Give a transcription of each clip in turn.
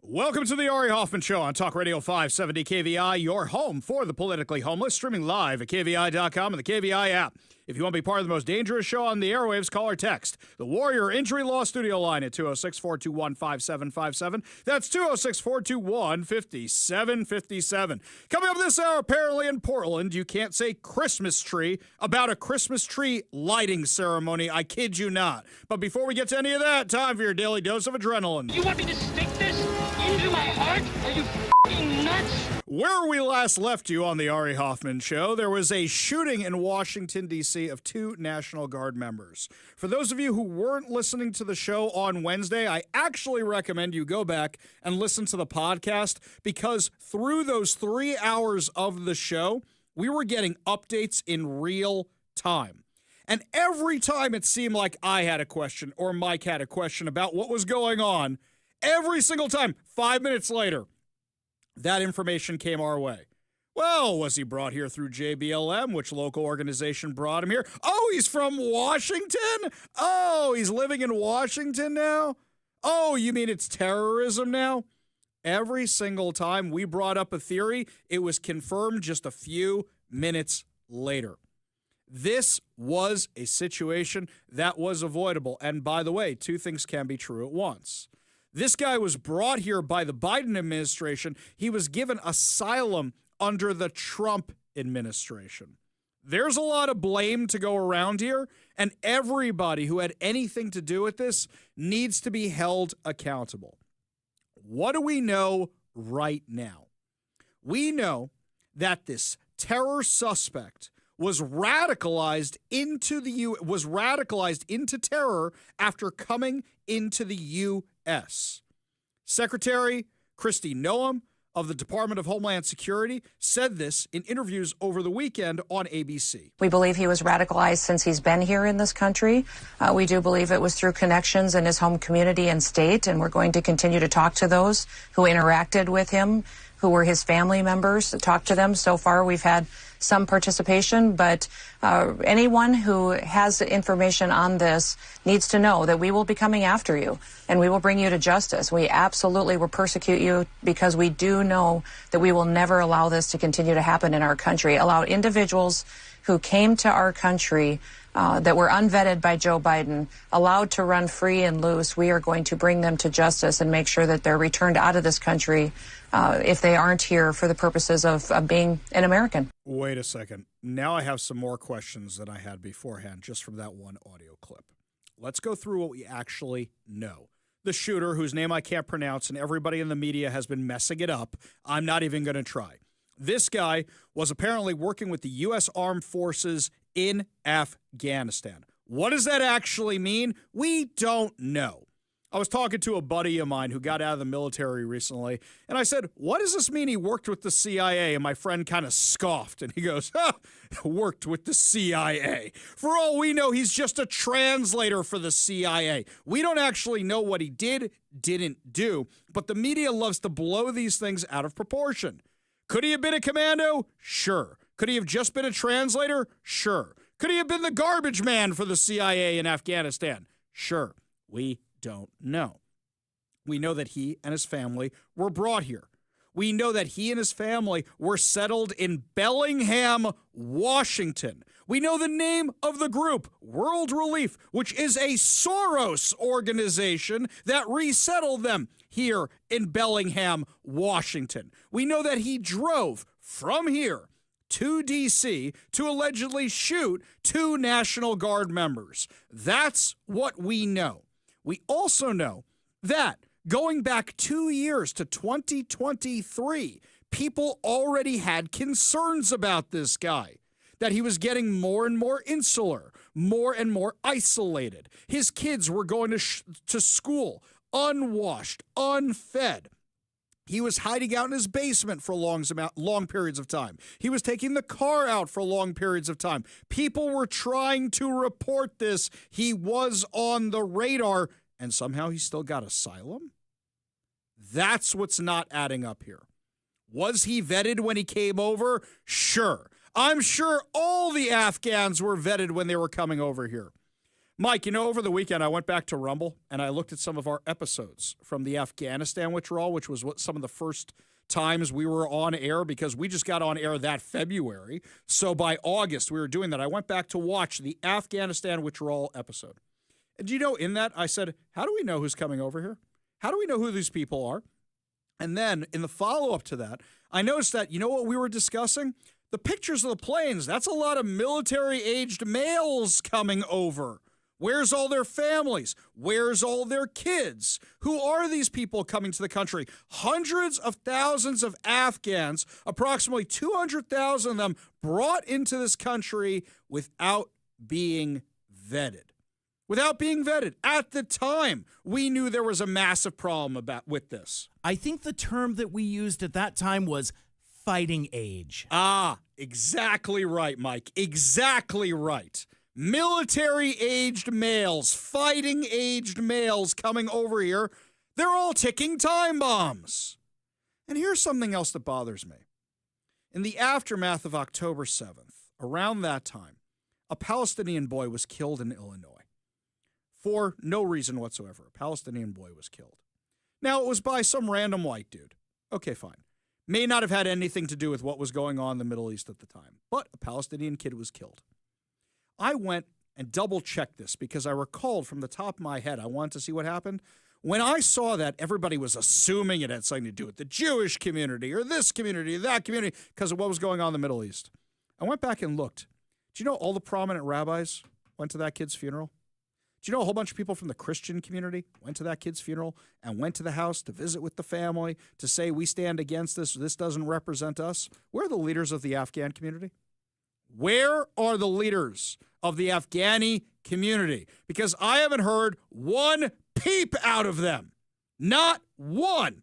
Welcome to the Ari Hoffman Show on Talk Radio 570 KVI, your home for the politically homeless, streaming live at KVI.com and the KVI app. If you want to be part of the most dangerous show on the airwaves, call or text the Warrior Injury Law Studio line at 206-421-5757. That's 206-421-5757. Coming up this hour, apparently in Portland, you can't say Christmas tree about a Christmas tree lighting ceremony. I kid you not. But before we get to any of that, time for your daily dose of adrenaline. You want me to stick this into my heart? Are you f***ing nuts? Where we last left you on the Ari Hoffman Show, there was a shooting in Washington, D.C. of two National Guard members. For those of you who weren't listening to the show on Wednesday, I actually recommend you go back and listen to the podcast, because through those 3 hours of the show, we were getting updates in real time. And every time it seemed like I had a question or Mike had a question about what was going on, every single time, 5 minutes later, that information came our way. Well, was he brought here through JBLM? Which local organization brought him here? Oh, he's from Washington? Oh, he's living in Washington now? Oh, you mean it's terrorism now? Every single time we brought up a theory, it was confirmed just a few minutes later. This was a situation that was avoidable. And by the way, two things can be true at once. This guy was brought here by the Biden administration. He was given asylum under the Trump administration. There's a lot of blame to go around here, and everybody who had anything to do with this needs to be held accountable. What do we know right now? We know that this terror suspect was radicalized into terror after coming into the U.S. Secretary Kristi Noem of the Department of Homeland Security said this in interviews over the weekend on ABC. We believe he was radicalized since he's been here in this country. We do believe it was through connections in his home community and state, and we're going to continue to talk to those who interacted with him, who were his family members, talk to them. So far, we've had some participation, but anyone who has information on this needs to know that we will be coming after you and we will bring you to justice. We absolutely will persecute you, because we do know that we will never allow this to continue to happen in our country. Allow individuals who came to our country that were unvetted by Joe Biden, allowed to run free and loose. We are going to bring them to justice and make sure that they're returned out of this country if they aren't here for the purposes of being an American. Wait a second. Now I have some more questions than I had beforehand just from that one audio clip. Let's go through what we actually know. The shooter, whose name I can't pronounce, and everybody in the media has been messing it up, I'm not even going to try. This guy was apparently working with the U.S. Armed Forces in Afghanistan. What does that actually mean? We don't know. I was talking to a buddy of mine who got out of the military recently, and I said, what does this mean he worked with the CIA? And my friend kind of scoffed, and he goes, worked with the CIA. For all we know, he's just a translator for the CIA. We don't actually know what he didn't do, but the media loves to blow these things out of proportion. Could he have been a commando? Sure. Could he have just been a translator? Sure. Could he have been the garbage man for the CIA in Afghanistan? Sure. We don't know. We know that he and his family were brought here. We know that he and his family were settled in Bellingham, Washington. We know the name of the group, World Relief, which is a Soros organization that resettled them here in Bellingham, Washington. We know that he drove from here to D.C. to allegedly shoot two National Guard members. That's what we know. We also know that going back 2 years to 2023, people already had concerns about this guy, that he was getting more and more insular, more and more isolated. His kids were going to school unwashed, unfed. He was hiding out in his basement for long periods of time. He was taking the car out for long periods of time. People were trying to report this. He was on the radar, and somehow he still got asylum? That's what's not adding up here. Was he vetted when he came over? Sure. I'm sure all the Afghans were vetted when they were coming over here. Mike, over the weekend I went back to Rumble and I looked at some of our episodes from the Afghanistan withdrawal, which was some of the first times we were on air because we just got on air that February. So by August, we were doing that. I went back to watch the Afghanistan withdrawal episode. And in that, I said, how do we know who's coming over here? How do we know who these people are? And then in the follow-up to that, I noticed that, what we were discussing? The pictures of the planes, that's a lot of military-aged males coming over. Where's all their families? Where's all their kids? Who are these people coming to the country? Hundreds of thousands of Afghans, approximately 200,000 of them brought into this country without being vetted. Without being vetted. At the time, we knew there was a massive problem with this. I think the term that we used at that time was fighting age. Exactly right, Mike. Exactly right. Military-aged males, fighting-aged males coming over here, they're all ticking time bombs. And here's something else that bothers me. In the aftermath of October 7th, around that time, a Palestinian boy was killed in Illinois. For no reason whatsoever, a Palestinian boy was killed. Now, it was by some random white dude. Okay, fine. May not have had anything to do with what was going on in the Middle East at the time, but a Palestinian kid was killed. I went and double-checked this because I recalled from the top of my head, I wanted to see what happened. When I saw that, everybody was assuming it had something to do with the Jewish community or this community or that community because of what was going on in the Middle East. I went back and looked. Do you know all the prominent rabbis went to that kid's funeral? Do you know a whole bunch of people from the Christian community went to that kid's funeral and went to the house to visit with the family to say we stand against this, this doesn't represent us? Where are the leaders of the Afghan community? Where are the leaders of the Afghani community? Because I haven't heard one peep out of them. Not one.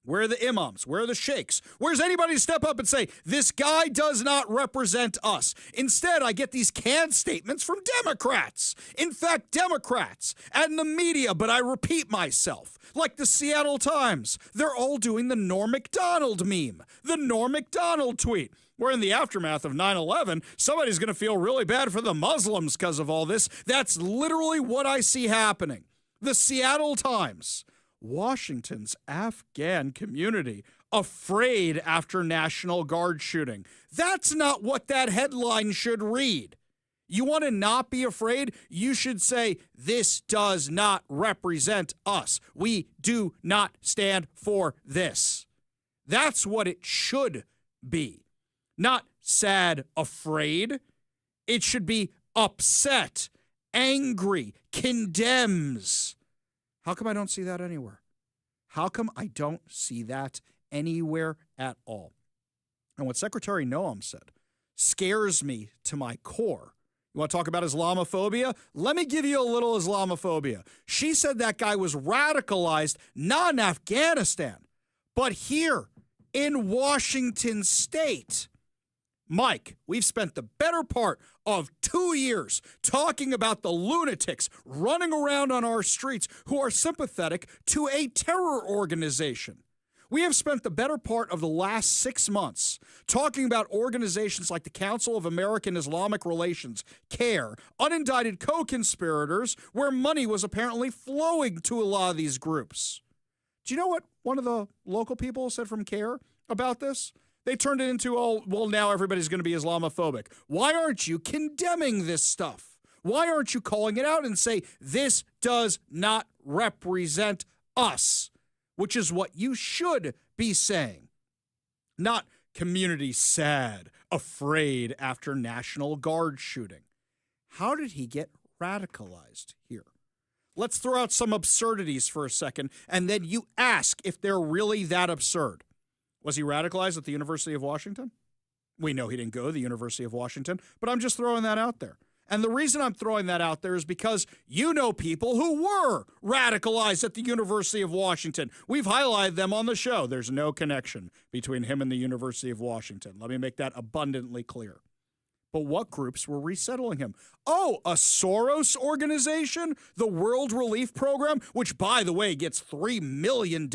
Where are the imams? Where are the sheikhs? Where's anybody to step up and say, this guy does not represent us? Instead, I get these canned statements from Democrats. In fact, Democrats and the media, but I repeat myself, like the Seattle Times. They're all doing the Norm Macdonald meme, the Norm Macdonald tweet. Where in the aftermath of 9/11, somebody's going to feel really bad for the Muslims because of all this. That's literally what I see happening. The Seattle Times, Washington's Afghan community afraid after National Guard shooting. That's not what that headline should read. You want to not be afraid? You should say, this does not represent us. We do not stand for this. That's what it should be. Not sad, afraid. It should be upset, angry, condemns. How come I don't see that anywhere? How come I don't see that anywhere at all? And what Secretary Noam said scares me to my core. You want to talk about Islamophobia? Let me give you a little Islamophobia. She said that guy was radicalized, not in Afghanistan, but here in Washington State. Mike, we've spent the better part of 2 years talking about the lunatics running around on our streets who are sympathetic to a terror organization. We have spent the better part of the last 6 months talking about organizations like the Council of American Islamic Relations, CARE, unindicted co-conspirators, where money was apparently flowing to a lot of these groups. Do you know what one of the local people said from CARE about this? They turned it into, oh, well, now everybody's going to be Islamophobic. Why aren't you condemning this stuff? Why aren't you calling it out and say, this does not represent us, which is what you should be saying. Not community sad, afraid after National Guard shooting. How did he get radicalized here? Let's throw out some absurdities for a second, and then you ask if they're really that absurd. Was he radicalized at the University of Washington? We know he didn't go to the University of Washington, but I'm just throwing that out there. And the reason I'm throwing that out there is because you know people who were radicalized at the University of Washington. We've highlighted them on the show. There's no connection between him and the University of Washington. Let me make that abundantly clear. But what groups were resettling him? Oh, a Soros organization? The World Relief Program, which, by the way, gets $3 million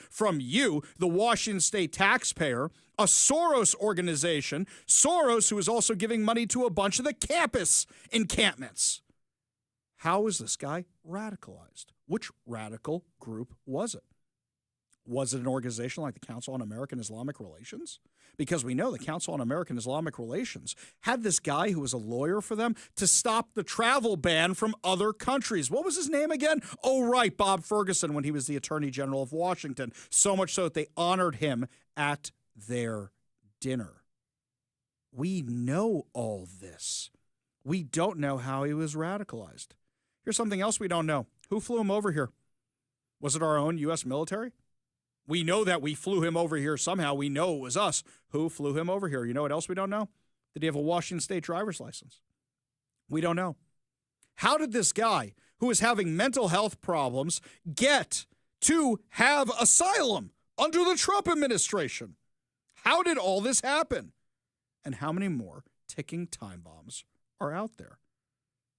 from you, the Washington State taxpayer. A Soros organization. Soros, who is also giving money to a bunch of the campus encampments. How is this guy radicalized? Which radical group was it? Was it an organization like the Council on American Islamic Relations? Because we know the Council on American Islamic Relations had this guy who was a lawyer for them to stop the travel ban from other countries. What was his name again? Oh, right, Bob Ferguson, when he was the Attorney General of Washington. So much so that they honored him at their dinner. We know all this. We don't know how he was radicalized. Here's something else we don't know. Who flew him over here? Was it our own U.S. military? We know that we flew him over here somehow. We know it was us. Who flew him over here? You know what else we don't know? Did he have a Washington State driver's license? We don't know. How did this guy who is having mental health problems get to have asylum under the Trump administration? How did all this happen? And how many more ticking time bombs are out there?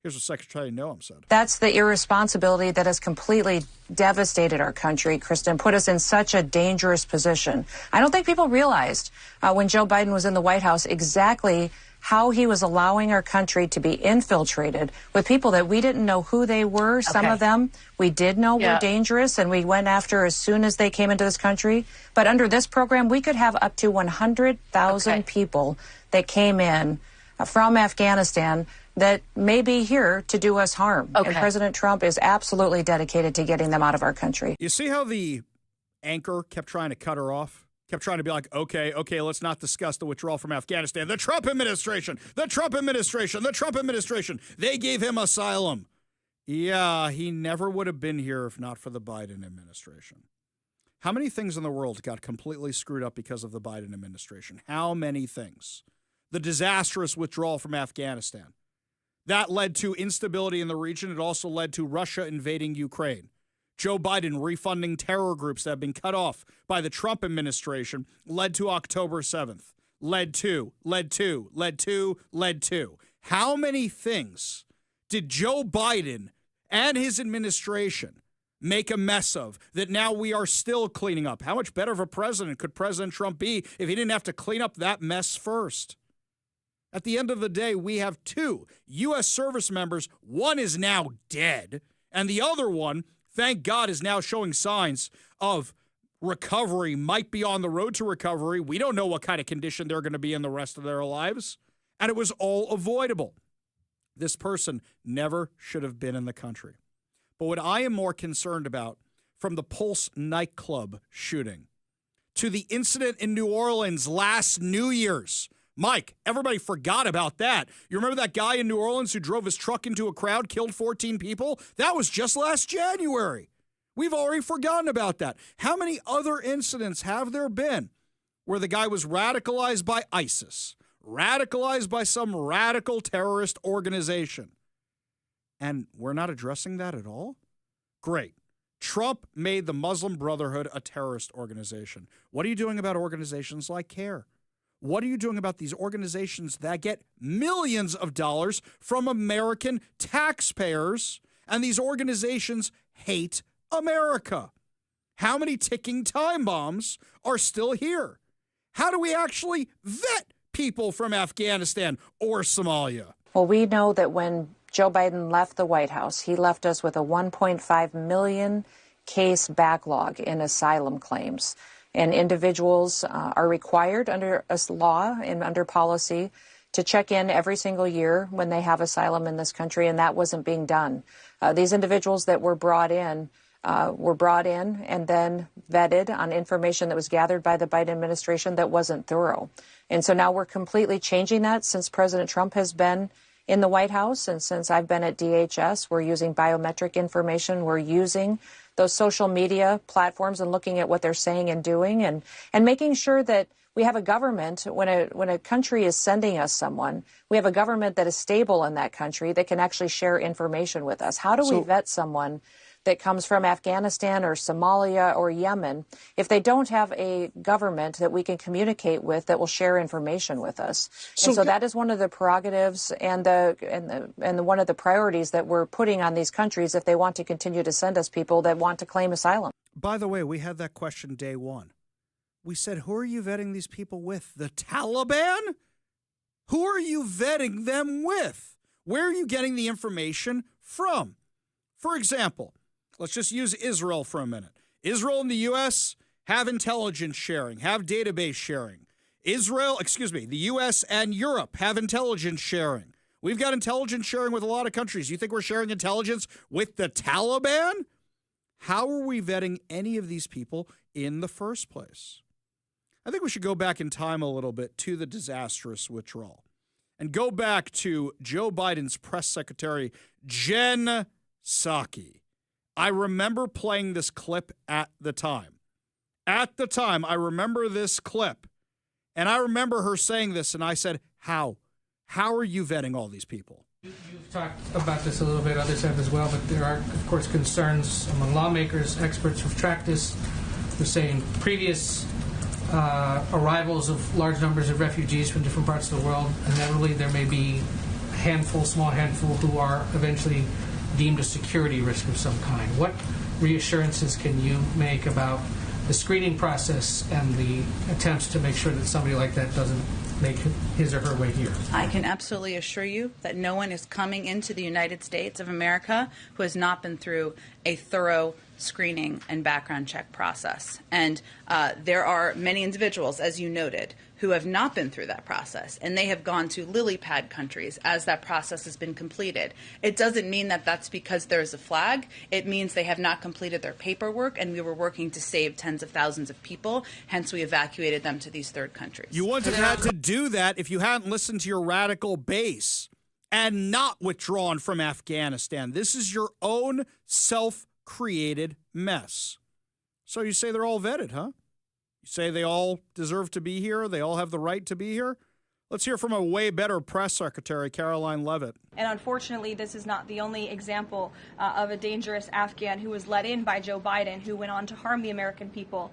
Here's what Secretary Noam said. That's the irresponsibility that has completely devastated our country, Kristen, put us in such a dangerous position. I don't think people realized when Joe Biden was in the White House exactly how he was allowing our country to be infiltrated with people that we didn't know who they were. Some of them we did know were dangerous, and we went after as soon as they came into this country. But under this program, we could have up to 100,000 people that came in from Afghanistan that may be here to do us harm. And President Trump is absolutely dedicated to getting them out of our country. You see how the anchor kept trying to cut her off? Kept trying to be like, okay, let's not discuss the withdrawal from Afghanistan. The Trump administration, the Trump administration, the Trump administration. They gave him asylum. Yeah, he never would have been here if not for the Biden administration. How many things in the world got completely screwed up because of the Biden administration? How many things? The disastrous withdrawal from Afghanistan. That led to instability in the region. It also led to Russia invading Ukraine. Joe Biden refunding terror groups that have been cut off by the Trump administration led to October 7th. Led to. How many things did Joe Biden and his administration make a mess of that now we are still cleaning up? How much better of a president could President Trump be if he didn't have to clean up that mess first? At the end of the day, we have 2 U.S. service members. One is now dead, and the other one, thank God, is now showing signs of recovery, might be on the road to recovery. We don't know what kind of condition they're going to be in the rest of their lives, and it was all avoidable. This person never should have been in the country. But what I am more concerned about, from the Pulse nightclub shooting to the incident in New Orleans last New Year's, Mike, everybody forgot about that. You remember that guy in New Orleans who drove his truck into a crowd, killed 14 people? That was just last January. We've already forgotten about that. How many other incidents have there been where the guy was radicalized by ISIS, radicalized by some radical terrorist organization? And we're not addressing that at all? Great. Trump made the Muslim Brotherhood a terrorist organization. What are you doing about organizations like CARE? What are you doing about these organizations that get millions of dollars from American taxpayers, and these organizations hate America? How many ticking time bombs are still here? How do we actually vet people from Afghanistan or Somalia? Well, we know that when Joe Biden left the White House, he left us with a 1.5 million case backlog in asylum claims. And individuals are required under a law and under policy to check in every single year when they have asylum in this country, and that wasn't being done. These individuals that were brought in and then vetted on information that was gathered by the Biden administration that wasn't thorough. And so now we're completely changing that since President Trump has been in the White House, and since I've been at DHS, we're using biometric information. We're using those social media platforms and looking at what they're saying and doing, and making sure that we have a government, when a country is sending us someone, we have a government that is stable in that country that can actually share information with us. How do we vet someone that comes from Afghanistan or Somalia or Yemen if they don't have a government that we can communicate with that will share information with us? And so that is one of the prerogatives and one of the priorities that we're putting on these countries if they want to continue to send us people that want to claim asylum. By the way, we had that question day one. We said, who are you vetting these people with? The Taliban? Who are you vetting them with? Where are you getting the information from. For example, let's just use Israel for a minute. Israel and the U.S. have intelligence sharing, have database sharing. The U.S. and Europe have intelligence sharing. We've got intelligence sharing with a lot of countries. You think we're sharing intelligence with the Taliban? How are we vetting any of these people in the first place? I think we should go back in time a little bit to the disastrous withdrawal and go back to Joe Biden's press secretary, Jen Psaki. I remember playing this clip at the time. At the time, I remember this clip, and I remember her saying this, and I said, how? How are you vetting all these people? You've talked about this a little bit, others have as well, but there are, of course, concerns among lawmakers, experts who've tracked this, who say in previous arrivals of large numbers of refugees from different parts of the world, inevitably there may be a handful, small handful, who are eventually deemed a security risk of some kind. What reassurances can you make about the screening process and the attempts to make sure that somebody like that doesn't make his or her way here? I can absolutely assure you that no one is coming into the United States of America who has not been through a thorough screening and background check process. And there are many individuals, as you noted, who have not been through that process, and they have gone to lily pad countries as that process has been completed. It doesn't mean that that's because there's a flag. It means they have not completed their paperwork, and we were working to save tens of thousands of people, hence we evacuated them to these third countries. You wouldn't have had to do that if you hadn't listened to your radical base and not withdrawn from Afghanistan. This is your own self-created mess. So you say they're all vetted, huh? You say they all deserve to be here? They all have the right to be here? Let's hear from a way better press secretary, Caroline Leavitt. And unfortunately, this is not the only example of a dangerous Afghan who was let in by Joe Biden, who went on to harm the American people.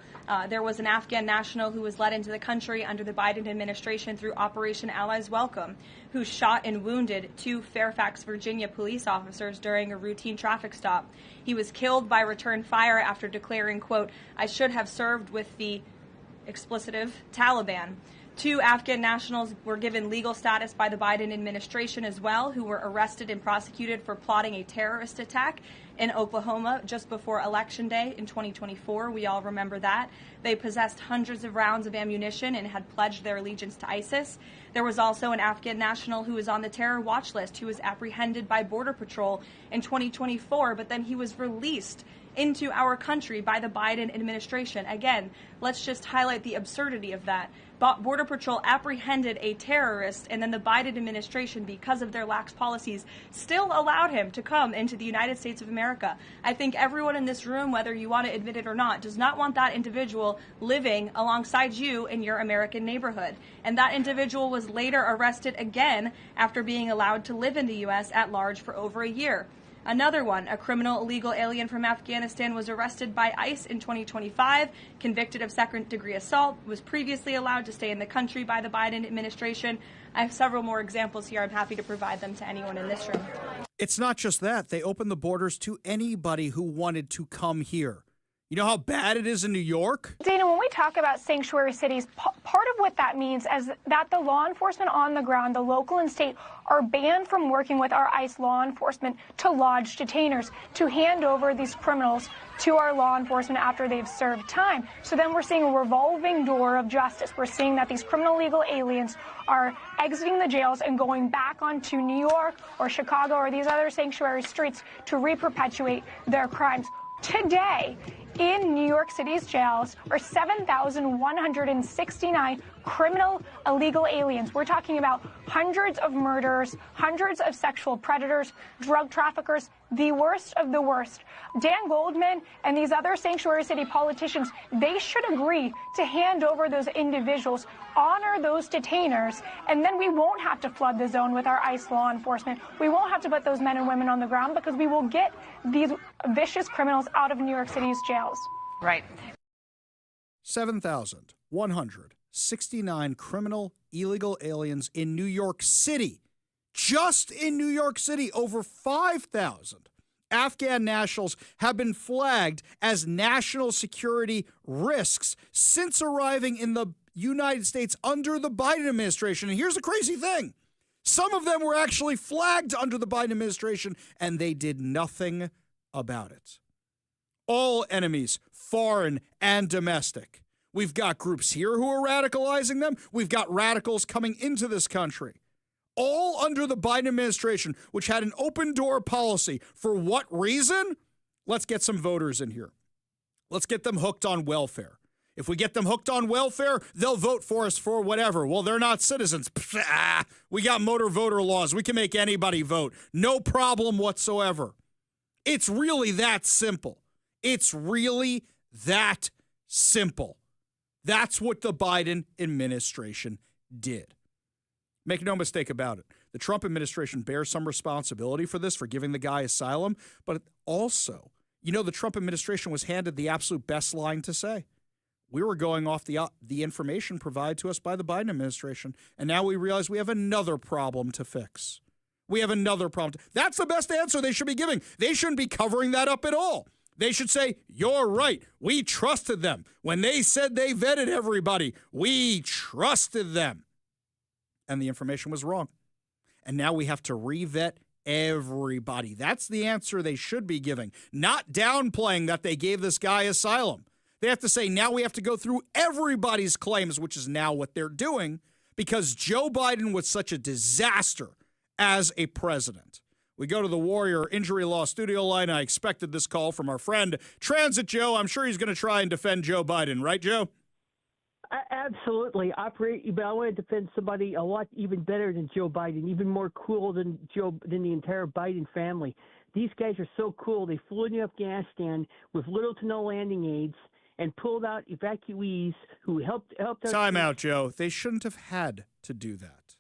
There was an Afghan national who was let into the country under the Biden administration through Operation Allies Welcome, who shot and wounded 2 Fairfax, Virginia police officers during a routine traffic stop. He was killed by return fire after declaring, quote, "I should have served with the explicitive Taliban." 2 Afghan nationals were given legal status by the Biden administration as well, who were arrested and prosecuted for plotting a terrorist attack in Oklahoma just before Election Day in 2024. We all remember that. They possessed hundreds of rounds of ammunition and had pledged their allegiance to ISIS. There was also an Afghan national who was on the terror watch list who was apprehended by Border Patrol in 2024, but then he was released into our country by the Biden administration. Again, let's just highlight the absurdity of that. Border Patrol apprehended a terrorist, and then the Biden administration, because of their lax policies, still allowed him to come into the United States of America. I think everyone in this room, whether you want to admit it or not, does not want that individual living alongside you in your American neighborhood. And that individual was later arrested again after being allowed to live in the U.S. at large for over a year. Another one, a criminal illegal alien from Afghanistan, was arrested by ICE in 2025, convicted of second-degree assault, was previously allowed to stay in the country by the Biden administration. I have several more examples here. I'm happy to provide them to anyone in this room. It's not just that. They opened the borders to anybody who wanted to come here. You know how bad it is in New York? Dana, when we talk about sanctuary cities, part of what that means is that the law enforcement on the ground, the local and state, are banned from working with our ICE law enforcement to lodge detainers, to hand over these criminals to our law enforcement after they've served time. So then we're seeing a revolving door of justice. We're seeing that these criminal illegal aliens are exiting the jails and going back onto New York or Chicago or these other sanctuary streets to re-perpetuate their crimes. Today, in New York City's jails are 7,169 criminal illegal aliens. We're talking about hundreds of murderers, hundreds of sexual predators, drug traffickers, the worst of the worst. Dan Goldman and these other sanctuary city politicians, they should agree to hand over those individuals, honor those detainers, and then we won't have to flood the zone with our ICE law enforcement. We won't have to put those men and women on the ground because we will get these vicious criminals out of New York City's jails. Right. 7,169 criminal illegal aliens in New York City. Just in New York City, over 5,000 Afghan nationals have been flagged as national security risks since arriving in the United States under the Biden administration. And here's the crazy thing. Some of them were actually flagged under the Biden administration, and they did nothing about it. All enemies, foreign and domestic. We've got groups here who are radicalizing them. We've got radicals coming into this country. All under the Biden administration, which had an open door policy. For what reason? Let's get some voters in here. Let's get them hooked on welfare. If we get them hooked on welfare, they'll vote for us for whatever. Well, they're not citizens. We got motor voter laws. We can make anybody vote. No problem whatsoever. It's really that simple. It's really that simple. That's what the Biden administration did. Make no mistake about it. The Trump administration bears some responsibility for this, for giving the guy asylum. But also, the Trump administration was handed the absolute best line to say. We were going off the information provided to us by the Biden administration. And now we realize we have another problem to fix. We have another problem. That's the best answer they should be giving. They shouldn't be covering that up at all. They should say, you're right. We trusted them. When they said they vetted everybody, we trusted them. And the information was wrong. And now we have to re-vet everybody. That's the answer they should be giving, not downplaying that they gave this guy asylum. They have to say, now we have to go through everybody's claims, which is now what they're doing, because Joe Biden was such a disaster as a president. We go to the Warrior Injury Law studio line. I expected this call from our friend Transit Joe. I'm sure he's going to try and defend Joe Biden. Right, Joe? Absolutely. But I want to defend somebody a lot even better than Joe Biden, even more cool than the entire Biden family. These guys are so cool. They flew into Afghanistan with little to no landing aids and pulled out evacuees who helped out. Time out, Joe. They shouldn't have had to do that.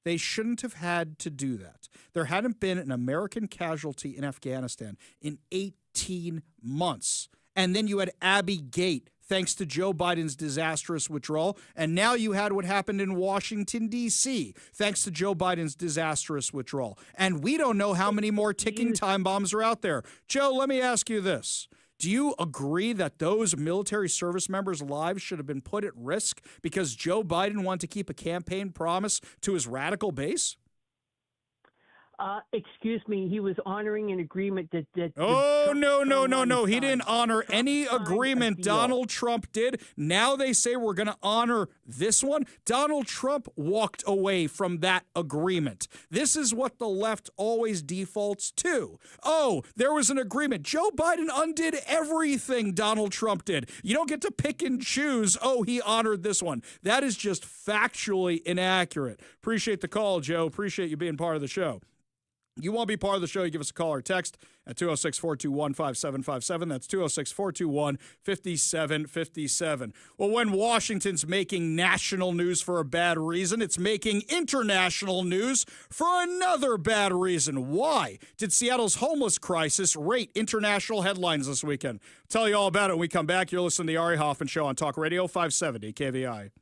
They shouldn't have had to do that. There hadn't been an American casualty in Afghanistan in 18 months. And then you had Abbey Gate, thanks to Joe Biden's disastrous withdrawal. And now you had what happened in Washington, D.C., thanks to Joe Biden's disastrous withdrawal. And we don't know how many more ticking time bombs are out there. Joe, let me ask you this. Do you agree that those military service members' lives should have been put at risk because Joe Biden wanted to keep a campaign promise to his radical base? Excuse me, he was honoring an agreement that No. He didn't honor any agreement Donald Trump did. Now they say we're going to honor this one. Donald Trump walked away from that agreement. This is what the left always defaults to. Oh, there was an agreement. Joe Biden undid everything Donald Trump did. You don't get to pick and choose, oh, he honored this one. That is just factually inaccurate. Appreciate the call, Joe. Appreciate you being part of the show. You want to be part of the show, you give us a call or text at 206-421-5757. That's 206-421-5757. Well, when Washington's making national news for a bad reason, it's making international news for another bad reason. Why did Seattle's homeless crisis rate international headlines this weekend? I'll tell you all about it when we come back. You're listening to the Ari Hoffman Show on Talk Radio 570 KVI.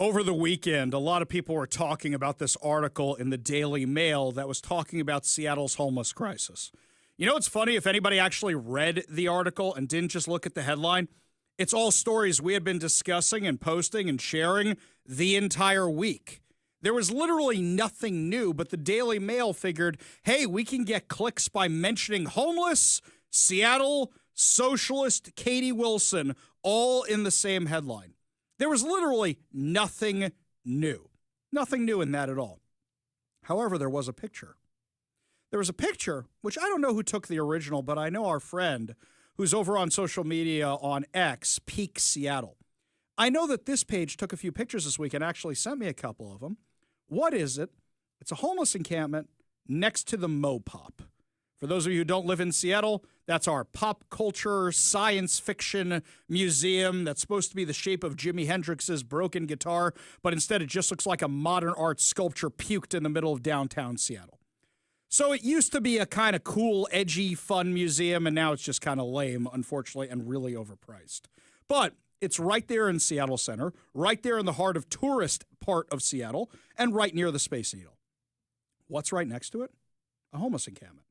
Over the weekend, a lot of people were talking about this article in the Daily Mail that was talking about Seattle's homeless crisis. You know what's funny? If anybody actually read the article and didn't just look at the headline, it's all stories we had been discussing and posting and sharing the entire week. There was literally nothing new, but the Daily Mail figured, hey, we can get clicks by mentioning homeless, Seattle, socialist, Katie Wilson, all in the same headline. There was literally nothing new. Nothing new in that at all. However, there was a picture. There was a picture, which I don't know who took the original, but I know our friend who's over on social media on X, Peak Seattle. I know that this page took a few pictures this week and actually sent me a couple of them. What is it? It's a homeless encampment next to the Mopop. For those of you who don't live in Seattle, that's our pop culture science fiction museum that's supposed to be the shape of Jimi Hendrix's broken guitar, but instead it just looks like a modern art sculpture puked in the middle of downtown Seattle. So it used to be a kind of cool, edgy, fun museum, and now it's just kind of lame, unfortunately, and really overpriced. But it's right there in Seattle Center, right there in the heart of tourist part of Seattle, and right near the Space Needle. What's right next to it? A homeless encampment.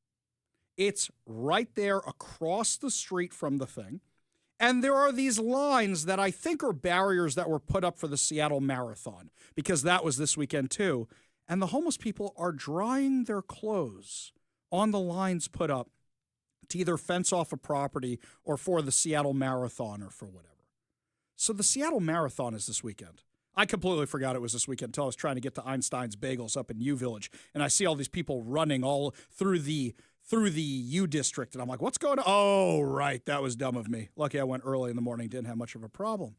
It's right there across the street from the thing. And there are these lines that I think are barriers that were put up for the Seattle Marathon, because that was this weekend too. And the homeless people are drying their clothes on the lines put up to either fence off a property or for the Seattle Marathon or for whatever. So the Seattle Marathon is this weekend. I completely forgot it was this weekend until I was trying to get to Einstein's Bagels up in U Village, and I see all these people running all through the U District, and I'm like, what's going on? Oh, right, that was dumb of me. Lucky I went early in the morning, didn't have much of a problem.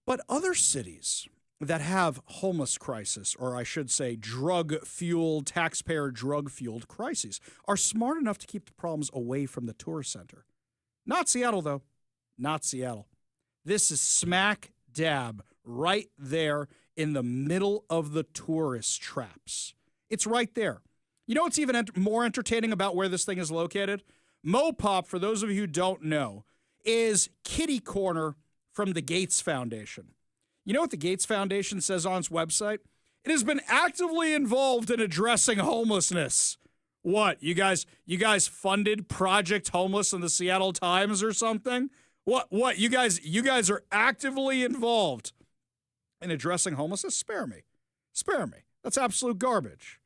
But other cities that have homeless crisis, or I should say drug-fueled, taxpayer drug-fueled crises, are smart enough to keep the problems away from the tourist center. Not Seattle, though. Not Seattle. This is smack dab right there in the middle of the tourist traps. It's right there. You know what's even more entertaining about where this thing is located? Mopop, for those of you who don't know, is kitty corner from the Gates Foundation. You know what the Gates Foundation says on its website? It has been actively involved in addressing homelessness. What, you guys funded Project Homeless in the Seattle Times or something? What, you guys are actively involved in addressing homelessness? Spare me. That's absolute garbage.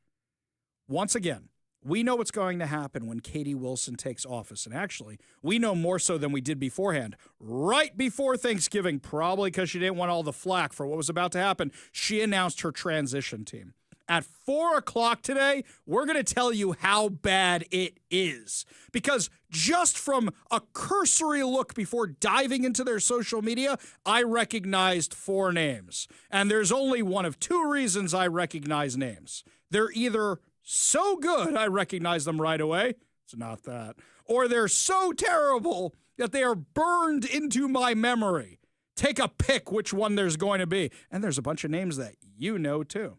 Once again, we know what's going to happen when Katie Wilson takes office. And actually, we know more so than we did beforehand. Right before Thanksgiving, probably because she didn't want all the flack for what was about to happen, she announced her transition team. At 4 o'clock today, we're going to tell you how bad it is. Because just from a cursory look before diving into their social media, I recognized 4 names. And there's only one of 2 reasons I recognize names. They're either so good I recognize them right away. It's not that. Or they're so terrible that they are burned into my memory. Take a pick which one there's going to be. And there's a bunch of names that you know too.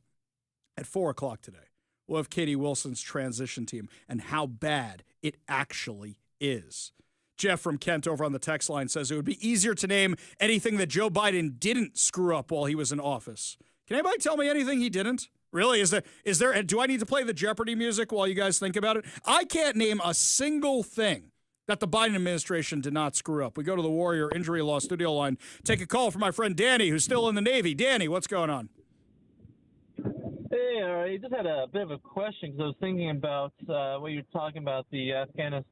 At 4 o'clock today, we'll have Katie Wilson's transition team and how bad it actually is. Jeff from Kent over on the text line says it would be easier to name anything that Joe Biden didn't screw up while he was in office. Can anybody tell me anything he didn't? Really? Is there? Do I need to play the Jeopardy music while you guys think about it? I can't name a single thing that the Biden administration did not screw up. We go to the Warrior Injury Law studio line. Take a call from my friend Danny, who's still in the Navy. Danny, what's going on? Hey, all right. I just had a bit of a question because I was thinking about what you were talking about, the Afghan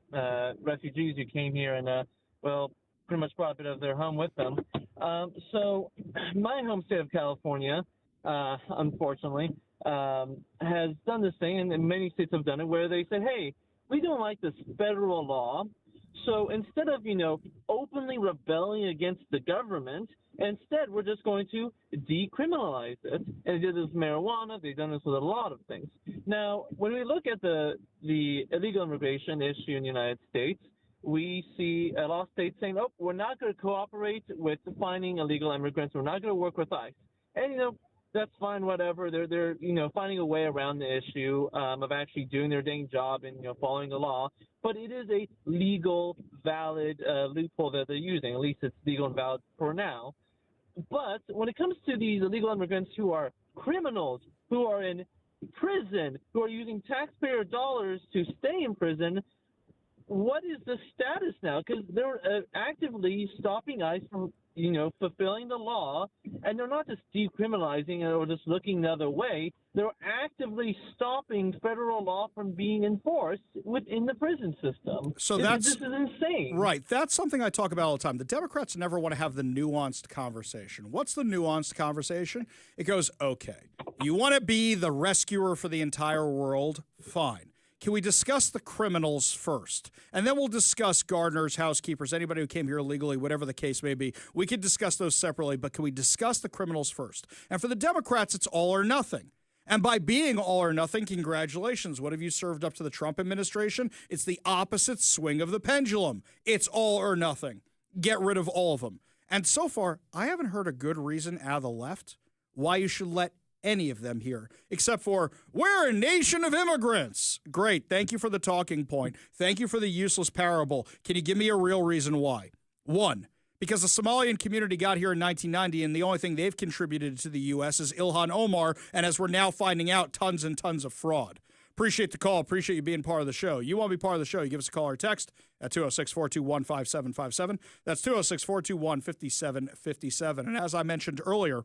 refugees who came here and, pretty much brought a bit of their home with them. So my home state of California, unfortunately, has done this thing, and many states have done it, where they said, hey, we don't like this federal law, so instead of, openly rebelling against the government, instead we're just going to decriminalize it. And they did this with marijuana, they've done this with a lot of things. Now, when we look at the illegal immigration issue in the United States, we see a lot of states saying, oh, we're not going to cooperate with finding illegal immigrants, we're not going to work with ICE. And, that's fine, whatever. They're finding a way around the issue of actually doing their dang job and following the law. But it is a legal, valid loophole that they're using. At least it's legal and valid for now. But when it comes to these illegal immigrants who are criminals, who are in prison, who are using taxpayer dollars to stay in prison, what is the status now? Because they're actively stopping ICE from, fulfilling the law, and they're not just decriminalizing it or just looking the other way. They're actively stopping federal law from being enforced within the prison system. So this is insane. Right. That's something I talk about all the time. The Democrats never want to have the nuanced conversation. What's the nuanced conversation? It goes, okay, you want to be the rescuer for the entire world? Fine. Can we discuss the criminals first? And then we'll discuss gardeners, housekeepers, anybody who came here illegally, whatever the case may be. We could discuss those separately, but can we discuss the criminals first? And for the Democrats, it's all or nothing. And by being all or nothing, congratulations. What have you served up to the Trump administration? It's the opposite swing of the pendulum. It's all or nothing. Get rid of all of them. And so far, I haven't heard a good reason out of the left why you should let any of them here, except for, we're a nation of immigrants. Great. Thank you for the talking point. Thank you for the useless parable. Can you give me a real reason why? One, because the Somalian community got here in 1990, and the only thing they've contributed to the U.S. is Ilhan Omar, and as we're now finding out, tons and tons of fraud. Appreciate the call. Appreciate you being part of the show. You want to be part of the show, you give us a call or text at 206-421-5757. That's 206-421-5757. And as I mentioned earlier,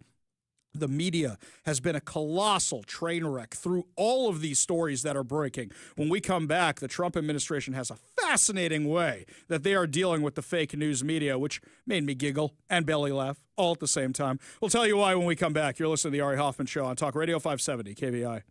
the media has been a colossal train wreck through all of these stories that are breaking. When we come back, the Trump administration has a fascinating way that they are dealing with the fake news media, which made me giggle and belly laugh all at the same time. We'll tell you why when we come back. You're listening to the Ari Hoffman Show on Talk Radio 570 KBI.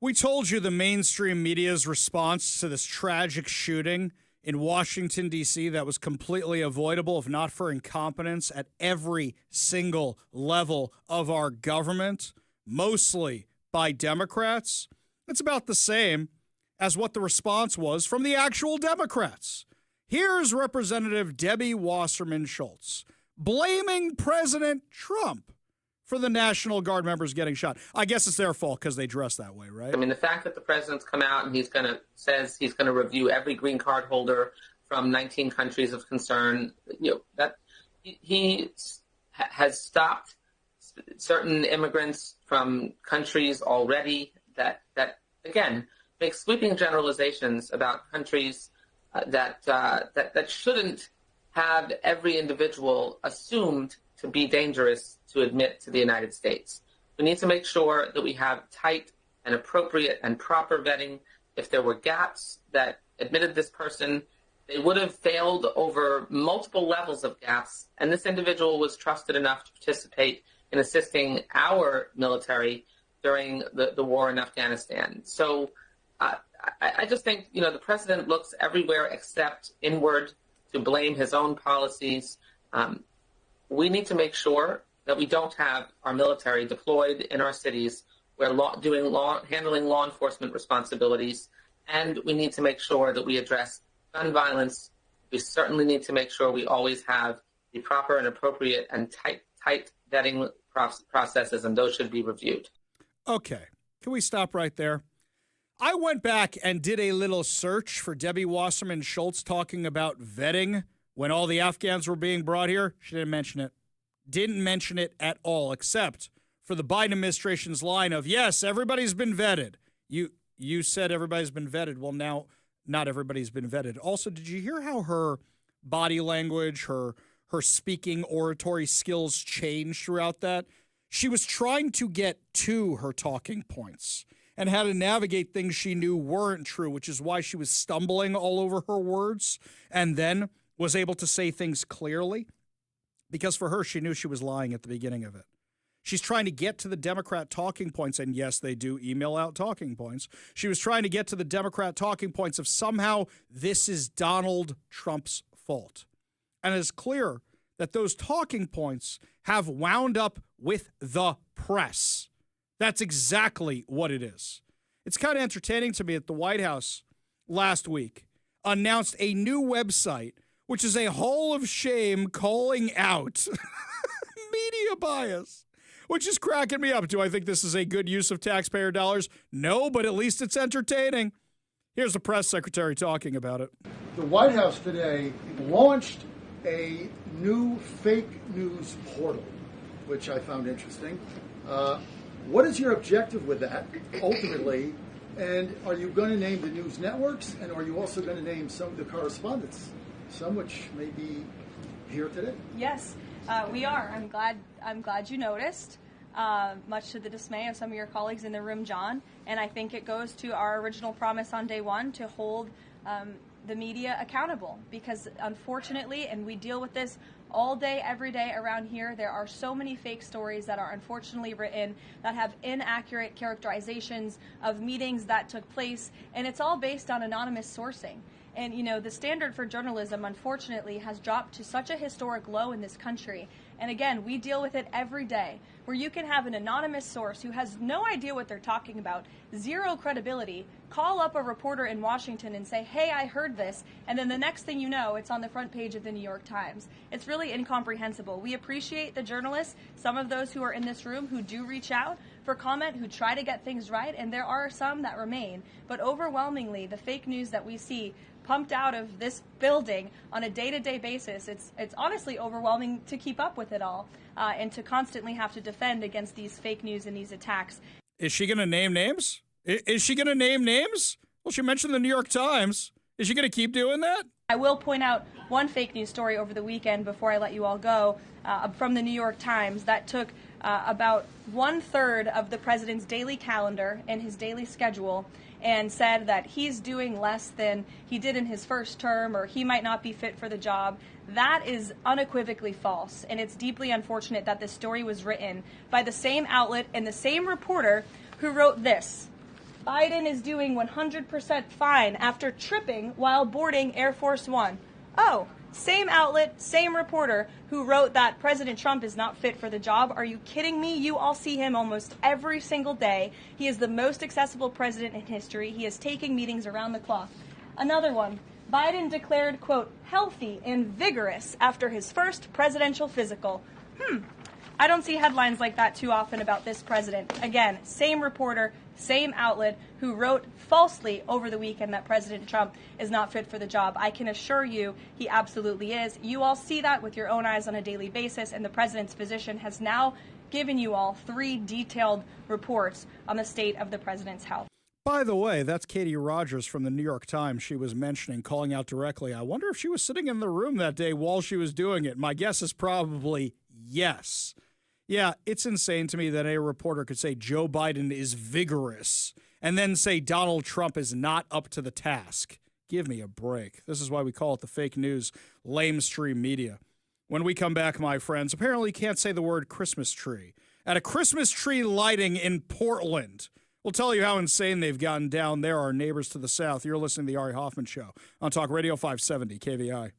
We told you the mainstream media's response to this tragic shooting in Washington, D.C. that was completely avoidable if not for incompetence at every single level of our government, mostly by Democrats. It's about the same as what the response was from the actual Democrats. Here's Representative Debbie Wasserman Schultz blaming President Trump for the National Guard members getting shot. I guess it's their fault because they dress that way, right? I mean, the fact that the president's come out and says he's going to review every green card holder from 19 countries of concern, that he has stopped certain immigrants from countries already that again makes sweeping generalizations about countries that shouldn't have every individual assumed to be dangerous to admit to the United States. We need to make sure that we have tight and appropriate and proper vetting. If there were gaps that admitted this person, they would have failed over multiple levels of gaps, and this individual was trusted enough to participate in assisting our military during the war in Afghanistan. So I just think, the president looks everywhere except inward to blame his own policies. We need to make sure that we don't have our military deployed in our cities where handling law enforcement responsibilities, and we need to make sure that we address gun violence. We certainly need to make sure we always have the proper and appropriate and tight vetting processes, and those should be reviewed. Okay, can we stop right there? I went back and did a little search for Debbie Wasserman Schultz talking about vetting when all the Afghans were being brought here. She didn't mention it. Didn't mention it at all, except for the Biden administration's line of, yes, everybody's been vetted. You said everybody's been vetted. Well, now not everybody's been vetted. Also, did you hear how her body language, her speaking oratory skills changed throughout that? She was trying to get to her talking points and how to navigate things she knew weren't true, which is why she was stumbling all over her words and then was able to say things clearly. Because for her, she knew she was lying at the beginning of it. She's trying to get to the Democrat talking points, and yes, they do email out talking points. She was trying to get to the Democrat talking points of somehow this is Donald Trump's fault. And it's clear that those talking points have wound up with the press. That's exactly what it is. It's kind of entertaining to me that the White House last week announced a new website, which is a hall of shame calling out media bias, which is cracking me up. Do I think this is a good use of taxpayer dollars? No, but at least it's entertaining. Here's the press secretary talking about it. The White House today launched a new fake news portal, which I found interesting. What is your objective with that, ultimately? And are you going to name the news networks? And are you also going to name some of the correspondents, some which may be here today? Yes, we are. I'm glad you noticed, much to the dismay of some of your colleagues in the room, John. And I think it goes to our original promise on day one to hold the media accountable, because unfortunately, and we deal with this all day, every day around here, there are so many fake stories that are unfortunately written that have inaccurate characterizations of meetings that took place, and it's all based on anonymous sourcing. And, the standard for journalism, unfortunately, has dropped to such a historic low in this country. And again, we deal with it every day, where you can have an anonymous source who has no idea what they're talking about, zero credibility, call up a reporter in Washington and say, hey, I heard this, and then the next thing you know, it's on the front page of the New York Times. It's really incomprehensible. We appreciate the journalists, some of those who are in this room who do reach out for comment, who try to get things right, and there are some that remain. But overwhelmingly, the fake news that we see pumped out of this building on a day-to-day basis, it's honestly overwhelming to keep up with it all, and to constantly have to defend against these fake news and these attacks. Is she going to name names? Is she going to name names? Well, she mentioned the New York Times. Is she going to keep doing that? I will point out one fake news story over the weekend before I let you all go, from the New York Times that took about 1/3 of the president's daily calendar and his daily schedule and said that he's doing less than he did in his first term, or he might not be fit for the job. That is unequivocally false, and it's deeply unfortunate that this story was written by the same outlet and the same reporter who wrote this. Biden is doing 100% fine after tripping while boarding Air Force One. Oh, same outlet, same reporter who wrote that President Trump is not fit for the job. Are you kidding me? You all see him almost every single day. He is the most accessible president in history. He is taking meetings around the clock. Another one. Biden declared, quote, healthy and vigorous after his first presidential physical. I don't see headlines like that too often about this president. Again, same reporter, same outlet who wrote falsely over the weekend that President Trump is not fit for the job. I can assure you he absolutely is. You all see that with your own eyes on a daily basis, and the president's physician has now given you all 3 detailed reports on the state of the president's health. By the way, that's Katie Rogers from the New York Times she was mentioning, calling out directly. I wonder if she was sitting in the room that day while she was doing it. My guess is probably yes. Yeah, it's insane to me that a reporter could say Joe Biden is vigorous and then say Donald Trump is not up to the task. Give me a break. This is why we call it the fake news lamestream media. When we come back, my friends, apparently can't say the word Christmas tree. At a Christmas tree lighting in Portland. We'll tell you how insane they've gotten down there, our neighbors to the south. You're listening to the Ari Hoffman Show on Talk Radio 570 KVI.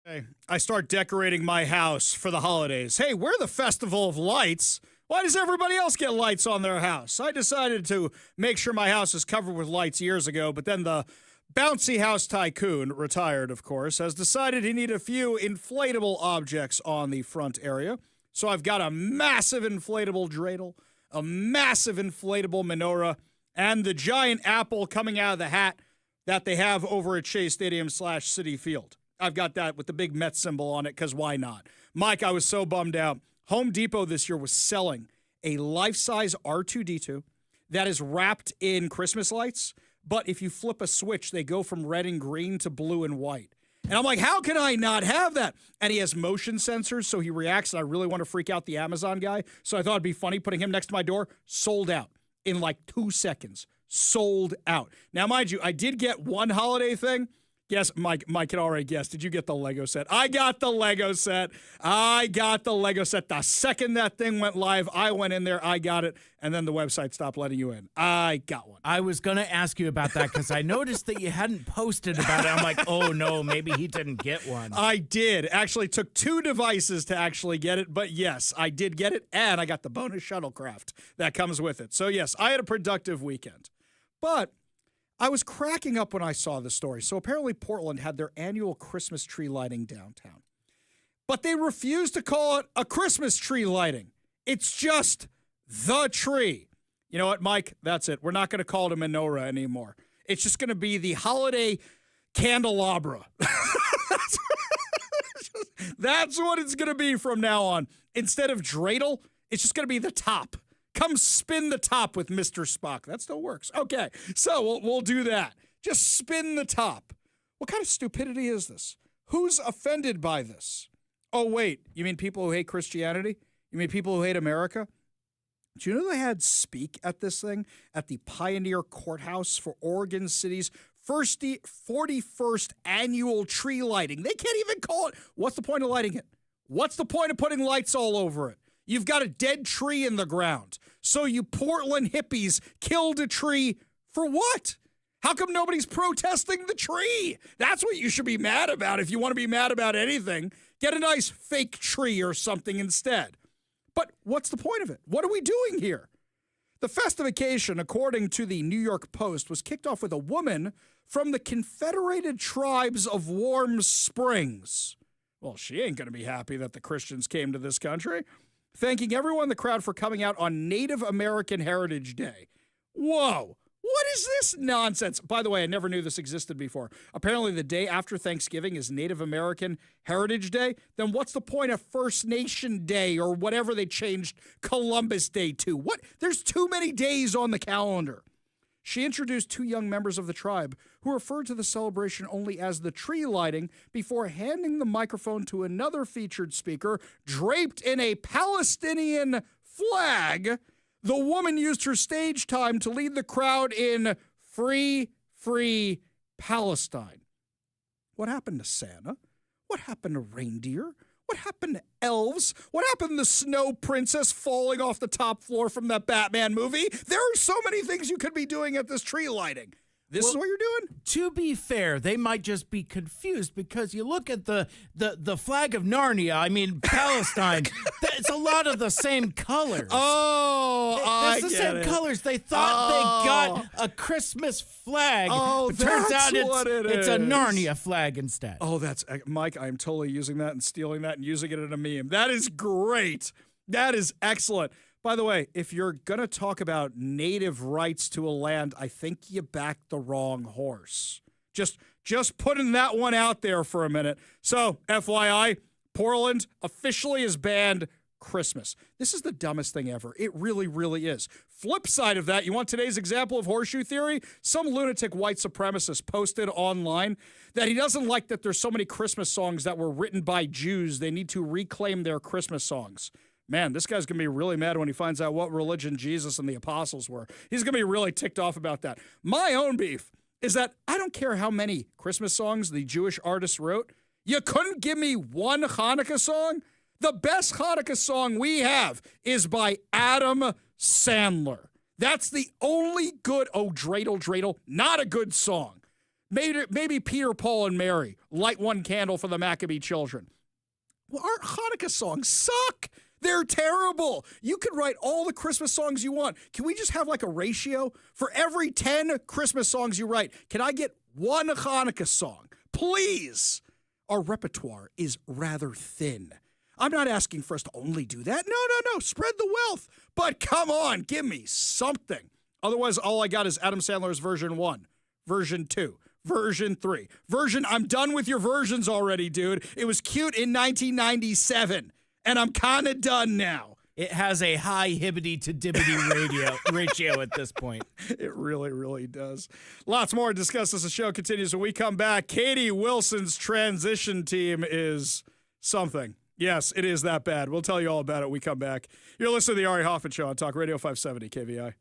Hey, I start decorating my house for the holidays. Hey, we're the Festival of Lights. Why does everybody else get lights on their house? I decided to make sure my house is covered with lights years ago, but then the bouncy house tycoon, retired of course, has decided he needed a few inflatable objects on the front area. So I've got a massive inflatable dreidel, a massive inflatable menorah, and the giant apple coming out of the hat that they have over at Shea Stadium / Citi Field. I've got that with the big Met symbol on it, because why not? Mike, I was so bummed out. Home Depot this year was selling a life-size R2-D2 that is wrapped in Christmas lights, but if you flip a switch, they go from red and green to blue and white. And I'm like, how can I not have that? And he has motion sensors, so he reacts, and I really want to freak out the Amazon guy, so I thought it'd be funny putting him next to my door. Sold out in like 2 seconds. Sold out. Now, mind you, I did get one holiday thing. Yes, Mike had already guessed. Did you get the Lego set? I got the Lego set. The second that thing went live, I went in there, I got it, and then the website stopped letting you in. I got one. I was going to ask you about that because I noticed that you hadn't posted about it. I'm like, oh no, maybe he didn't get one. I did. Actually took 2 devices to actually get it, but yes, I did get it, and I got the bonus shuttlecraft that comes with it. So yes, I had a productive weekend. But I was cracking up when I saw the story. So apparently Portland had their annual Christmas tree lighting downtown. But they refused to call it a Christmas tree lighting. It's just the tree. You know what, Mike? That's it. We're not going to call it a menorah anymore. It's just going to be the holiday candelabra. That's what it's going to be from now on. Instead of dreidel, it's just going to be the top. Come spin the top with Mr. Spock. That still works. Okay, so we'll do that. Just spin the top. What kind of stupidity is this? Who's offended by this? Oh, wait, you mean people who hate Christianity? You mean people who hate America? Do you know they had speak at this thing at the Pioneer Courthouse for Oregon City's 41st annual tree lighting? They can't even call it. What's the point of lighting it? What's the point of putting lights all over it? You've got a dead tree in the ground. So you Portland hippies killed a tree for what? How come nobody's protesting the tree? That's what you should be mad about. If you want to be mad about anything, get a nice fake tree or something instead. But what's the point of it? What are we doing here? The festivication, according to the New York Post, was kicked off with a woman from the Confederated Tribes of Warm Springs. Well, she ain't going to be happy that the Christians came to this country. Thanking everyone in the crowd for coming out on Native American Heritage Day. Whoa, what is this nonsense? By the way, I never knew this existed before. Apparently the day after Thanksgiving is Native American Heritage Day. Then what's the point of First Nation Day or whatever they changed Columbus Day to? What? There's too many days on the calendar. She introduced 2 young members of the tribe who referred to the celebration only as the tree lighting before handing the microphone to another featured speaker draped in a Palestinian flag. The woman used her stage time to lead the crowd in Free, Free Palestine. What happened to Santa? What happened to reindeer? What happened to elves? What happened to the snow princess falling off the top floor from that Batman movie? There are so many things you could be doing at this tree lighting. This is what you're doing? To be fair, they might just be confused because you look at the flag of Narnia, I mean, Palestine, it's a lot of the same colors. Oh, it's the same colors. They thought they got a Christmas flag. Oh, but turns that's out what it's a is. Narnia flag instead. Oh, Mike, I'm totally using that and stealing that and using it in a meme. That is great. That is excellent. By the way, if you're going to talk about native rights to a land, I think you backed the wrong horse. Just putting that one out there for a minute. So, FYI, Portland officially has banned Christmas. This is the dumbest thing ever. It really, really is. Flip side of that, you want today's example of horseshoe theory? Some lunatic white supremacist posted online that he doesn't like that there's so many Christmas songs that were written by Jews. They need to reclaim their Christmas songs. Man, this guy's going to be really mad when he finds out what religion Jesus and the apostles were. He's going to be really ticked off about that. My own beef is that I don't care how many Christmas songs the Jewish artists wrote. You couldn't give me one Hanukkah song? The best Hanukkah song we have is by Adam Sandler. That's the only good, dreidel, not a good song. Maybe Peter, Paul, and Mary, light one candle for the Maccabee children. Well, our Hanukkah songs suck. They're terrible. You could write all the Christmas songs you want. Can we just have like a ratio? For every 10 Christmas songs you write, can I get one Hanukkah song? Please. Our repertoire is rather thin. I'm not asking for us to only do that. No. Spread the wealth. But come on, give me something. Otherwise, all I got is Adam Sandler's version 1, version 2, version 3. I'm done with your versions already, dude. It was cute in 1997, and I'm kind of done now. It has a high hibbity to dibbity ratio at this point. It really, really does. Lots more to discuss as the show continues when we come back. Katie Wilson's transition team is something. Yes, it is that bad. We'll tell you all about it when we come back. You're listening to the Ari Hoffman Show on Talk Radio 570 KVI.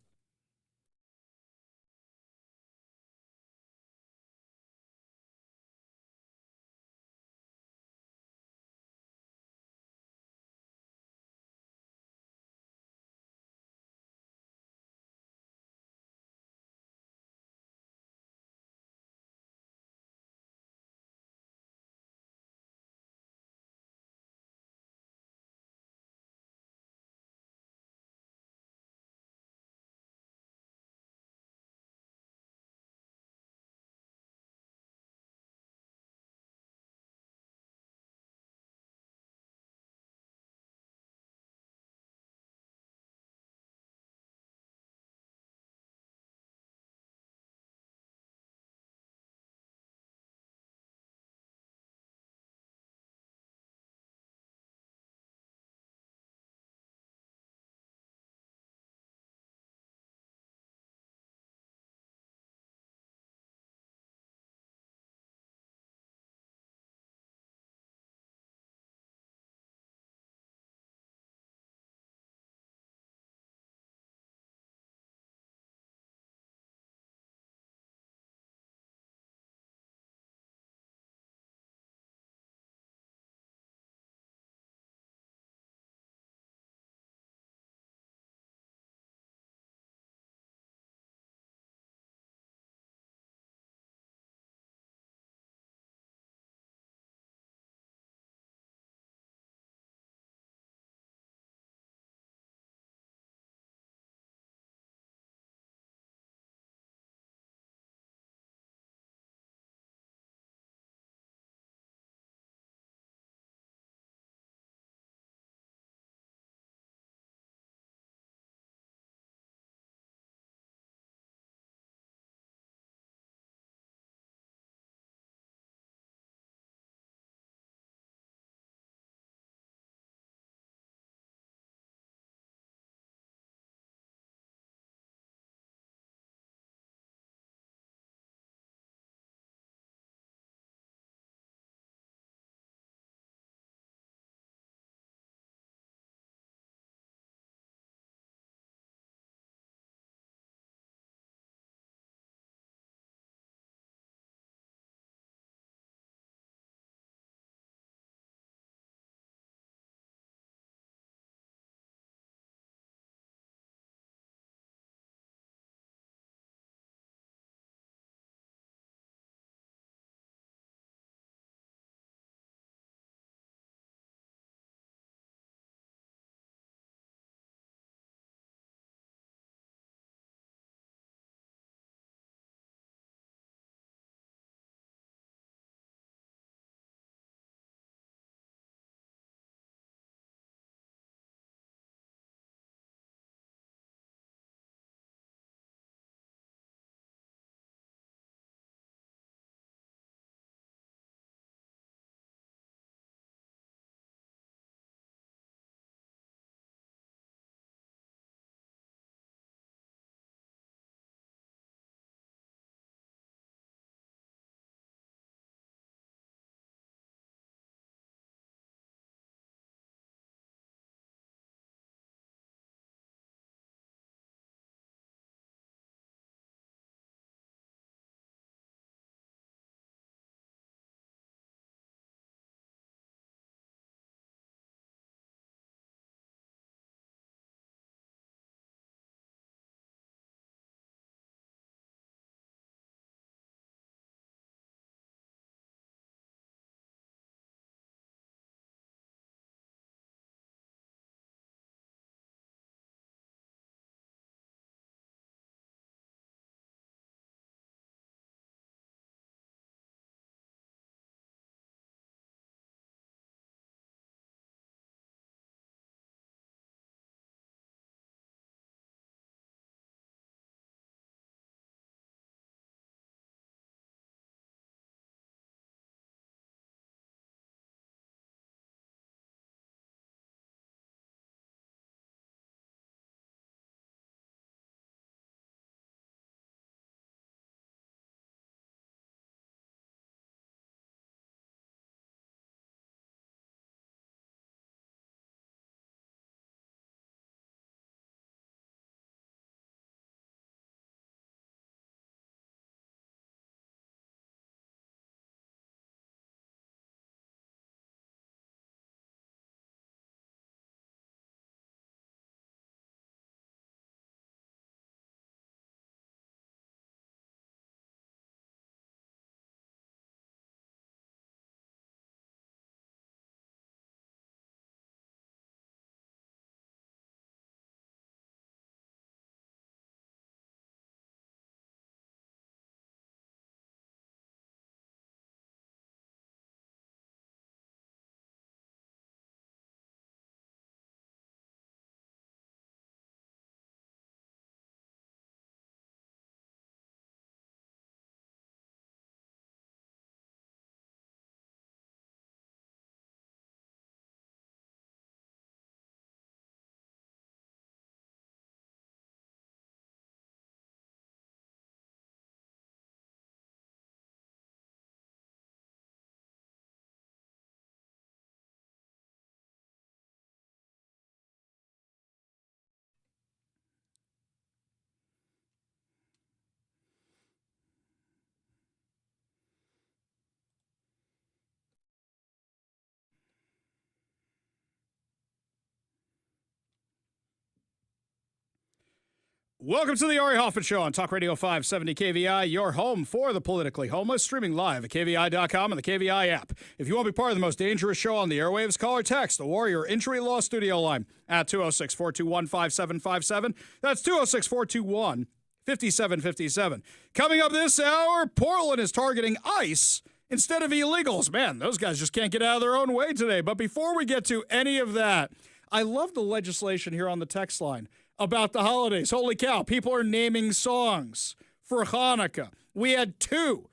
Welcome to the Ari Hoffman Show on Talk Radio 570 KVI, your home for the politically homeless, streaming live at KVI.com and the KVI app. If you want to be part of the most dangerous show on the airwaves, call or text the Warrior Injury Law Studio line at 206-421-5757. That's 206-421-5757. Coming up this hour, Portland is targeting ICE instead of illegals. Man, those guys just can't get out of their own way today. But before we get to any of that, I love the legislation here on the text line about the holidays. Holy cow, people are naming songs for Hanukkah. We had two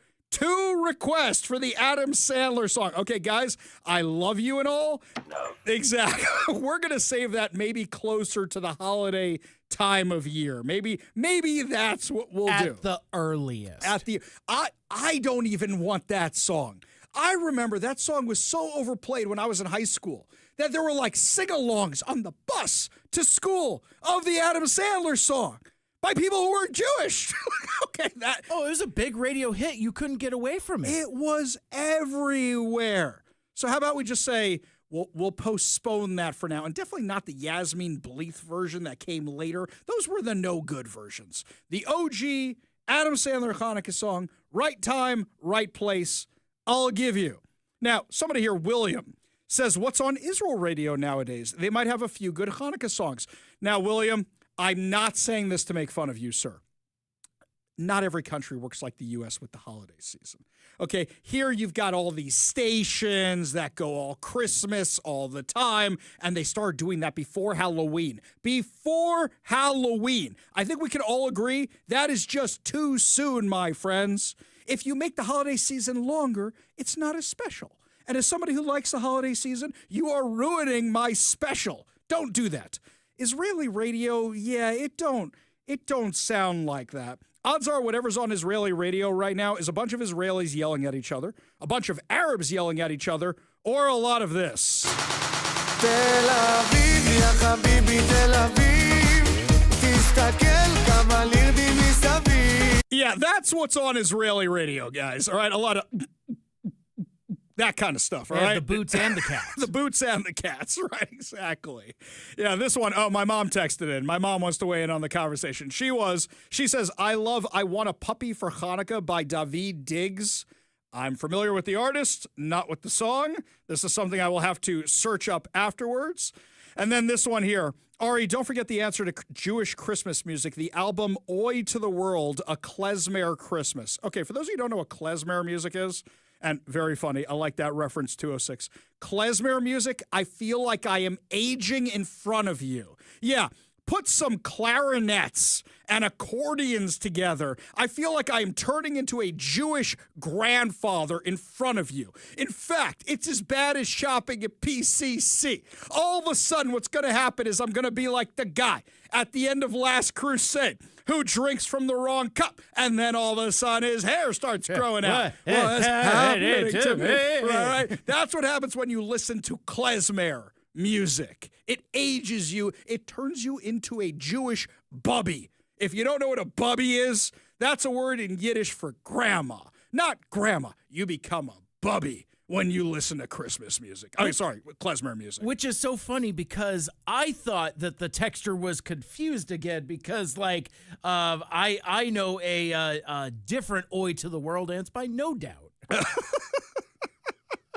requests for the Adam Sandler song. Okay, guys, I love you and all. No. Exactly. We're going to save that maybe closer to the holiday time of year. Maybe that's what we'll do. At the earliest. I don't even want that song. I remember that song was so overplayed when I was in high school that there were like sing-alongs on the bus to school of the Adam Sandler song by people who weren't Jewish. Okay, it was a big radio hit. You couldn't get away from it. It was everywhere. So how about we just say we'll postpone that for now, and definitely not the Yasmin Bleeth version that came later. Those were the no good versions. The OG Adam Sandler Hanukkah song, right time, right place. I'll give you. Now, somebody here, William, says, what's on Israel radio nowadays? They might have a few good Hanukkah songs. Now, William, I'm not saying this to make fun of you, sir. Not every country works like the U.S. with the holiday season. Okay, here you've got all these stations that go all Christmas all the time, and they start doing that before Halloween. Before Halloween. I think we can all agree that is just too soon, my friends. If you make the holiday season longer, it's not as special. And as somebody who likes the holiday season, you are ruining my special. Don't do that. Israeli radio, yeah, it don't sound like that. Odds are whatever's on Israeli radio right now is a bunch of Israelis yelling at each other, a bunch of Arabs yelling at each other, or a lot of this. Tel Aviv, ya habibi, Tel Aviv, tistakil kama lirbi misaviv. Yeah, that's what's on Israeli radio, guys. All right, a lot of that kind of stuff, all right? The boots and the cats. The boots and the cats, right, exactly. Yeah, this one, my mom texted in. My mom wants to weigh in on the conversation. She says, I Want a Puppy for Hanukkah by David Diggs. I'm familiar with the artist, not with the song. This is something I will have to search up afterwards. And then this one here. Ari, don't forget the answer to Jewish Christmas music, the album Oi to the World, A Klezmer Christmas. Okay, for those of you who don't know what klezmer music is, and very funny, I like that reference, 206. Klezmer music, I feel like I am aging in front of you. Yeah, put some clarinets and accordions together. I feel like I am turning into a Jewish grandfather in front of you. In fact, it's as bad as shopping at PCC. All of a sudden, what's going to happen is I'm going to be like the guy at the end of Last Crusade who drinks from the wrong cup, and then all of a sudden his hair starts growing out. Well, that's happening to me. Right? That's what happens when you listen to klezmer music. It ages you. It turns you into a Jewish bubby. If you don't know what a bubby is, that's a word in Yiddish for grandma. Not grandma. You become a bubby when you listen to Christmas music. Klezmer music. Which is so funny because I thought that the texter was confused again because, I know a different Oi to the World, and it's by No Doubt.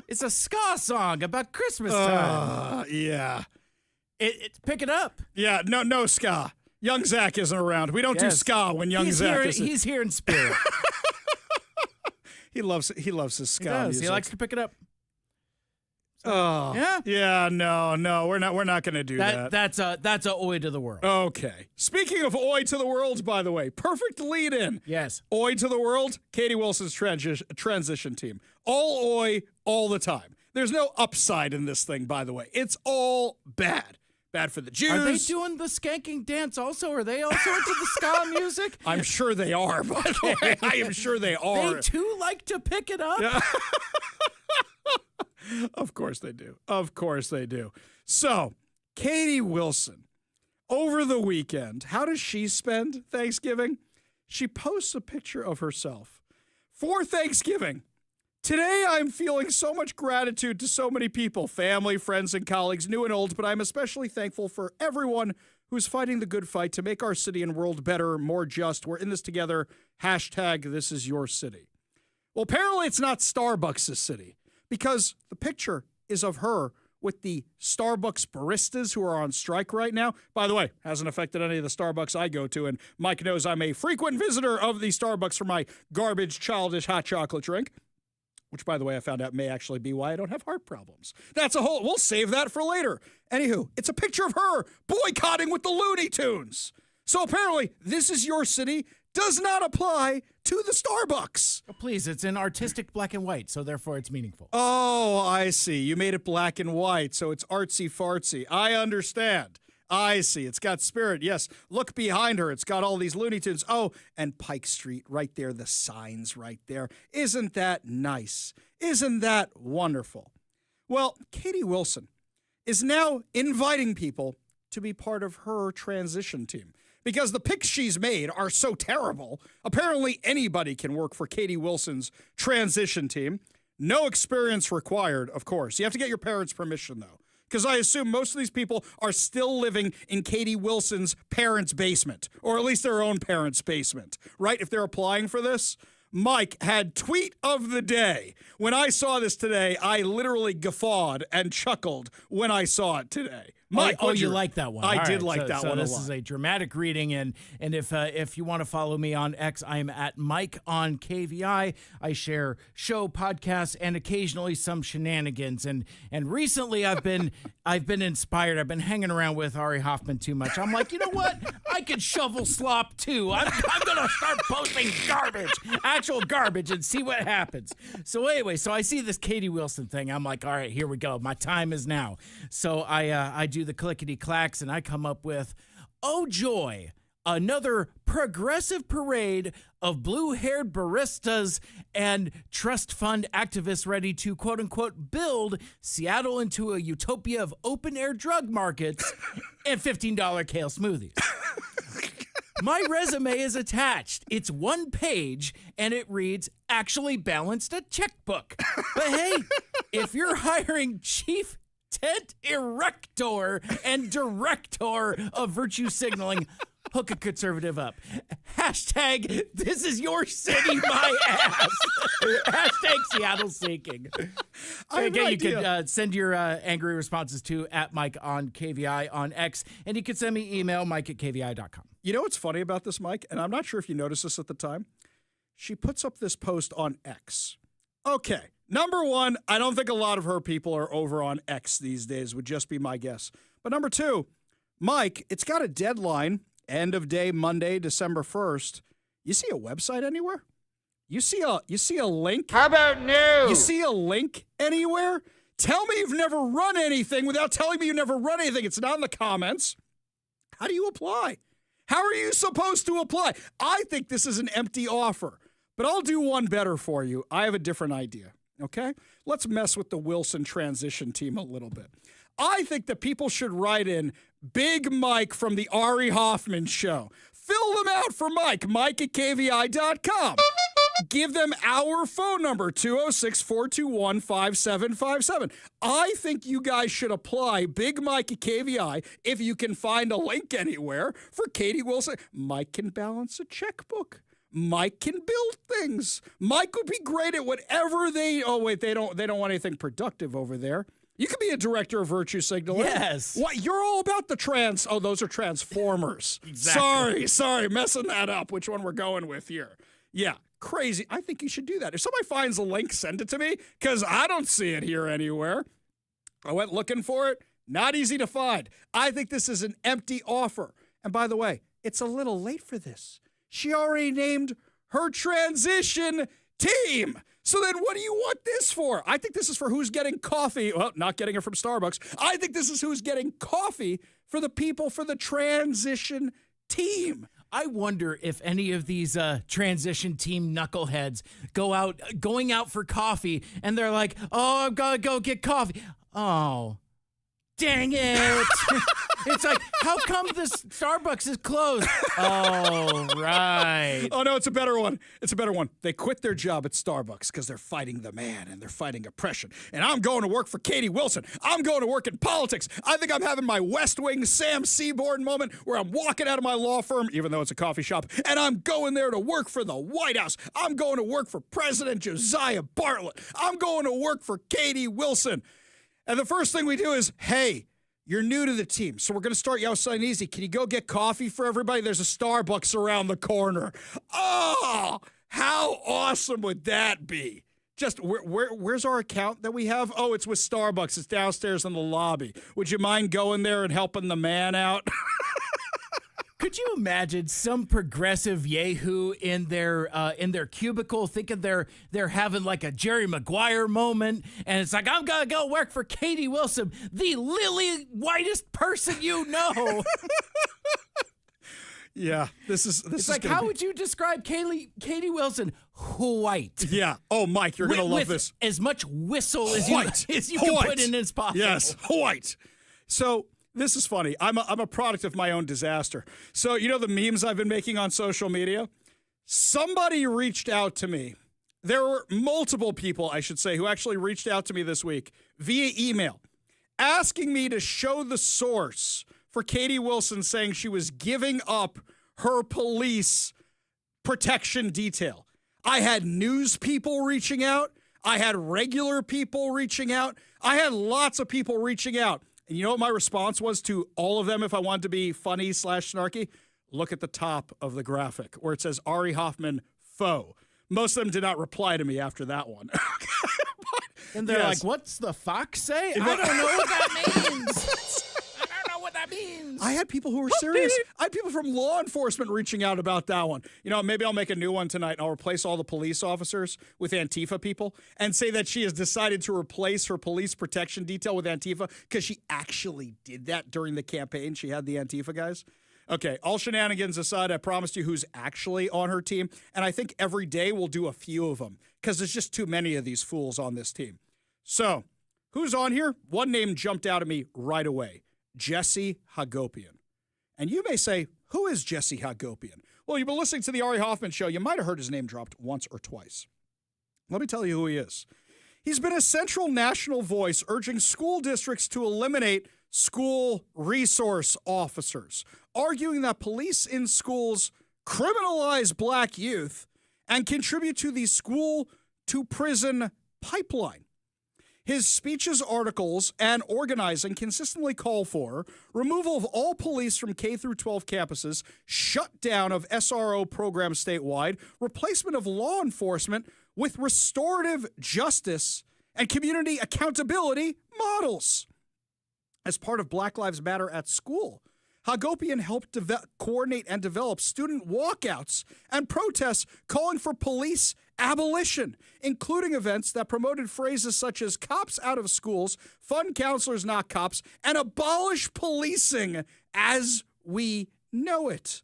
It's a ska song about Christmas time. Yeah. Pick it up. Yeah, no ska. Young Zach isn't around. We don't do ska when young Zach is. He's here in spirit. He loves his ska music. He likes to pick it up. Oh. Yeah, no, we're not going to do that. That's a Oi to the World. Okay. Speaking of Oi to the World, by the way, perfect lead-in. Yes. Oi to the World, Katie Wilson's transition team. All Oi, all the time. There's no upside in this thing, by the way. It's all bad. Bad for the Jews. Are they doing the skanking dance also? Are they also into the ska music? I'm sure they are, by the way. I am sure they are. They too like to pick it up? Yeah. Of course they do. Of course they do. So, Katie Wilson, over the weekend, how does she spend Thanksgiving? She posts a picture of herself for Thanksgiving. Today, I'm feeling so much gratitude to so many people, family, friends, and colleagues, new and old, but I'm especially thankful for everyone who's fighting the good fight to make our city and world better, more just. We're in this together. Hashtag this is your city. Well, apparently it's not Starbucks' city, because the picture is of her with the Starbucks baristas who are on strike right now. By the way, hasn't affected any of the Starbucks I go to, and Mike knows I'm a frequent visitor of the Starbucks for my garbage, childish hot chocolate drink, which, by the way, I found out may actually be why I don't have heart problems. We'll save that for later. Anywho, it's a picture of her boycotting with the Looney Tunes. So apparently, this is your city does not apply to the Starbucks. Oh, please, it's in artistic black and white, so therefore it's meaningful. Oh, I see. You made it black and white, so it's artsy-fartsy. I understand. I see. It's got spirit. Yes, look behind her. It's got all these Looney Tunes. Oh, and Pike Street right there, the signs right there. Isn't that nice? Isn't that wonderful? Well, Katie Wilson is now inviting people to be part of her transition team, because the picks she's made are so terrible. Apparently anybody can work for Katie Wilson's transition team. No experience required, of course. You have to get your parents' permission, though, because I assume most of these people are still living in Katie Wilson's parents' basement, or at least their own parents' basement, right? If they're applying for this. Mike had tweet of the day. When I saw this today, I literally guffawed and chuckled when I saw it today. Mike, you like that one? I All did right, like that one a lot. This is a dramatic reading, and if you want to follow me on X, I'm at Mike on KVI. I share show podcasts and occasionally some shenanigans. And recently I've been inspired. I've been hanging around with Ari Hoffman too much. I'm like, you know what? I could shovel slop too. I'm gonna start posting actual garbage, and see what happens. So anyway, I see this Katie Wilson thing. I'm like, all right, here we go. My time is now. So I do the clickety clacks, and I come up with, oh joy, another progressive parade of blue-haired baristas and trust fund activists ready to quote unquote build Seattle into a utopia of open-air drug markets and $15 kale smoothies. My resume is attached. It's one page, and it reads, actually balanced a checkbook. But hey, if you're hiring chief tent erector and director of virtue signaling, hook a conservative up. Hashtag this is your city, my ass. Hashtag Seattle sinking. Again, you can send your angry responses to at Mike on KVI on X, and you can send me email, mike@kvi.com. You know what's funny about this, Mike? And I'm not sure if you noticed this at the time. She puts up this post on X. Okay. Number one, I don't think a lot of her people are over on X these days, would just be my guess. But number two, Mike, it's got a deadline, end of day Monday, December 1st. You see a website anywhere? You see a link? How about no? You see a link anywhere? Tell me you've never run anything without telling me you never run anything. It's not in the comments. How do you apply? How are you supposed to apply? I think this is an empty offer, but I'll do one better for you. I have a different idea. Okay? Let's mess with the Wilson transition team a little bit. I think that people should write in Big Mike from the Ari Hoffman show. Fill them out for Mike@kvi.com. Give them our phone number, 206-421-5757. I think you guys should apply Big Mike at KVI, if you can find a link anywhere, for Katie Wilson. Mike can balance a checkbook. Mike can build things. Mike would be great at whatever they don't want anything productive over there. You could be a director of virtue signaling. Yes. What? You're all about the those are transformers. Exactly. Sorry, messing that up. Which one we're going with here? Yeah, crazy. I think you should do that. If somebody finds a link, send it to me, because I don't see it here anywhere. I went looking for it. Not easy to find. I think this is an empty offer. And by the way, it's a little late for this. She already named her transition team. So then what do you want this for? I think this is for who's getting coffee. Well, not getting it from Starbucks. I think this is who's getting coffee for the people for the transition team. I wonder if any of these transition team knuckleheads going out for coffee, and they're like, oh, I've got to go get coffee. Oh, Dang it. It's like, how come this Starbucks is closed? Oh, right. Oh, no, it's a better one. It's a better one. They quit their job at Starbucks because they're fighting the man and they're fighting oppression. And I'm going to work for Katie Wilson. I'm going to work in politics. I think I'm having my West Wing Sam Seaborn moment where I'm walking out of my law firm, even though it's a coffee shop, and I'm going there to work for the White House. I'm going to work for President Josiah Bartlett. I'm going to work for Katie Wilson. And the first thing we do is, hey, you're new to the team, so we're going to start you out nice and easy. Can you go get coffee for everybody? There's a Starbucks around the corner. Oh, how awesome would that be? Just where's our account that we have? Oh, it's with Starbucks. It's downstairs in the lobby. Would you mind going there and helping the man out? Could you imagine some progressive yahoo in their cubicle thinking they're having like a Jerry Maguire moment, and it's like, I'm gonna go work for Katie Wilson, the lily whitest person you know. Yeah, this is like, how would you describe Katie Wilson? White. Yeah. Oh, Mike, you're gonna love with this. As much whistle as White. you can put in as possible. Yes, white. So. This is funny. I'm a product of my own disaster. So, you know the memes I've been making on social media? Somebody reached out to me. There were multiple people, I should say, who actually reached out to me this week via email, asking me to show the source for Katie Wilson saying she was giving up her police protection detail. I had news people reaching out. I had regular people reaching out. I had lots of people reaching out. And you know what my response was to all of them if I wanted to be funny / snarky? Look at the top of the graphic where it says Ari Hoffman foe. Most of them did not reply to me after that one. And they're like, what's the fox say? I don't know what that means. I don't know what that means. I had people who were serious. I had people from law enforcement reaching out about that one. You know, maybe I'll make a new one tonight and I'll replace all the police officers with Antifa people and say that she has decided to replace her police protection detail with Antifa because she actually did that during the campaign. She had the Antifa guys. Okay, all shenanigans aside, I promised you who's actually on her team. And I think every day we'll do a few of them because there's just too many of these fools on this team. So, who's on here? One name jumped out at me right away. Jesse Hagopian. And you may say, who is Jesse Hagopian? Well, you've been listening to the Ari Hoffman show. You might have heard his name dropped once or twice. Let me tell you who he is. He's been a central national voice urging school districts to eliminate school resource officers, arguing that police in schools criminalize black youth and contribute to the school-to-prison pipeline. His speeches, articles, and organizing consistently call for removal of all police from K through 12 campuses, shutdown of SRO programs statewide, replacement of law enforcement with restorative justice and community accountability models. As part of Black Lives Matter at School, Hagopian helped coordinate and develop student walkouts and protests calling for police abolition, including events that promoted phrases such as cops out of schools, fund counselors not cops, and abolish policing as we know it.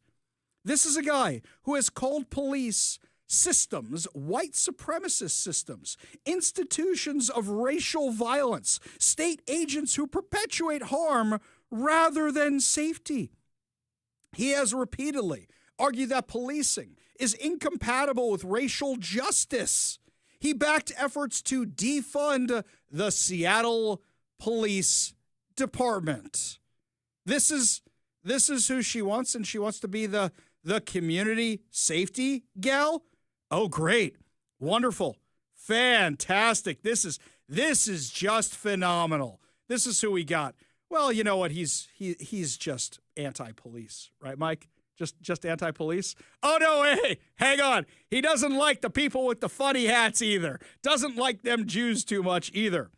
This is a guy who has called police systems, white supremacist systems, institutions of racial violence, state agents who perpetuate harm rather than safety. He has repeatedly argued that policing is incompatible with racial justice. He backed efforts to defund the Seattle Police Department. This is who she wants, and she wants to be the community safety gal. Oh, great. Wonderful. Fantastic. This is just phenomenal. This is who we got. Well, you know what? He's just anti-police, right, Mike? Just anti-police? Oh, no, hey, hang on. He doesn't like the people with the funny hats either. Doesn't like them Jews too much either.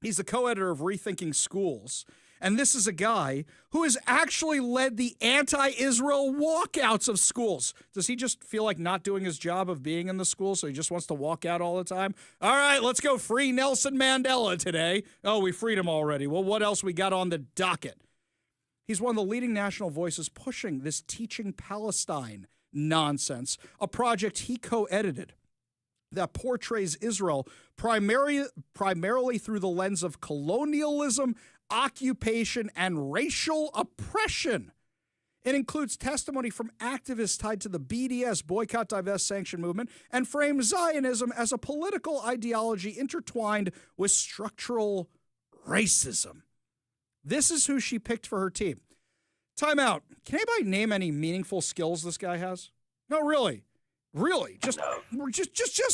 He's the co-editor of Rethinking Schools. And this is a guy who has actually led the anti-Israel walkouts of schools. Does he just feel like not doing his job of being in the school, so he just wants to walk out all the time? All right, let's go free Nelson Mandela today. Oh, we freed him already. Well, what else we got on the docket? He's one of the leading national voices pushing this Teaching Palestine nonsense, a project he co-edited that portrays Israel primarily through the lens of colonialism, occupation, and racial oppression. It includes testimony from activists tied to the BDS, Boycott, Divest, Sanction movement, and frames Zionism as a political ideology intertwined with structural racism. This is who she picked for her team. Time out. Can anybody name any meaningful skills this guy has? No, really. Really. Just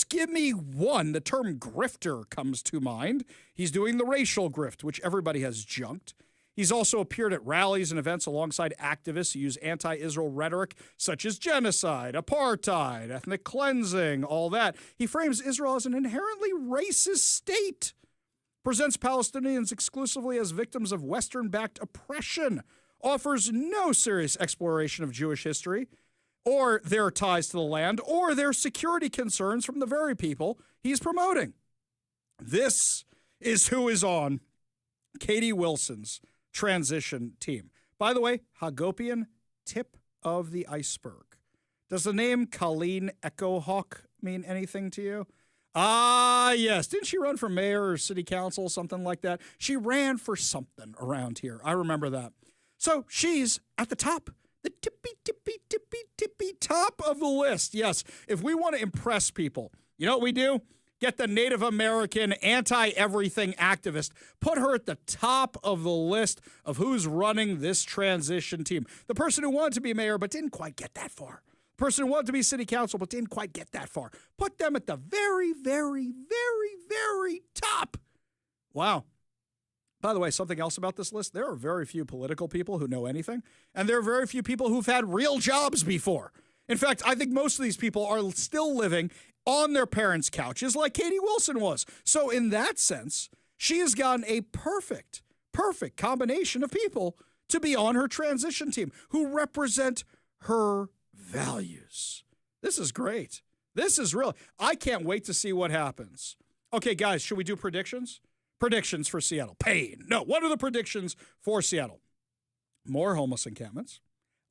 give me one. The term grifter comes to mind. He's doing the racial grift, which everybody has junked. He's also appeared at rallies and events alongside activists who use anti-Israel rhetoric such as genocide, apartheid, ethnic cleansing, all that. He frames Israel as an inherently racist state, presents Palestinians exclusively as victims of Western-backed oppression, offers no serious exploration of Jewish history or their ties to the land or their security concerns from the very people he's promoting. This is who is on Katie Wilson's transition team. By the way, Hagopian, tip of the iceberg. Does the name Colleen Echo Hawk mean anything to you? Ah, yes. Didn't she run for mayor or city council, something like that? She ran for something around here. I remember that. So she's at the top, the tippy top of the list. Yes, if we want to impress people, you know what we do? Get the Native American anti-everything activist. Put her at the top of the list of who's running this transition team. The person who wanted to be mayor but didn't quite get that far. The person who wanted to be city council but didn't quite get that far. Put them at the very, very, very, very top. Wow. By the way, something else about this list, there are very few political people who know anything, and there are very few people who've had real jobs before. In fact, I think most of these people are still living on their parents' couches like Katie Wilson was. So in that sense, she has gotten a perfect combination of people to be on her transition team who represent her values. This is great. This is real. I can't wait to see what happens. Okay, guys, should we do predictions? Predictions for Seattle. Pain. No, what are the predictions for Seattle? More homeless encampments,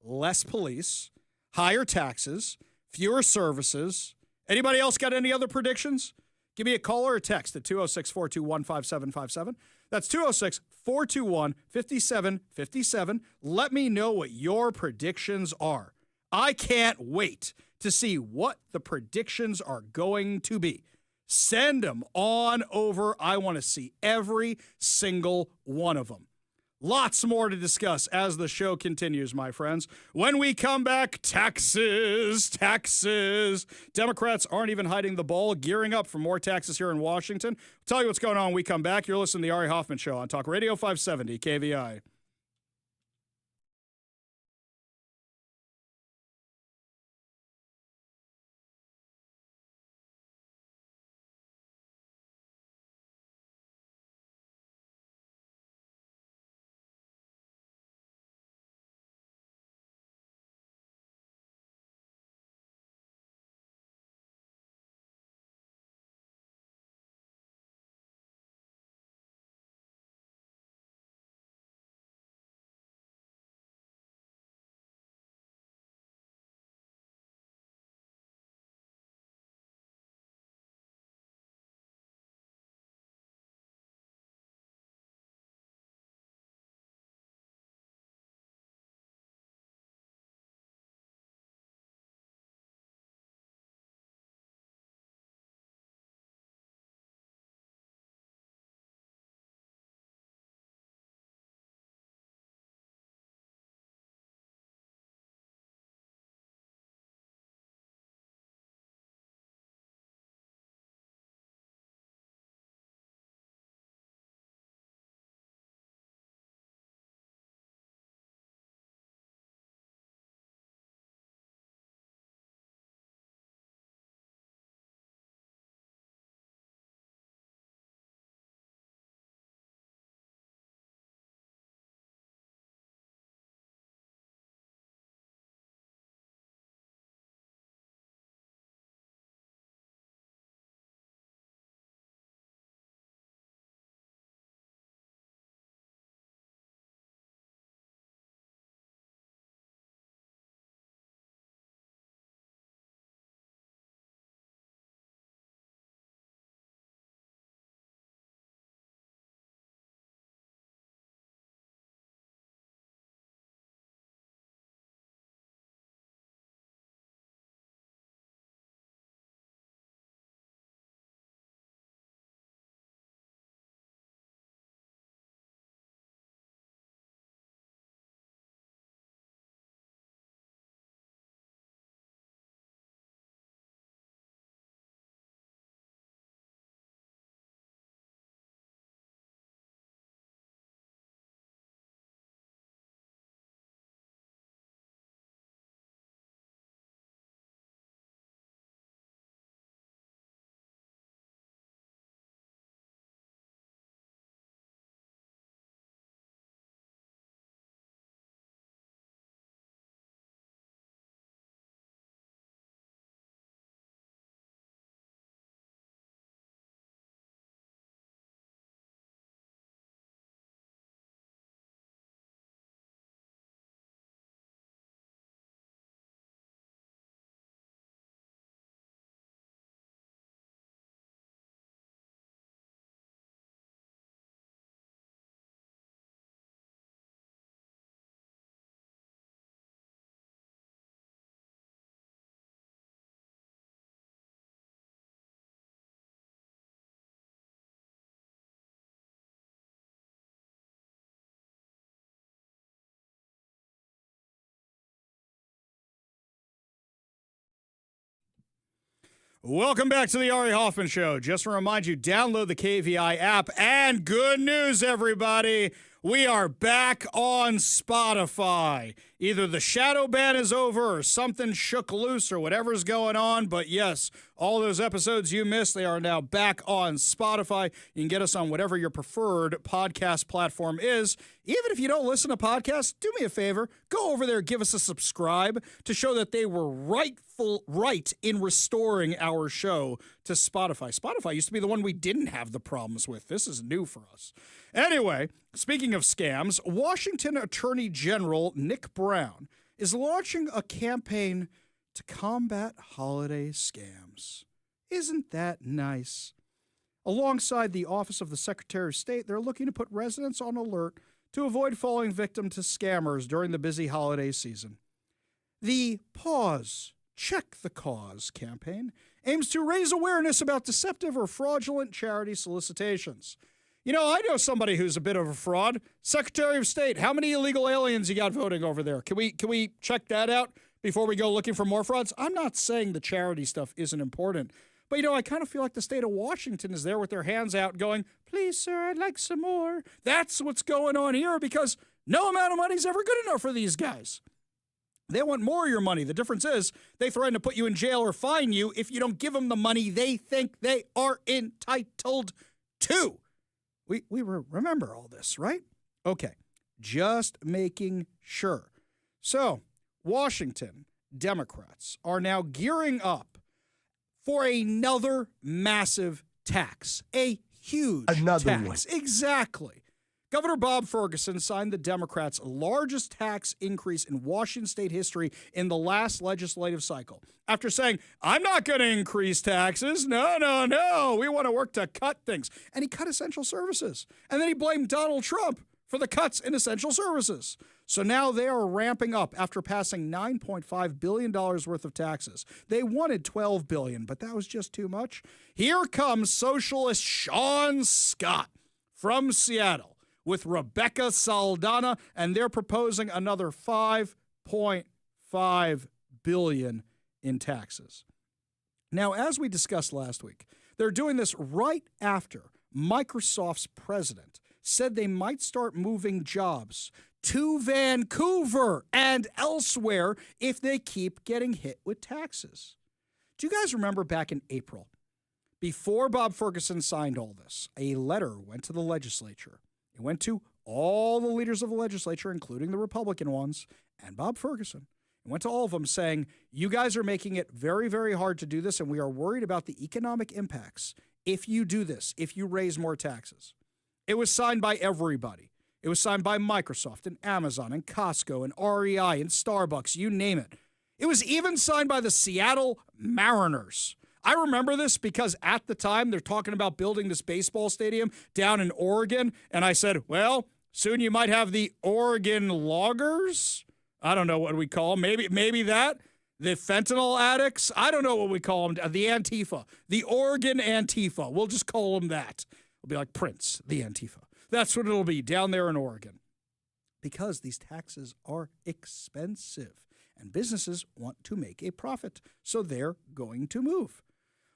less police, higher taxes, fewer services. Anybody else got any other predictions? Give me a call or a text at 206-421-5757. That's 206-421-5757. Let me know what your predictions are. I can't wait to see what the predictions are going to be. Send them on over. I want to see every single one of them. Lots more to discuss as the show continues, my friends. When we come back, taxes. Democrats aren't even hiding the ball, gearing up for more taxes here in Washington. I'll tell you what's going on when we come back. You're listening to the Ari Hoffman Show on Talk Radio 570 KVI. Welcome back to the Ari Hoffman Show. Just to remind you, download the KVI app. And good news, everybody. We are back on Spotify. Either the shadow ban is over or something shook loose or whatever's going on. But yes, all those episodes you missed, they are now back on Spotify. You can get us on whatever your preferred podcast platform is. Even if you don't listen to podcasts, do me a favor. Go over there, give us a subscribe to show that they were right in restoring our show to Spotify. Spotify used to be the one we didn't have the problems with. This is new for us. Anyway, speaking of scams, Washington Attorney General Nick Brown is launching a campaign to combat holiday scams. Isn't that nice? Alongside the Office of the Secretary of State, they're looking to put residents on alert to avoid falling victim to scammers during the busy holiday season. The Pause, Check the Cause campaign aims to raise awareness about deceptive or fraudulent charity solicitations. You know, I know somebody who's a bit of a fraud. Secretary of State, how many illegal aliens you got voting over there? Can we check that out before we go looking for more frauds? I'm not saying the charity stuff isn't important, but, you know, I kind of feel like the state of Washington is there with their hands out going, please, sir, I'd like some more. That's what's going on here because no amount of money is ever good enough for these guys. They want more of your money. The difference is they threaten to put you in jail or fine you if you don't give them the money they think they are entitled to. We remember all this, right? Okay, just making sure. So, Washington Democrats are now gearing up for another massive tax, a huge tax. Exactly. Governor Bob Ferguson signed the Democrats' largest tax increase in Washington state history in the last legislative cycle. After saying, I'm not going to increase taxes. No. We want to work to cut things. And he cut essential services. And then he blamed Donald Trump for the cuts in essential services. So now they are ramping up after passing $9.5 billion worth of taxes. They wanted $12 billion, but that was just too much. Here comes socialist Sean Scott from Seattle with Rebecca Saldana, and they're proposing another $5.5 billion in taxes. Now, as we discussed last week, they're doing this right after Microsoft's president said they might start moving jobs to Vancouver and elsewhere if they keep getting hit with taxes. Do you guys remember back in April, before Bob Ferguson signed all this, a letter went to the legislature. It went to all the leaders of the legislature, including the Republican ones, and Bob Ferguson. It went to all of them saying, you guys are making it very, very hard to do this, and we are worried about the economic impacts if you do this, if you raise more taxes. It was signed by everybody. It was signed by Microsoft and Amazon and Costco and REI and Starbucks, you name it. It was even signed by the Seattle Mariners. I remember this because at the time they're talking about building this baseball stadium down in Oregon. And I said, well, soon you might have the Oregon loggers. I don't know what we call them. Maybe that. The fentanyl addicts. I don't know what we call them. The Antifa. The Oregon Antifa. We'll just call them that. It'll be like Prince, the Antifa. That's what it'll be down there in Oregon. Because these taxes are expensive. And businesses want to make a profit. So they're going to move.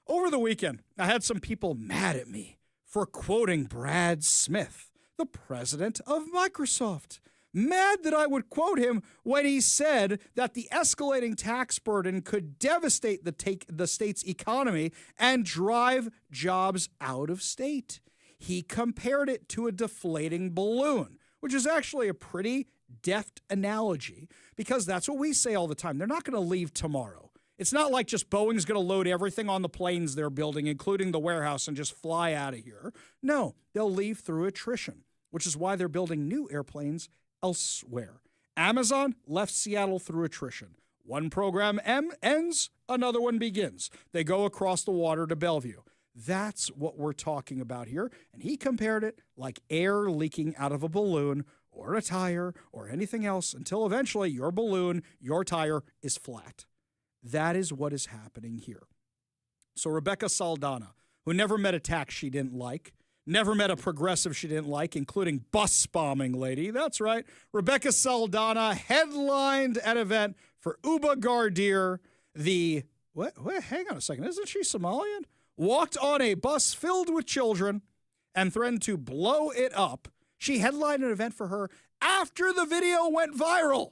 Over the weekend, I had some people mad at me for quoting Brad Smith, the president of Microsoft. Mad that I would quote him when he said that the escalating tax burden could devastate the state's economy and drive jobs out of state. He compared it to a deflating balloon, which is actually a pretty deft analogy because that's what we say all the time. They're not going to leave tomorrow. It's not like just Boeing's going to load everything on the planes they're building, including the warehouse, and just fly out of here. No, they'll leave through attrition, which is why they're building new airplanes elsewhere. Amazon left Seattle through attrition. One program ends, another one begins. They go across the water to Bellevue. That's what we're talking about here. And he compared it like air leaking out of a balloon or a tire or anything else until eventually your balloon, your tire is flat. That is what is happening here. So Rebecca Saldana, who never met a tax she didn't like, never met a progressive she didn't like, including bus bombing lady. That's right. Rebecca Saldana headlined an event for Uba Gardir, the what? Hang on a second. Isn't she Somalian? Walked on a bus filled with children and threatened to blow it up. She headlined an event for her after the video went viral.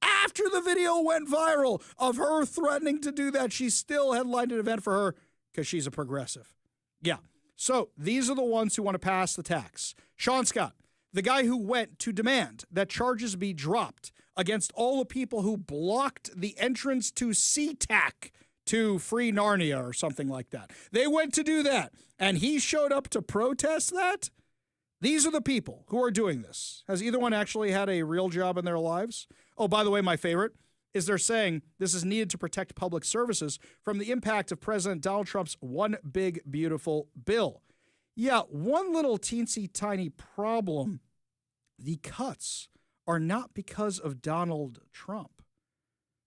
After the video went viral of her threatening to do that, she still headlined an event for her because she's a progressive. Yeah. So these are the ones who want to pass the tax. Sean Scott, the guy who went to demand that charges be dropped against all the people who blocked the entrance to SeaTac to Free Narnia or something like that. They went to do that, and he showed up to protest that? These are the people who are doing this. Has either one actually had a real job in their lives? Oh, by the way, my favorite is they're saying this is needed to protect public services from the impact of President Donald Trump's one big, beautiful bill. Yeah, one little teensy tiny problem. The cuts are not because of Donald Trump.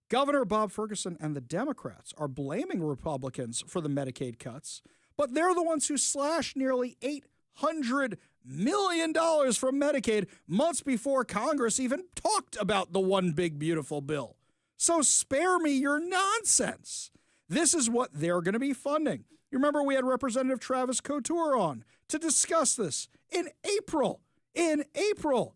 Governor Bob Ferguson and the Democrats are blaming Republicans for the Medicaid cuts, but they're the ones who slashed nearly $800 million from Medicaid months before Congress even talked about the one big, beautiful bill. So spare me your nonsense. This is what they're going to be funding. You remember we had Representative Travis Couture on to discuss this in April. In April.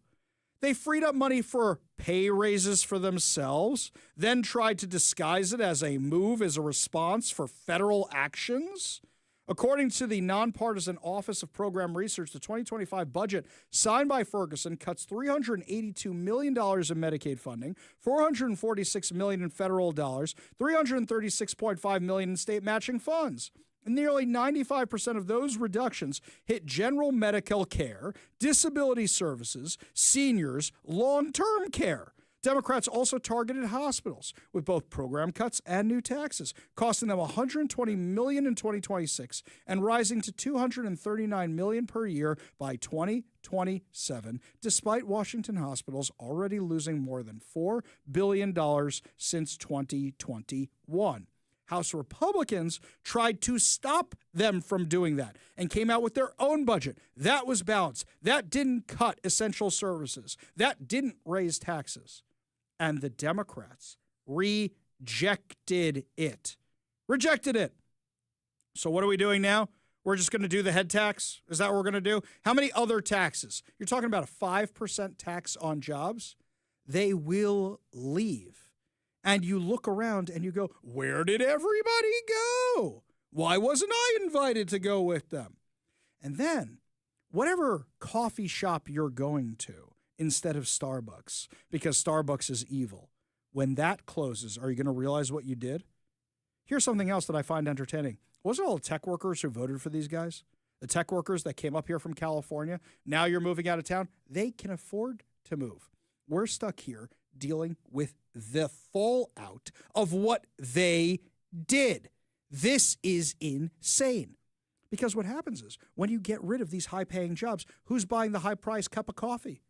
They freed up money for pay raises for themselves, then tried to disguise it as a move as a response for federal actions. According to the nonpartisan Office of Program Research, the 2025 budget signed by Ferguson cuts $382 million in Medicaid funding, $446 million in federal dollars, $336.5 million in state matching funds. And nearly 95% of those reductions hit general medical care, disability services, seniors, long-term care. Democrats also targeted hospitals with both program cuts and new taxes, costing them $120 million in 2026 and rising to $239 million per year by 2027, despite Washington hospitals already losing more than $4 billion since 2021. House Republicans tried to stop them from doing that and came out with their own budget. That was balanced. That didn't cut essential services. That didn't raise taxes. And the Democrats rejected it. Rejected it. So what are we doing now? We're just going to do the head tax? Is that what we're going to do? How many other taxes? You're talking about a 5% tax on jobs? They will leave. And you look around and you go, where did everybody go? Why wasn't I invited to go with them? And then, whatever coffee shop you're going to instead of Starbucks, because Starbucks is evil, when that closes, are you going to realize what you did? Here's something else that I find entertaining. Wasn't all the tech workers who voted for these guys? The tech workers that came up here from California, now you're moving out of town, they can afford to move. We're stuck here dealing with the fallout of what they did. This is insane. Because what happens is when you get rid of these high-paying jobs, who's buying the high-priced cup of coffee?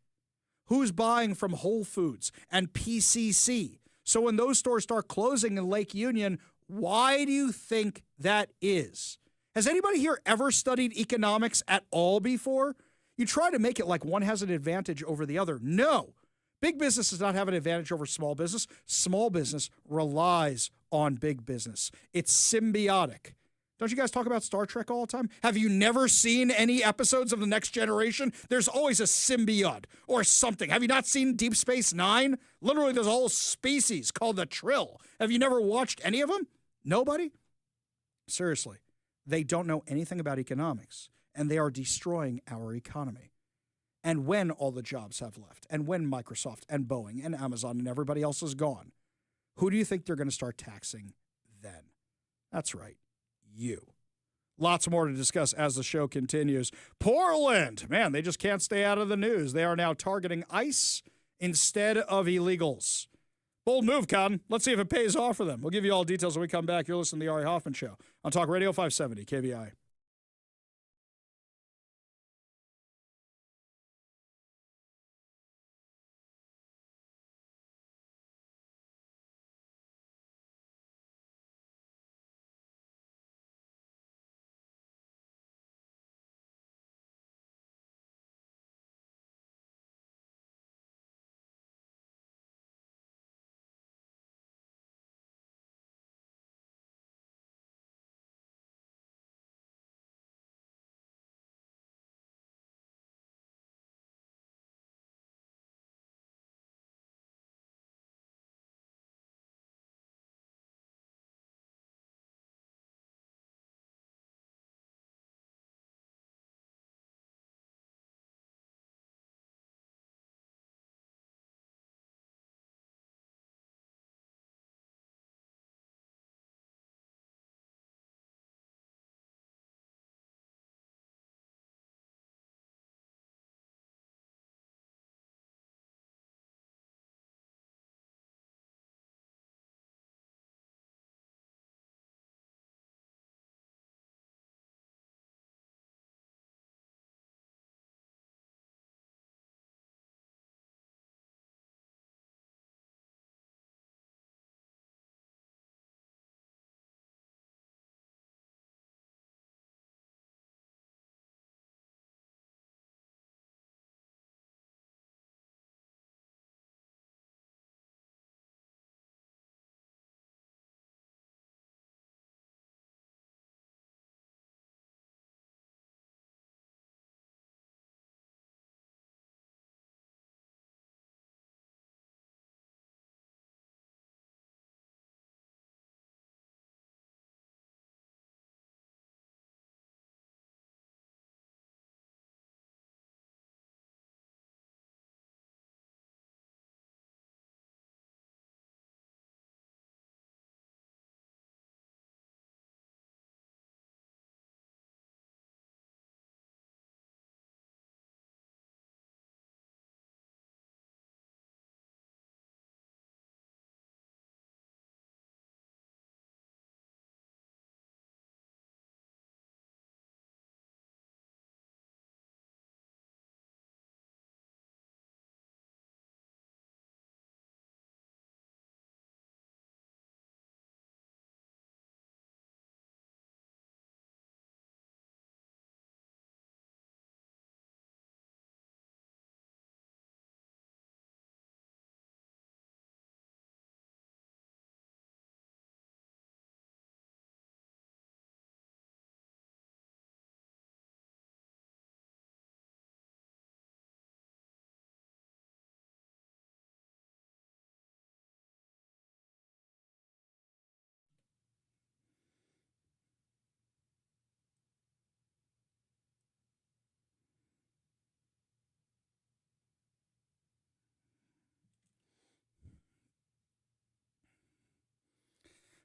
Who's buying from Whole Foods and PCC? So when those stores start closing in Lake Union, why do you think that is? Has anybody here ever studied economics at all before? You try to make it like one has an advantage over the other. No. Big business does not have an advantage over small business. Small business relies on big business. It's symbiotic. Don't you guys talk about Star Trek all the time? Have you never seen any episodes of The Next Generation? There's always a symbiote or something. Have you not seen Deep Space Nine? Literally, there's a whole species called the Trill. Have you never watched any of them? Nobody? Seriously, they don't know anything about economics, and they are destroying our economy. And when all the jobs have left, and when Microsoft and Boeing and Amazon and everybody else is gone, who do you think they're going to start taxing then? That's right, you. Lots more to discuss as the show continues. Portland, man, they just can't stay out of the news. They are now targeting ICE instead of illegals. Bold move, Cotton. Let's see if it pays off for them. We'll give you all details when we come back. You're listening to the Ari Hoffman Show on Talk Radio 570 KVI.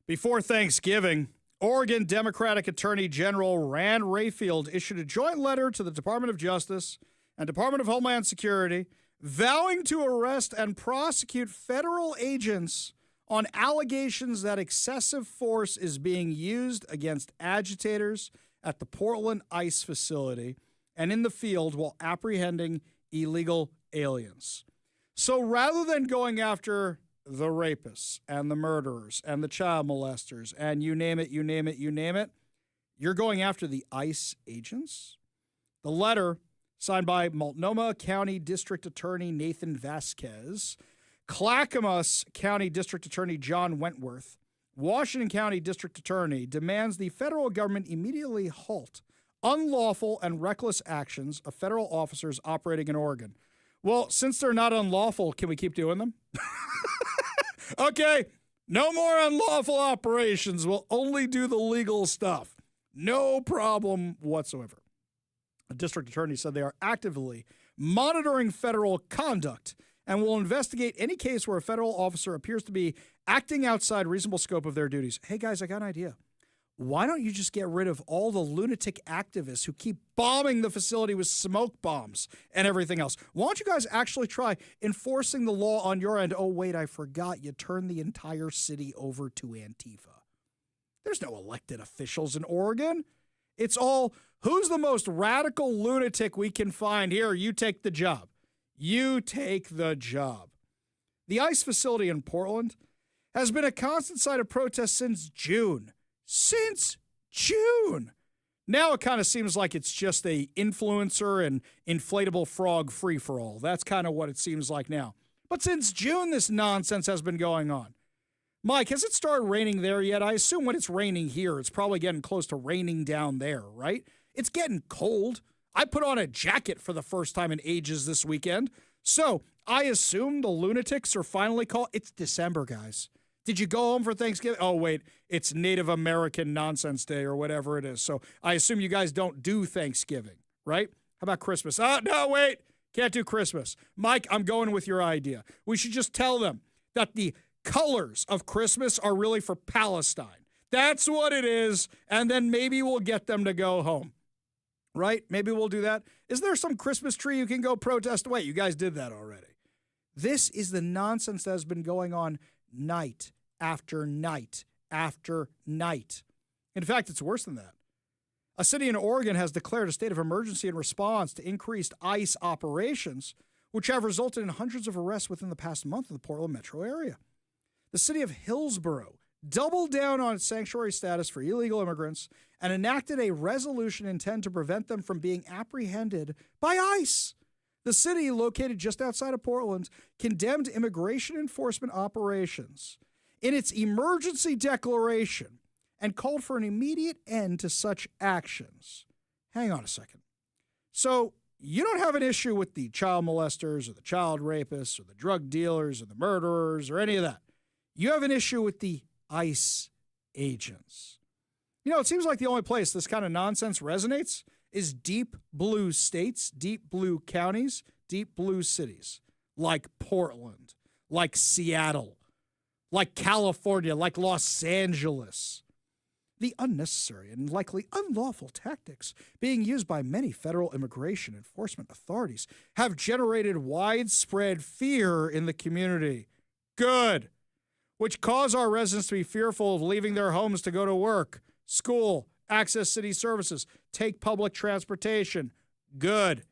Before Thanksgiving, Oregon Democratic Attorney General Rand Rayfield issued a joint letter to the Department of Justice and Department of Homeland Security vowing to arrest and prosecute federal agents on allegations that excessive force is being used against agitators at the Portland ICE facility and in the field while apprehending illegal aliens. So rather than going after the rapists and the murderers and the child molesters and you name it, you're going after the ICE agents? The letter, signed by Multnomah County District Attorney Nathan Vasquez, Clackamas County District Attorney John Wentworth, Washington County District Attorney, demands the federal government immediately halt unlawful and reckless actions of federal officers operating in Oregon. Well, since they're not unlawful, can we keep doing them? Okay, no more unlawful operations. We'll only do the legal stuff. No problem whatsoever. The district attorney said they are actively monitoring federal conduct and will investigate any case where a federal officer appears to be acting outside reasonable scope of their duties. Hey, guys, I got an idea. Why don't you just get rid of all the lunatic activists who keep bombing the facility with smoke bombs and everything else? Why don't you guys actually try enforcing the law on your end? Oh, wait, I forgot. You turned the entire city over to Antifa. There's no elected officials in Oregon. It's all, who's the most radical lunatic we can find? Here, you take the job. You take the job. The ICE facility in Portland has been a constant site of protest since June. Since June. Now it kind of seems like it's just a influencer and inflatable frog free-for-all. That's kind of what it seems like now. But since June, this nonsense has been going on. Mike, has it started raining there yet? I assume when it's raining here, it's probably getting close to raining down there, right? It's getting cold. I put on a jacket for the first time in ages this weekend. So I assume the lunatics are finally called. It's December, guys. Did you go home for Thanksgiving? Oh, wait, it's Native American Nonsense Day or whatever it is. So I assume you guys don't do Thanksgiving, right? How about Christmas? Oh, no, wait, can't do Christmas. Mike, I'm going with your idea. We should just tell them that the colors of Christmas are really for Palestine. That's what it is. And then maybe we'll get them to go home, right? Maybe we'll do that. Is there some Christmas tree you can go protest? Wait, you guys did that already. This is the nonsense that has been going on night after night after night. In fact, it's worse than that. A city in Oregon has declared a state of emergency in response to increased ICE operations, which have resulted in hundreds of arrests within the past month in the Portland metro area. The city of Hillsborough doubled down on its sanctuary status for illegal immigrants and enacted a resolution intended to prevent them from being apprehended by ICE. The city, located just outside of Portland, condemned immigration enforcement operations in its emergency declaration and called for an immediate end to such actions. Hang on a second. So you don't have an issue with the child molesters or the child rapists or the drug dealers or the murderers or any of that. You have an issue with the ICE agents. You know, it seems like the only place this kind of nonsense resonates is deep blue states, deep blue counties, deep blue cities like Portland, like Seattle, like California, like Los Angeles. The unnecessary and likely unlawful tactics being used by many federal immigration enforcement authorities have generated widespread fear in the community. Good. Which cause our residents to be fearful of leaving their homes to go to work, school, access city services, take public transportation. Good.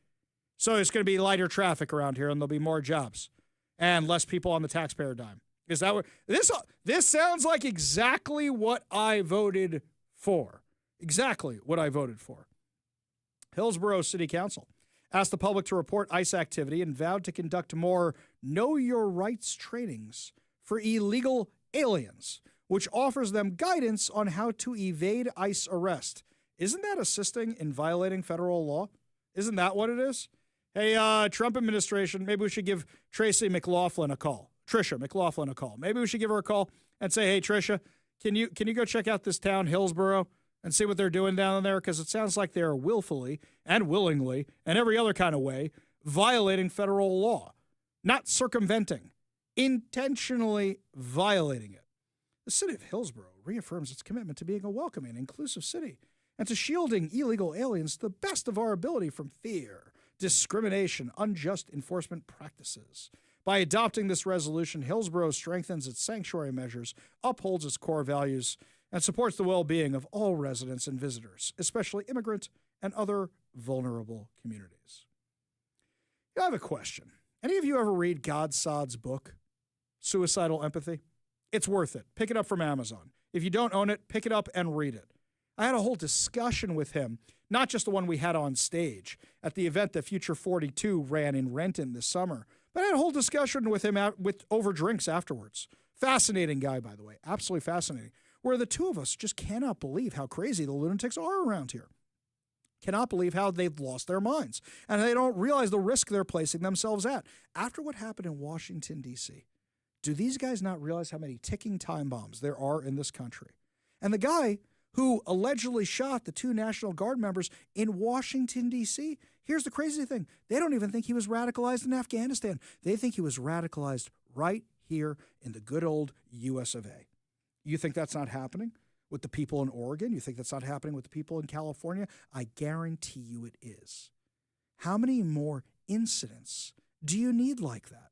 So it's going to be lighter traffic around here and there'll be more jobs and less people on the taxpayer dime. Is that what this sounds like? Exactly what I voted for. Exactly what I voted for. Hillsborough City Council asked the public to report ICE activity and vowed to conduct more Know Your Rights trainings for illegal aliens, which offers them guidance on how to evade ICE arrest. Isn't that assisting in violating federal law? Isn't that what it is? Hey, Trump administration, maybe we should give Trisha McLaughlin a call. Maybe we should give her a call and say, hey, Trisha, can you go check out this town, Hillsborough, and see what they're doing down there? Because it sounds like they're willfully and willingly and every other kind of way violating federal law, not circumventing, intentionally violating it. The city of Hillsborough reaffirms its commitment to being a welcoming, inclusive city and to shielding illegal aliens to the best of our ability from fear, discrimination, unjust enforcement practices. By adopting this resolution, Hillsborough strengthens its sanctuary measures, upholds its core values, and supports the well-being of all residents and visitors, especially immigrant and other vulnerable communities. I have a question. Any of you ever read Godsod's book, Suicidal Empathy? It's worth it. Pick it up from Amazon. If you don't own it, pick it up and read it. I had a whole discussion with him, not just the one we had on stage at the event that Future 42 ran in Renton this summer, but I had a whole discussion with him over drinks afterwards. Fascinating guy, by the way. Absolutely fascinating. Where the two of us just cannot believe how crazy the lunatics are around here. Cannot believe how they've lost their minds. And they don't realize the risk they're placing themselves at. After what happened in Washington, D.C., do these guys not realize how many ticking time bombs there are in this country? And the guy who allegedly shot the 2 National Guard members in Washington, D.C., here's the crazy thing. They don't even think he was radicalized in Afghanistan. They think he was radicalized right here in the good old U.S. of A. You think that's not happening with the people in Oregon? You think that's not happening with the people in California? I guarantee you it is. How many more incidents do you need like that?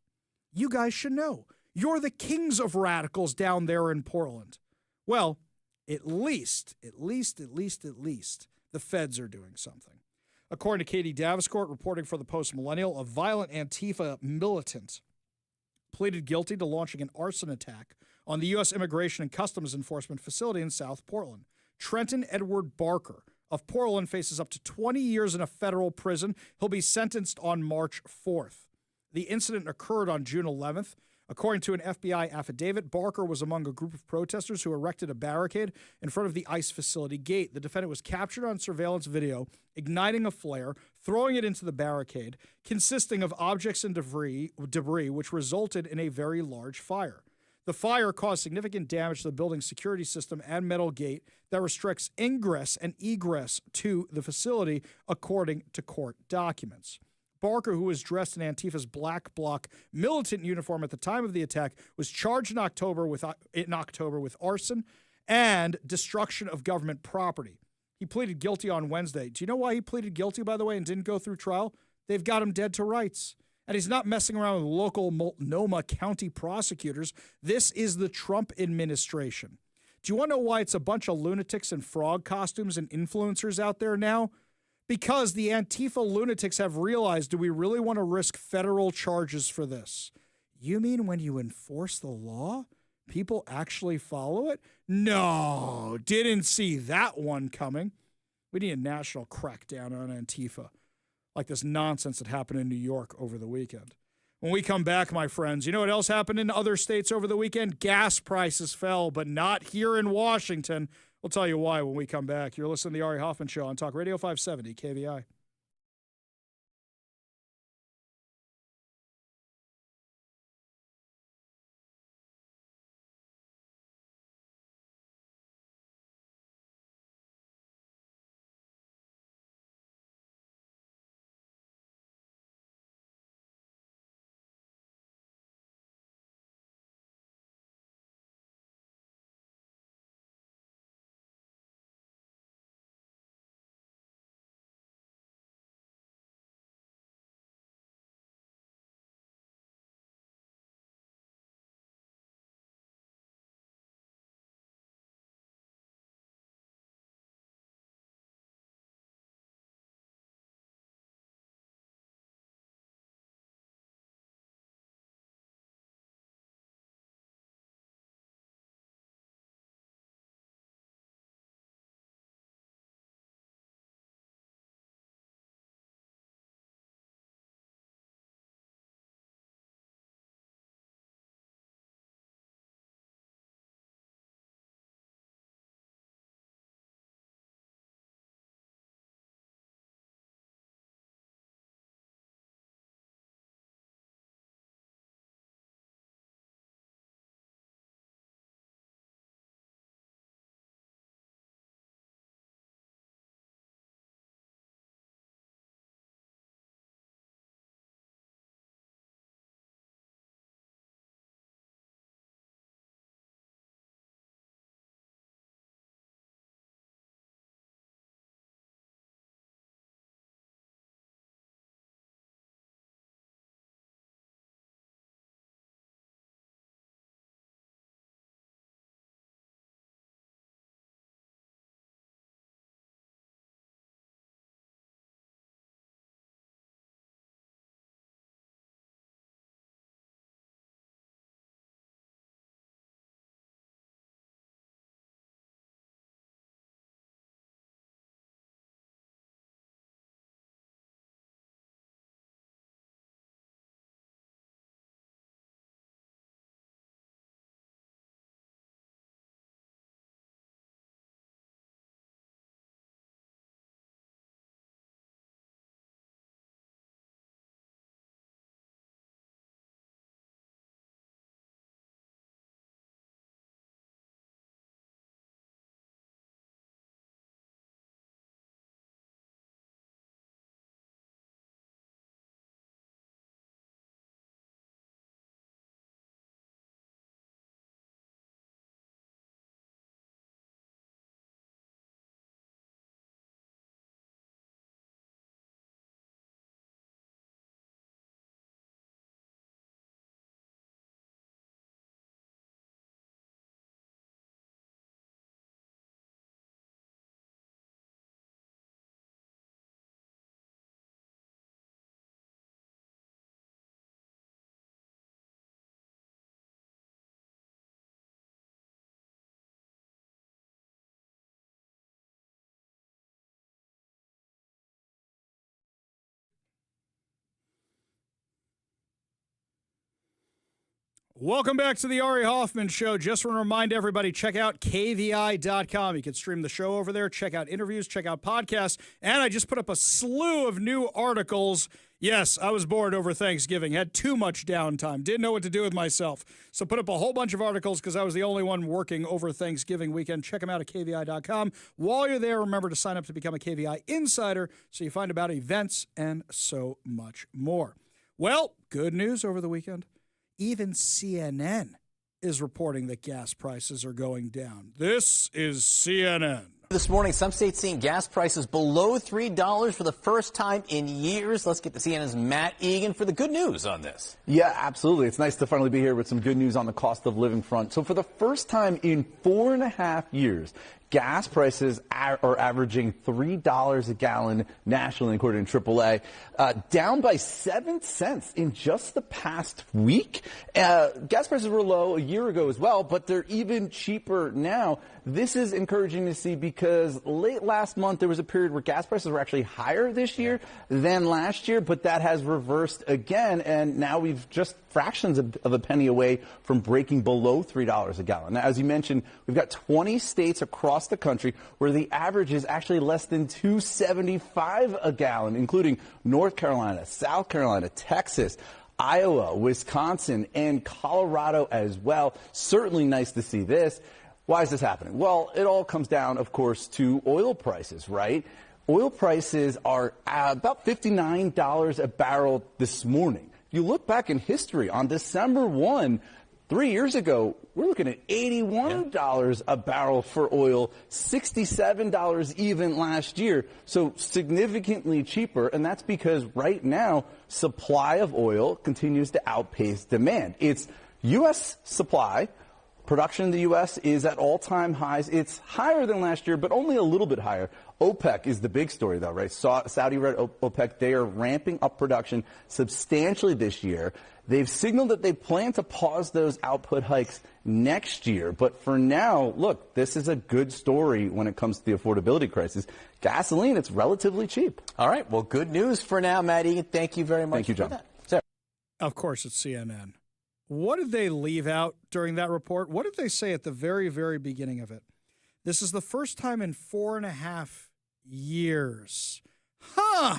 You guys should know. You're the kings of radicals down there in Portland. Well, at least, the feds are doing something. According to Katie Daviscourt, reporting for the Post Millennial, a violent Antifa militant pleaded guilty to launching an arson attack on the U.S. Immigration and Customs Enforcement facility in South Portland. Trenton Edward Barker of Portland faces up to 20 years in a federal prison. He'll be sentenced on March 4th. The incident occurred on June 11th. According to an FBI affidavit, Barker was among a group of protesters who erected a barricade in front of the ICE facility gate. The defendant was captured on surveillance video, igniting a flare, throwing it into the barricade, consisting of objects and debris, which resulted in a very large fire. The fire caused significant damage to the building's security system and metal gate that restricts ingress and egress to the facility, according to court documents. Barker, who was dressed in Antifa's black bloc militant uniform at the time of the attack, was charged in October with arson and destruction of government property. He pleaded guilty on Wednesday. Do you know why he pleaded guilty, by the way, and didn't go through trial? They've got him dead to rights. And he's not messing around with local Multnomah County prosecutors. This is the Trump administration. Do you want to know why it's a bunch of lunatics in frog costumes and influencers out there now? Because the Antifa lunatics have realized, do we really want to risk federal charges for this? You mean when you enforce the law, people actually follow it? No, didn't see that one coming. We need a national crackdown on Antifa, like this nonsense that happened in New York over the weekend. When we come back, my friends, you know what else happened in other states over the weekend? Gas prices fell, but not here in Washington. We'll tell you why when we come back. You're listening to the Ari Hoffman Show on Talk Radio 570 KVI. Welcome back to the Ari Hoffman Show. Just want to remind everybody, check out KVI.com. You can stream the show over there, check out interviews, check out podcasts, and I just put up a slew of new articles. Yes, I was bored over Thanksgiving, had too much downtime, didn't know what to do with myself. So put up a whole bunch of articles because I was the only one working over Thanksgiving weekend. Check them out at KVI.com. While you're there, remember to sign up to become a KVI Insider so you find about events and so much more. Well, good news over the weekend. Even CNN is reporting that gas prices are going down. This is CNN. This morning, some states seeing gas prices below $3 for the first time in years. Let's get to CNN's Matt Egan for the good news on this. Yeah, absolutely. It's nice to finally be here with some good news on the cost of living front. So for the first time in 4.5 years, gas prices are averaging $3 a gallon nationally, according to AAA, down by 7 cents in just the past week. Gas prices were low a year ago as well, but they're even cheaper now. This is encouraging to see because late last month there was a period where gas prices were actually higher this year than last year, but that has reversed again, and now we've just fractions of a penny away from breaking below $3 a gallon. Now, as you mentioned, we've got 20 states across the country where the average is actually less than $2.75 a gallon, including North Carolina, South Carolina, Texas, Iowa, Wisconsin, and Colorado as well. Certainly nice to see this. Why is this happening? Well, it all comes down, of course, to oil prices, right? Oil prices are about $59 a barrel this morning. If you look back in history, on December 1, 3 years ago, we're looking at $81 a barrel for oil, $67 even last year, so significantly cheaper, and that's because right now, supply of oil continues to outpace demand. It's U.S. supply. Production in the U.S. is at all-time highs. It's higher than last year, but only a little bit higher. OPEC is the big story, though, right? Saudi-led OPEC, they are ramping up production substantially this year. They've signaled that they plan to pause those output hikes next year. But for now, look, this is a good story when it comes to the affordability crisis. Gasoline, it's relatively cheap. All right. Well, good news for now, Matt Egan. Thank you very much. Thank you, John. For that. Sarah. Of course, it's CNN. What did they leave out during that report? What did they say at the very, very beginning of it? This is the first time in 4.5 years. Huh?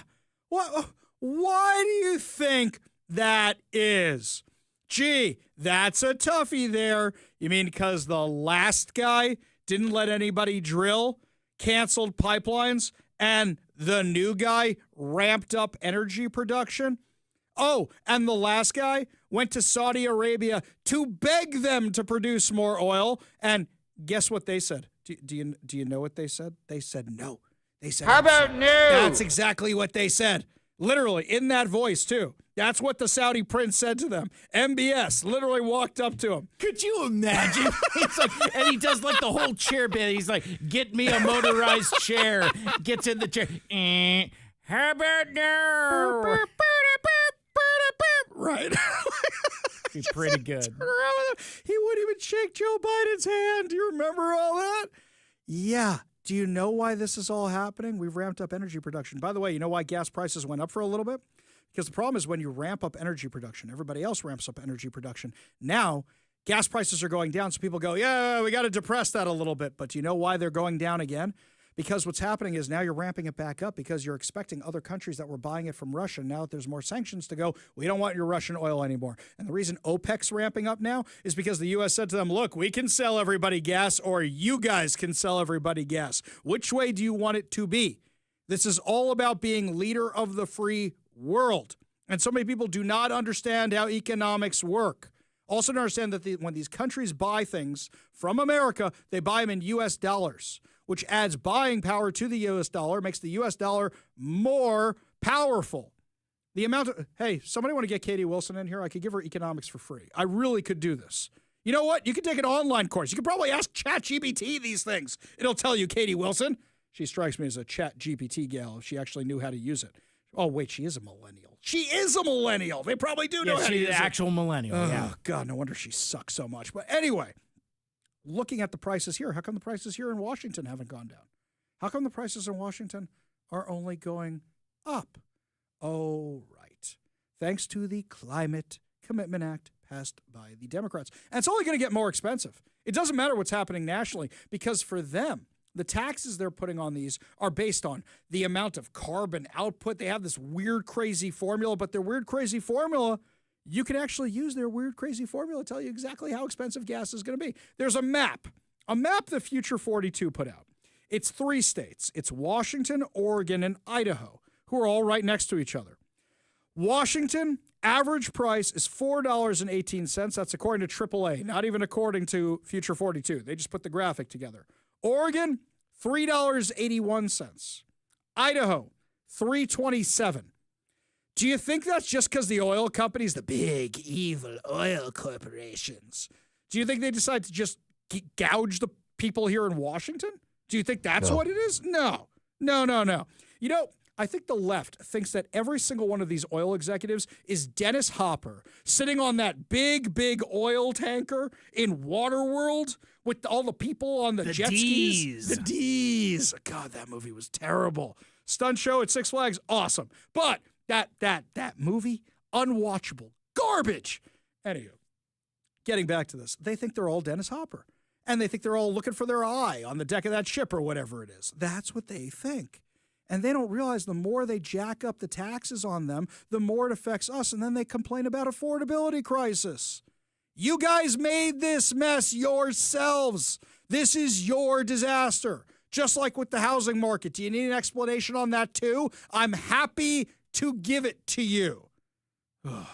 Why do you think that is? Gee, that's a toughie there. You mean because the last guy didn't let anybody drill, canceled pipelines, and the new guy ramped up energy production? Oh, and the last guy went to Saudi Arabia to beg them to produce more oil. And guess what they said? Do you know what they said? They said no. They said, how about no? That's exactly what they said. Literally, in that voice, too. That's what the Saudi prince said to them. MBS literally walked up to him. Could you imagine? It's like, and he does like the whole chair bit. He's like, get me a motorized chair. Gets in the chair. How about no? Right. He's pretty good. He wouldn't even shake Joe Biden's hand. Do you remember all that? Yeah. Do you know why this is all happening? We've ramped up energy production. By the way, you know why gas prices went up for a little bit? Because the problem is when you ramp up energy production, everybody else ramps up energy production. Now, gas prices are going down, so people go, yeah, we got to depress that a little bit. But do you know why they're going down again? Because what's happening is now you're ramping it back up because you're expecting other countries that were buying it from Russia. Now that there's more sanctions to go, we don't want your Russian oil anymore. And the reason OPEC's ramping up now is because the U.S. said to them, look, we can sell everybody gas or you guys can sell everybody gas. Which way do you want it to be? This is all about being leader of the free world. And so many people do not understand how economics work. Also understand that when these countries buy things from America, they buy them in U.S. dollars, which adds buying power to the U.S. dollar, makes the U.S. dollar more powerful. The amount of, hey, somebody want to get Katie Wilson in here? I could give her economics for free. I really could do this. You know what? You could take an online course. You could probably ask ChatGPT these things. It'll tell you, Katie Wilson. She strikes me as a ChatGPT gal if she actually knew how to use it. Oh, wait, she is a millennial. She is a millennial. They probably do know how to use it. She's an actual millennial, yeah. Oh, God, no wonder she sucks so much. But anyway, looking at the prices here, how come the prices here in Washington haven't gone down? How come the prices in Washington are only going up? Oh, right. Thanks to the Climate Commitment Act passed by the Democrats. And it's only going to get more expensive. It doesn't matter what's happening nationally because for them, the taxes they're putting on these are based on the amount of carbon output. They have this weird, crazy formula, but their weird, crazy formula, you can actually use their weird, crazy formula to tell you exactly how expensive gas is going to be. There's a map that Future 42 put out. It's 3 states. It's Washington, Oregon, and Idaho, who are all right next to each other. Washington, average price is $4.18. That's according to AAA, not even according to Future 42. They just put the graphic together. Oregon, $3.81. Idaho, $3.27. Do you think that's just because the oil companies, the big evil oil corporations, do you think they decide to just gouge the people here in Washington? Do you think that's what it is? No. You know, I think the left thinks that every single one of these oil executives is Dennis Hopper sitting on that big oil tanker in Waterworld with all the people on the jet skis. The D's. God, that movie was terrible. Stunt show at Six Flags, awesome. But that movie, unwatchable. Garbage. Anywho, getting back to this, they think they're all Dennis Hopper. And they think they're all looking for their eye on the deck of that ship or whatever it is. That's what they think. And they don't realize the more they jack up the taxes on them, the more it affects us. And then they complain about affordability crisis. You guys made this mess yourselves. This is your disaster. Just like with the housing market. Do you need an explanation on that too? I'm happy to give it to you. Ugh,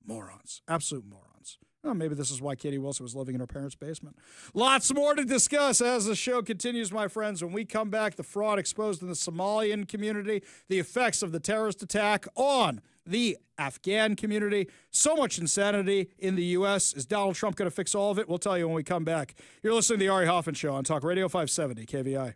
morons. Absolute morons. Oh, maybe this is why Katie Wilson was living in her parents' basement. Lots more to discuss as the show continues, my friends. When we come back, the fraud exposed in the Somalian community, the effects of the terrorist attack on the Afghan community, so much insanity in the U.S. Is Donald Trump going to fix all of it? We'll tell you when we come back. You're listening to the Ari Hoffman Show on Talk Radio 570 KVI.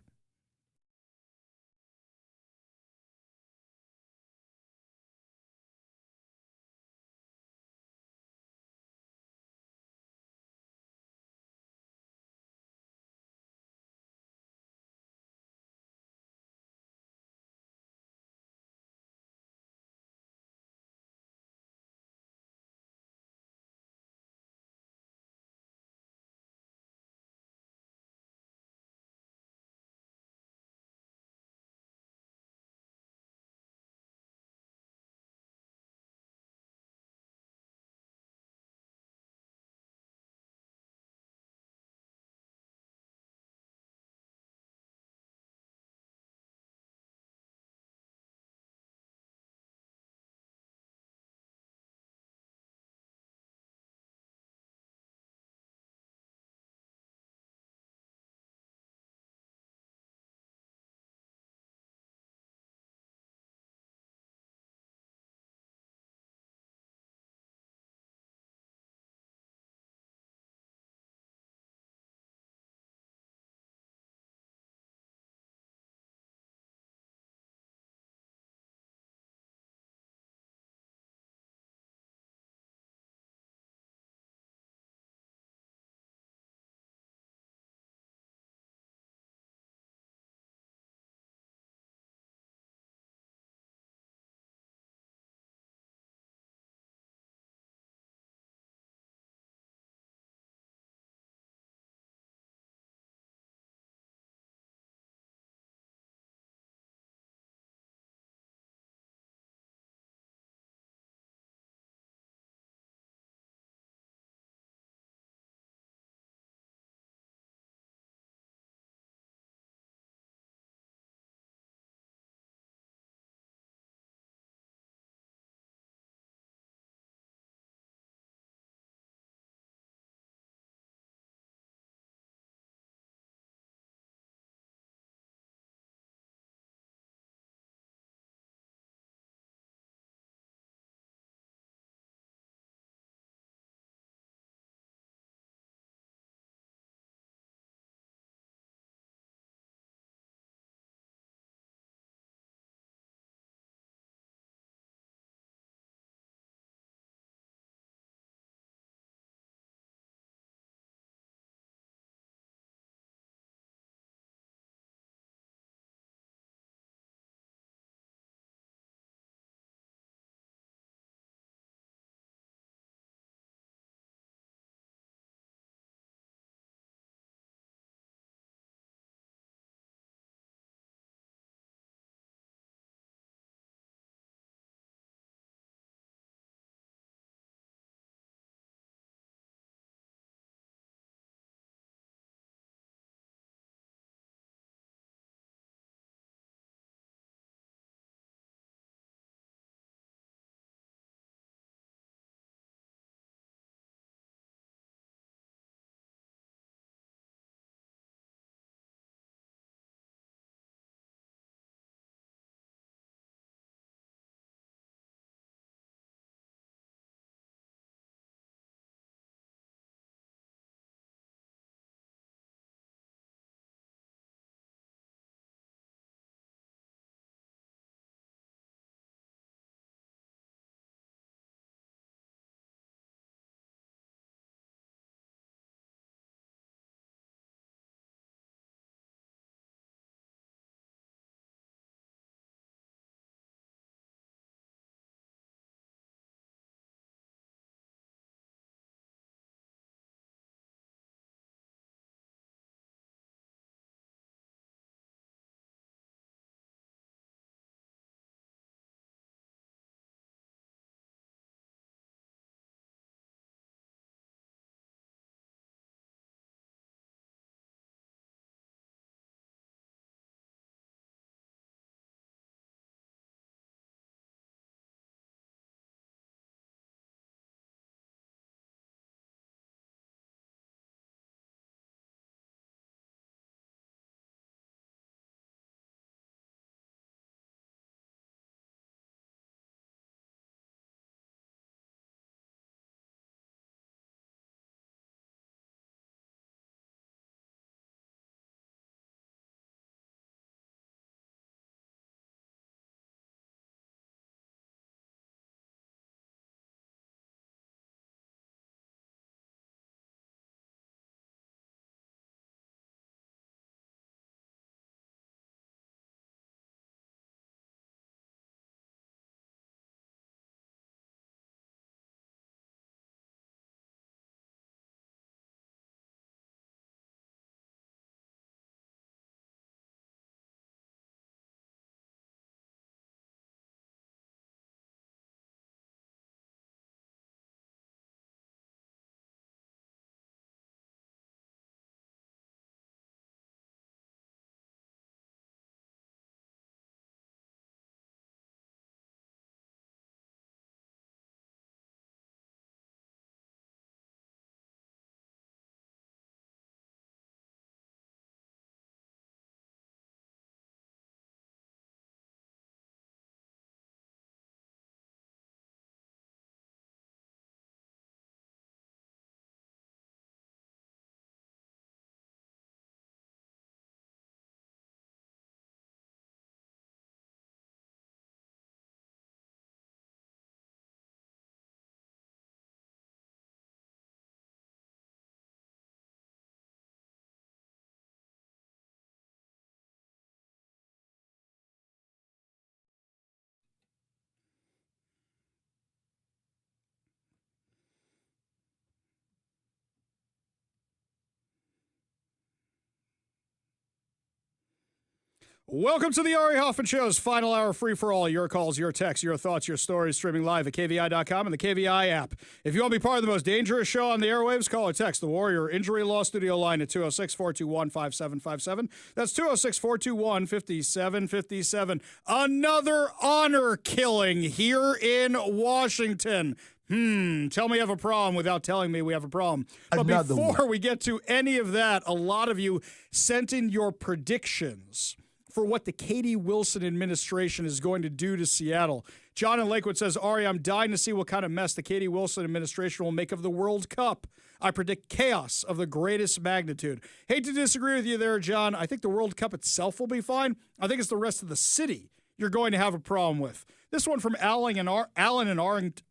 Welcome to the Ari Hoffman Show's final hour free for all. Your calls, your texts, your thoughts, your stories, streaming live at KVI.com and the KVI app. If you want to be part of the most dangerous show on the airwaves, call or text the Warrior Injury Law Studio line at 206-421-5757. That's 206-421-5757. Another honor killing here in Washington. Tell me you have a problem without telling me we have a problem. But before we get to any of that, a lot of you sent in your predictions for what the Katie Wilson administration is going to do to Seattle. John in Lakewood says, Ari, I'm dying to see what kind of mess the Katie Wilson administration will make of the World Cup. I predict chaos of the greatest magnitude. Hate to disagree with you there, John. I think the World Cup itself will be fine. I think it's the rest of the city you're going to have a problem with. This one from Alan in Arlington.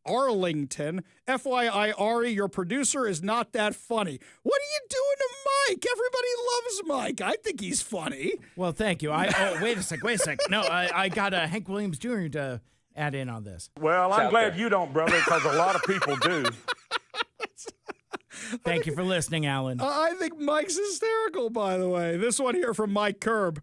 FYI, Ari, your producer is not that funny. What are you doing to Mike? Everybody loves Mike. I think he's funny. Well, thank you. Wait a sec. No, I got Hank Williams Jr. to add in on this. Well, I'm glad you don't, brother, because a lot of people do. Thank you for listening, Alan. I think Mike's hysterical, by the way. This one here from Mike Kerb.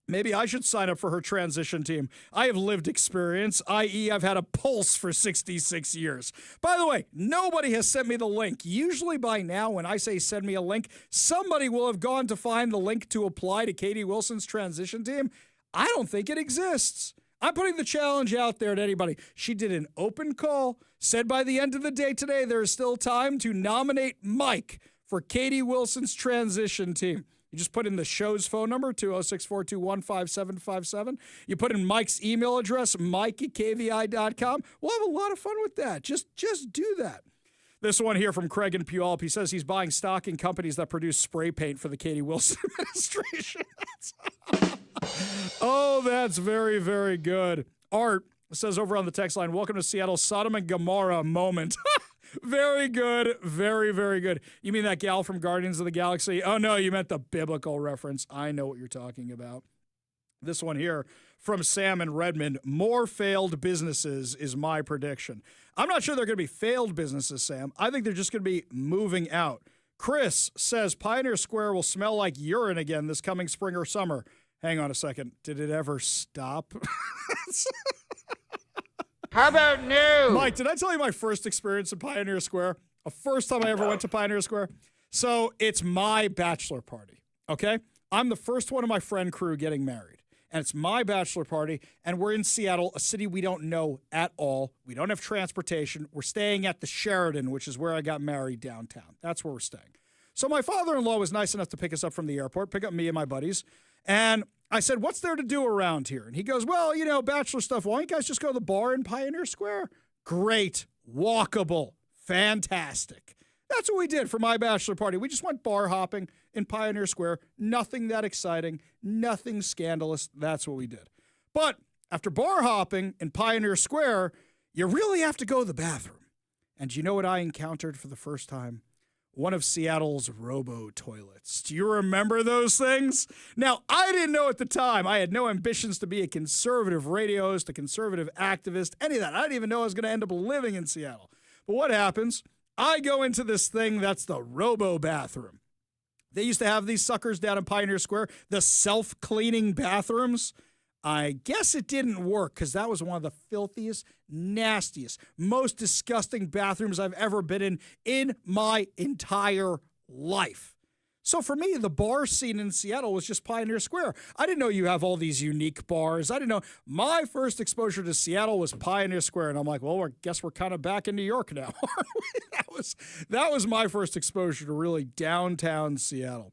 Maybe I should sign up for her transition team. I have lived experience, i.e. I've had a pulse for 66 years. By the way, nobody has sent me the link. Usually by now, when I say send me a link, somebody will have gone to find the link to apply to Katie Wilson's transition team. I don't think it exists. I'm putting the challenge out there to anybody. She did an open call, said by the end of the day today, there is still time to nominate Mike for Katie Wilson's transition team. You just put in the show's phone number, 206-421-5757. You put in Mike's email address, mike@kvi.com. We'll have a lot of fun with that. Just do that. This one here from Craig in Puyallup. He says he's buying stock in companies that produce spray paint for the Katie Wilson administration. Oh, that's very, very good. Art says over on the text line, welcome to Seattle's Sodom and Gomorrah moment. Very good. Very, very good. You mean that gal from Guardians of the Galaxy? Oh, no, you meant the biblical reference. I know what you're talking about. This one here from Sam in Redmond. More failed businesses is my prediction. I'm not sure they're going to be failed businesses, Sam. I think they're just going to be moving out. Chris says Pioneer Square will smell like urine again this coming spring or summer. Hang on a second. Did it ever stop? How about new? Mike, did I tell you my first experience in Pioneer Square? The first time I ever went to Pioneer Square? So it's my bachelor party, okay? I'm the first one of my friend crew getting married. And it's my bachelor party, and we're in Seattle, a city we don't know at all. We don't have transportation. We're staying at the Sheraton, which is where I got married downtown. That's where we're staying. So my father-in-law was nice enough to pick us up from the airport, pick up me and my buddies. And I said, what's there to do around here? And he goes, well, you know, bachelor stuff. Why don't you guys just go to the bar in Pioneer Square? Great. Walkable. Fantastic. That's what we did for my bachelor party. We just went bar hopping in Pioneer Square. Nothing that exciting. Nothing scandalous. That's what we did. But after bar hopping in Pioneer Square, you really have to go to the bathroom. And do you know what I encountered for the first time? One of Seattle's robo-toilets. Do you remember those things? Now, I didn't know at the time. I had no ambitions to be a conservative radio host, a conservative activist, any of that. I didn't even know I was going to end up living in Seattle. But what happens? I go into this thing that's the robo-bathroom. They used to have these suckers down in Pioneer Square, the self-cleaning bathrooms. I guess it didn't work because that was one of the filthiest, nastiest, most disgusting bathrooms I've ever been in my entire life. So for me, the bar scene in Seattle was just Pioneer Square. I didn't know you have all these unique bars. I didn't know. My first exposure to Seattle was Pioneer Square, and I'm like, well, I guess we're kind of back in New York now. That was my first exposure to really downtown Seattle.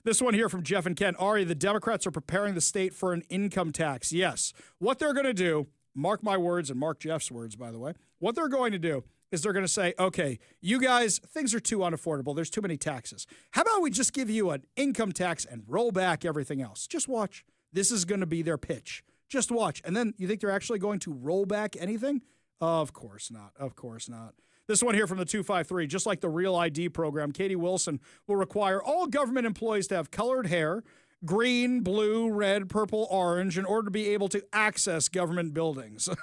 This one here from Jeff and Ken. Ari, the Democrats are preparing the state for an income tax. Yes. What they're going to do, mark my words and mark Jeff's words, by the way, what they're going to do is they're going to say, okay, you guys, things are too unaffordable. There's too many taxes. How about we just give you an income tax and roll back everything else? Just watch. This is going to be their pitch. Just watch. And then you think they're actually going to roll back anything? Of course not. Of course not. This one here from the 253, just like the Real ID program, Katie Wilson will require all government employees to have colored hair, green, blue, red, purple, orange, in order to be able to access government buildings. I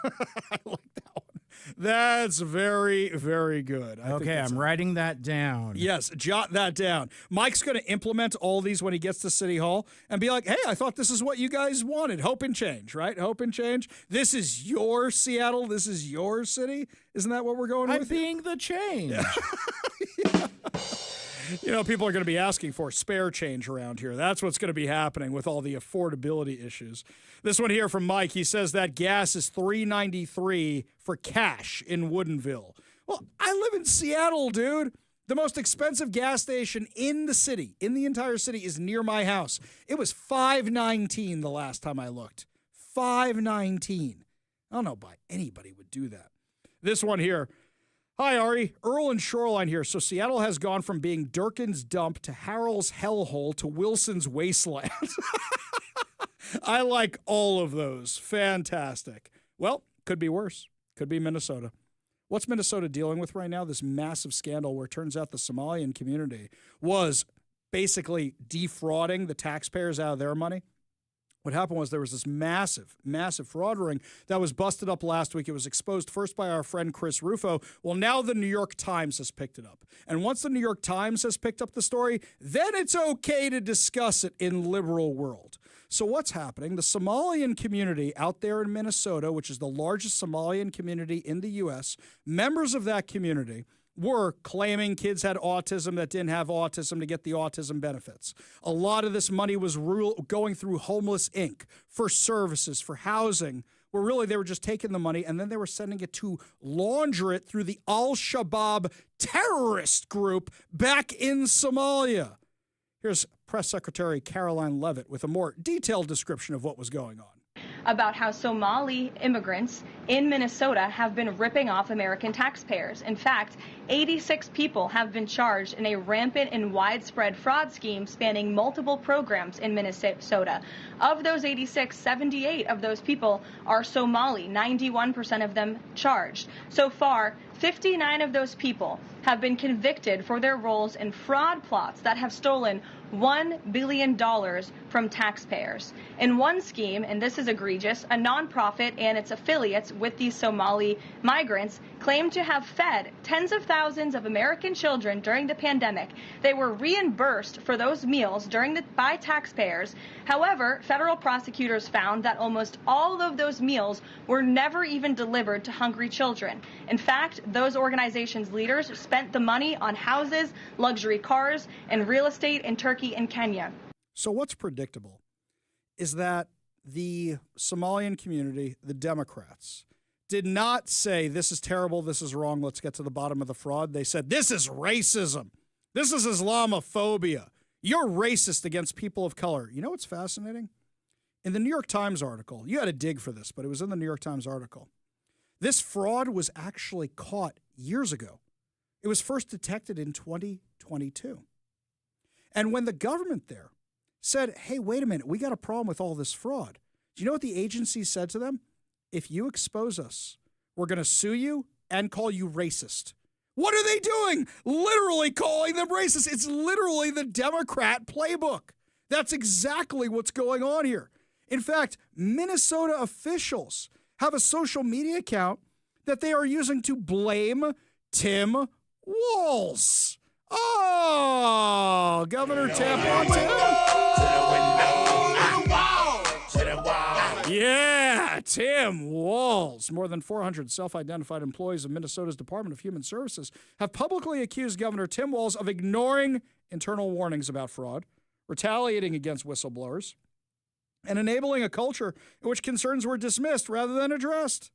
like that one. That's very, very good. Okay, I'm writing that down. Yes, jot that down. Mike's going to implement all these when he gets to City Hall and be like, hey, I thought this is what you guys wanted. Hope and change, right? Hope and change. This is your Seattle. This is your city. Isn't that what we're going with? I'm being the change. Yeah. You know, people are going to be asking for spare change around here. That's what's going to be happening with all the affordability issues. This one here from Mike, he says that gas is $3.93 for cash in Woodinville. Well, I live in Seattle, dude. The most expensive gas station in the city, in the entire city, is near my house. It was $5.19 the last time I looked. $5.19. I don't know why anybody would do that. This one here. Hi, Ari. Earl and Shoreline here. So Seattle has gone from being Durkin's dump to Harrell's hellhole to Wilson's wasteland. I like all of those. Fantastic. Well, could be worse. Could be Minnesota. What's Minnesota dealing with right now? This massive scandal where it turns out the Somalian community was basically defrauding the taxpayers out of their money. What happened was there was this massive, massive fraud ring that was busted up last week. It was exposed first by our friend Chris Rufo. Well, now the New York Times has picked it up. And once the New York Times has picked up the story, then it's okay to discuss it in liberal world. So what's happening? The Somalian community out there in Minnesota, which is the largest Somalian community in the U.S., members of that community were claiming kids had autism that didn't have autism to get the autism benefits. A lot of this money was going through Homeless Inc. for services, for housing, where really they were just taking the money and then they were sending it to launder it through the Al-Shabaab terrorist group back in Somalia. Here's Press Secretary Caroline Levitt with a more detailed description of what was going on. About how Somali immigrants in Minnesota have been ripping off American taxpayers. In fact, 86 people have been charged in a rampant and widespread fraud scheme spanning multiple programs in Minnesota. Of those 86, 78 of those people are Somali, 91% of them charged. So far, 59 of those people have been convicted for their roles in fraud plots that have stolen $1 billion from taxpayers. In one scheme, and this is egregious, a nonprofit and its affiliates with these Somali migrants claimed to have fed tens of thousands of American children during the pandemic. They were reimbursed for those meals by taxpayers. However, federal prosecutors found that almost all of those meals were never even delivered to hungry children. In fact, those organizations' leaders spent the money on houses, luxury cars, and real estate in Turkey and Kenya. So what's predictable is that the Somalian community, the Democrats, did not say, this is terrible, this is wrong, let's get to the bottom of the fraud. They said, this is racism. This is Islamophobia. You're racist against people of color. You know what's fascinating? In the New York Times article, you had to dig for this, but it was in the New York Times article. This fraud was actually caught years ago. It was first detected in 2022. And when the government there said, hey, wait a minute, we got a problem with all this fraud, do you know what the agency said to them? If you expose us, we're going to sue you and call you racist. What are they doing? Literally calling them racist. It's literally the Democrat playbook. That's exactly what's going on here. In fact, Minnesota officials have a social media account that they are using to blame Tim Walz. Oh, Governor Tampon Tim. Yeah, Tim Walz. More than 400 self-identified employees of Minnesota's Department of Human Services have publicly accused Governor Tim Walz of ignoring internal warnings about fraud, retaliating against whistleblowers, and enabling a culture in which concerns were dismissed rather than addressed.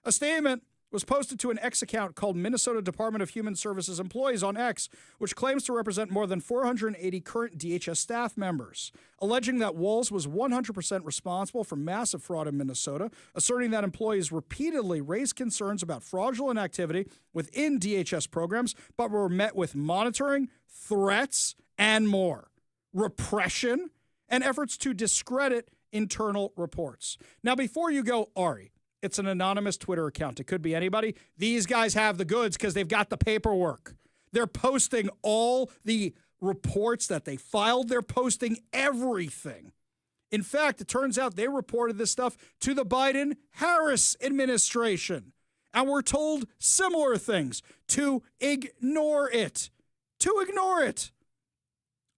A statement was posted to an X account called Minnesota Department of Human Services Employees on X, which claims to represent more than 480 current DHS staff members, alleging that Walz was 100% responsible for massive fraud in Minnesota, asserting that employees repeatedly raised concerns about fraudulent activity within DHS programs, but were met with monitoring, threats, and more, repression, and efforts to discredit internal reports. Now, before you go, Ari, it's an anonymous Twitter account. It could be anybody. These guys have the goods because they've got the paperwork. They're posting all the reports that they filed. They're posting everything. In fact, it turns out they reported this stuff to the Biden-Harris administration. And we're told similar things to ignore it. To ignore it.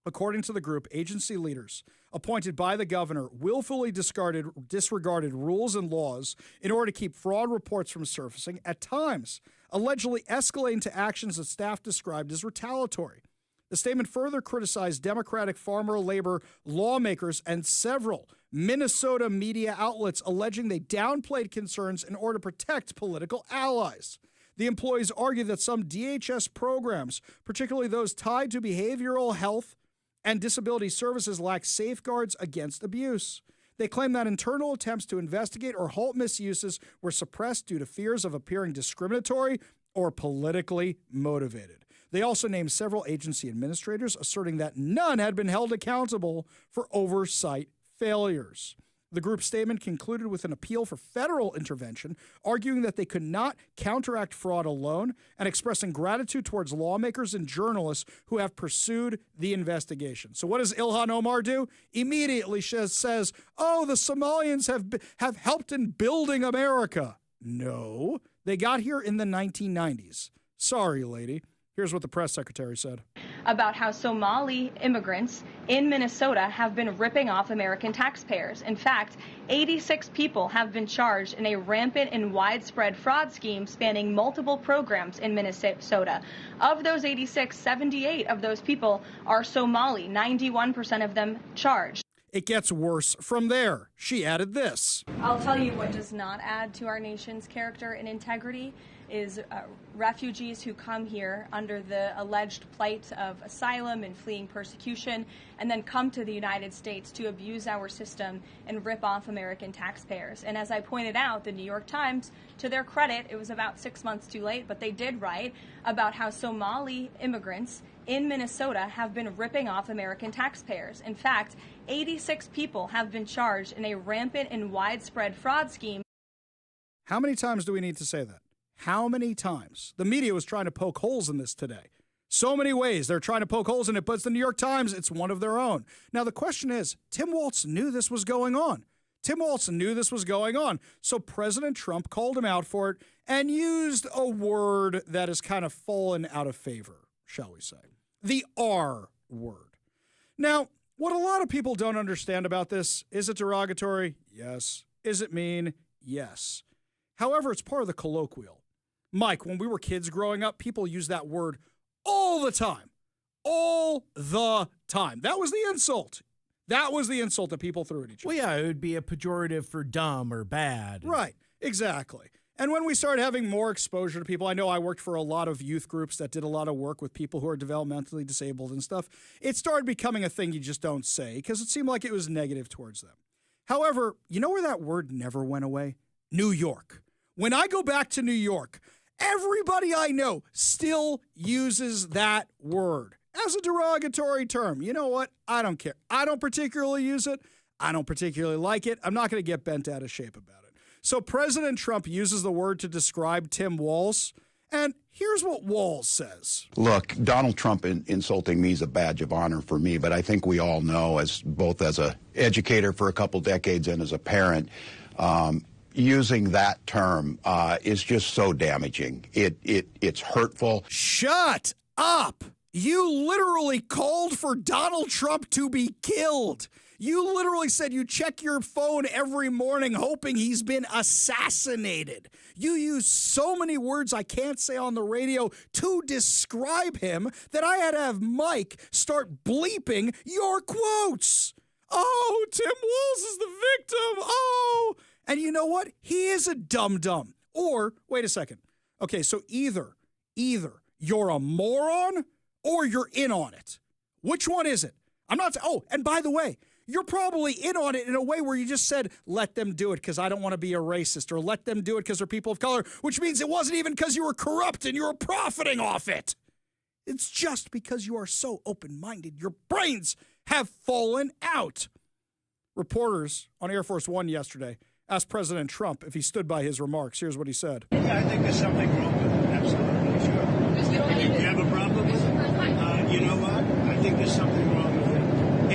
According to the group, agency leaders appointed by the governor willfully disregarded rules and laws in order to keep fraud reports from surfacing, at times allegedly escalating to actions that staff described as retaliatory. The statement further criticized Democratic farmer labor lawmakers and several Minnesota media outlets, alleging they downplayed concerns in order to protect political allies. The employees argued that some DHS programs, particularly those tied to behavioral health and disability services, lack safeguards against abuse. They claim that internal attempts to investigate or halt misuses were suppressed due to fears of appearing discriminatory or politically motivated. They also named several agency administrators, asserting that none had been held accountable for oversight failures. The group's statement concluded with an appeal for federal intervention, arguing that they could not counteract fraud alone and expressing gratitude towards lawmakers and journalists who have pursued the investigation. So what does Ilhan Omar do? Immediately says, oh, the Somalians have helped in building America. No, they got here in the 1990s. Sorry, lady. Here's what the press secretary said. About how Somali immigrants in Minnesota have been ripping off American taxpayers. In fact, 86 people have been charged in a rampant and widespread fraud scheme spanning multiple programs in Minnesota. Of those 86, 78 of those people are Somali, 91% of them charged. It gets worse from there. She added this. I'll tell you what does not add to our nation's character and integrity is refugees who come here under the alleged plight of asylum and fleeing persecution and then come to the United States to abuse our system and rip off American taxpayers. And as I pointed out, the New York Times, to their credit, it was about 6 months too late, but they did write about how Somali immigrants in Minnesota have been ripping off American taxpayers. In fact, 86 people have been charged in a rampant and widespread fraud scheme. How many times do we need to say that? How many times? The media was trying to poke holes in this today. So many ways they're trying to poke holes in it, but it's the New York Times. It's one of their own. Now, the question is, Tim Walz knew this was going on. Tim Walz knew this was going on. So President Trump called him out for it and used a word that has kind of fallen out of favor, shall we say. The R word. Now, what a lot of people don't understand about this, is it derogatory? Yes. Is it mean? Yes. However, it's part of the colloquial. Mike, when we were kids growing up, people used that word all the time. All the time. That was the insult. That was the insult that people threw at each other. Well, yeah, it would be a pejorative for dumb or bad. Right, exactly. And when we started having more exposure to people, I know I worked for a lot of youth groups that did a lot of work with people who are developmentally disabled and stuff. It started becoming a thing you just don't say because it seemed like it was negative towards them. However, you know where that word never went away? New York. When I go back to New York, everybody I know still uses that word as a derogatory term. You know what? I don't care. I don't particularly use it. I don't particularly like it. I'm not going to get bent out of shape about it. So President Trump uses the word to describe Tim Walz, and here's what Walz says. Look, Donald Trump insulting me is a badge of honor for me, but I think we all know, as both as an educator for a couple decades and as a parent, using that term is just so damaging. It's hurtful. Shut up! You literally called for Donald Trump to be killed. You literally said you check your phone every morning hoping he's been assassinated. You use so many words I can't say on the radio to describe him that I had to have Mike start bleeping your quotes. Oh, Tim Walz is the victim. Oh. And you know what? He is a dum-dum. Or, wait a second. Okay, so either you're a moron or you're in on it. Which one is it? I'm not. Oh, and by the way, you're probably in on it in a way where you just said, let them do it because I don't want to be a racist, or let them do it because they're people of color, which means it wasn't even because you were corrupt and you were profiting off it. It's just because you are so open-minded. Your brains have fallen out. Reporters on Air Force One yesterday asked President Trump if he stood by his remarks. Here's what he said. I think there's something wrong with it. Absolutely. Sure. Do you have a problem with it? You know what? I think there's something wrong with it.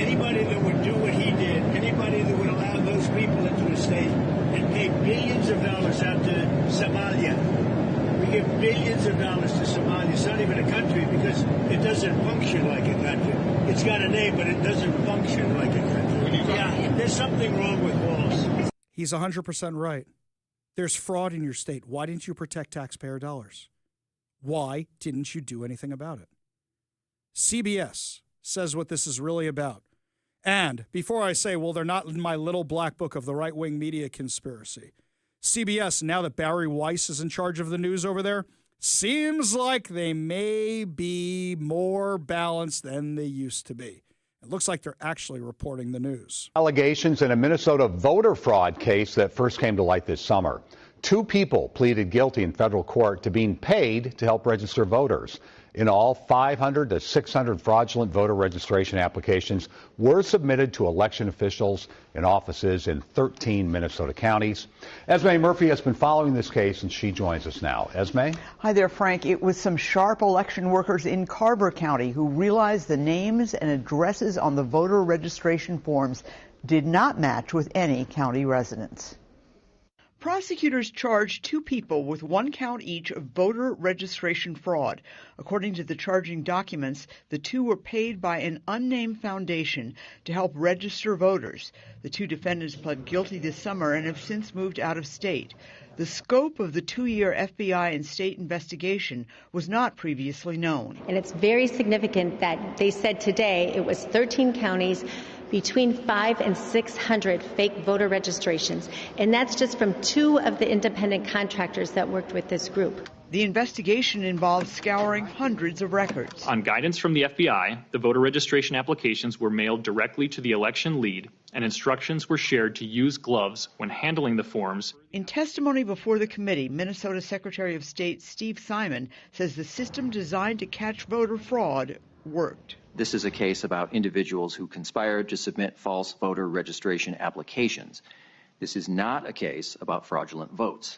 Anybody that would do what he did, anybody that would allow those people into a state and pay billions of dollars goes out to Somalia. We give billions of dollars to Somalia. It's not even a country because it doesn't function like a country. It's got a name, but it doesn't function like a country. Yeah, there's something wrong with Walls. He's 100% right. There's fraud in your state. Why didn't you protect taxpayer dollars? Why didn't you do anything about it? CBS says what this is really about. And before I say, well, they're not in my little black book of the right-wing media conspiracy, CBS, now that Barry Weiss is in charge of the news over there, seems like they may be more balanced than they used to be. It looks like they're actually reporting the news. Allegations in a Minnesota voter fraud case that first came to light this summer. 2 people pleaded guilty in federal court to being paid to help register voters. In all, 500 to 600 fraudulent voter registration applications were submitted to election officials in offices in 13 Minnesota counties. Esme Murphy has been following this case, and she joins us now. Esme? Hi there, Frank. It was some sharp election workers in Carver County who realized the names and addresses on the voter registration forms did not match with any county residents. Prosecutors charged 2 people with 1 count each of voter registration fraud. According to the charging documents, the 2 were paid by an unnamed foundation to help register voters. The 2 defendants pled guilty this summer and have since moved out of state. The scope of the 2-year FBI and state investigation was not previously known. And it's very significant that they said today it was 13 counties, between 500 and 600 fake voter registrations. And that's just from 2 of the independent contractors that worked with this group. The investigation involves scouring hundreds of records. On guidance from the FBI, the voter registration applications were mailed directly to the election lead, and instructions were shared to use gloves when handling the forms. In testimony before the committee, Minnesota Secretary of State Steve Simon says the system designed to catch voter fraud worked. This is a case about individuals who conspired to submit false voter registration applications. This is not a case about fraudulent votes.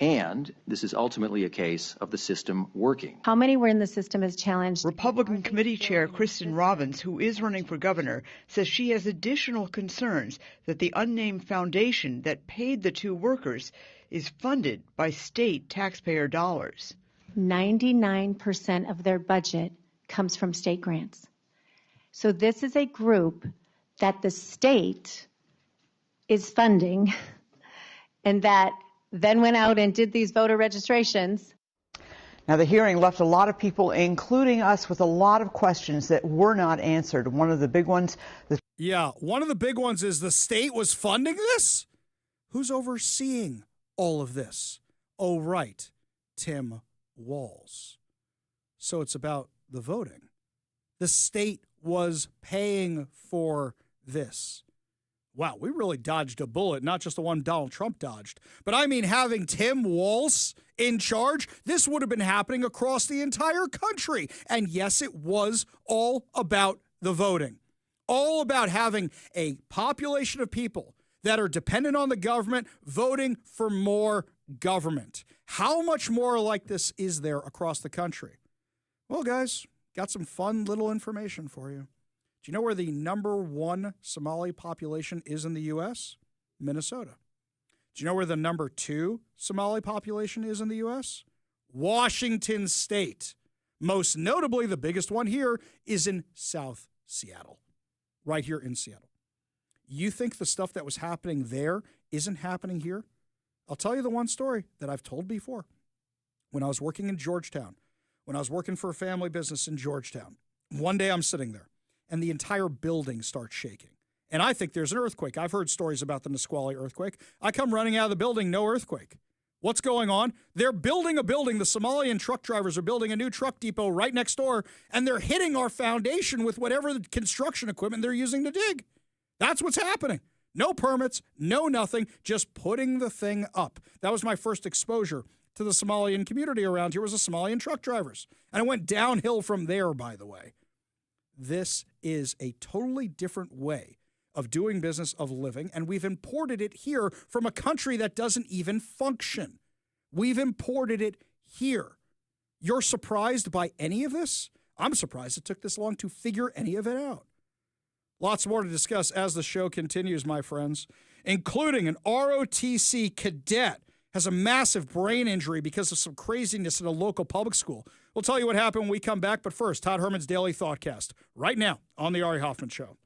And this is ultimately a case of the system working. How many were in the system is challenged. Republican Committee Chair Kristen Robbins, who is running for governor, says she has additional concerns that the unnamed foundation that paid the 2 workers is funded by state taxpayer dollars. 99% of their budget comes from state grants. So this is a group that the state is funding and that then went out and did these voter registrations. Now, the hearing left a lot of people, including us, with a lot of questions that were not answered. One of the big ones... one of the big ones is the state was funding this? Who's overseeing all of this? Oh, right, Tim Walz. So it's about the voting. The state was paying for this. Wow, we really dodged a bullet, not just the one Donald Trump dodged. But I mean, having Tim Walz in charge, this would have been happening across the entire country. And yes, it was all about the voting. All about having a population of people that are dependent on the government voting for more government. How much more like this is there across the country? Well, guys, got some fun little information for you. Do you know where the number 1 Somali population is in the U.S.? Minnesota. Do you know where the number 2 Somali population is in the U.S.? Washington State. Most notably, the biggest one here is in South Seattle, right here in Seattle. You think the stuff that was happening there isn't happening here? I'll tell you the one story that I've told before. When I was working in Georgetown, when I was working for a family business in Georgetown, one day I'm sitting there, and the entire building starts shaking. And I think there's an earthquake. I've heard stories about the Nisqually earthquake. I come running out of the building, no earthquake. What's going on? They're building a building. The Somalian truck drivers are building a new truck depot right next door, and they're hitting our foundation with whatever the construction equipment they're using to dig. That's what's happening. No permits, no nothing, just putting the thing up. That was my first exposure to the Somalian community around here, was the Somalian truck drivers. And it went downhill from there, by the way. This is a totally different way of doing business, of living, and we've imported it here from a country that doesn't even function. We've imported it here. You're surprised by any of this? I'm surprised it took this long to figure any of it out. Lots more to discuss as the show continues, my friends, including an ROTC cadet has a massive brain injury because of some craziness in a local public school. We'll tell you what happened when we come back, but first, Todd Herman's Daily Thoughtcast, right now on The Ari Hoffman Show.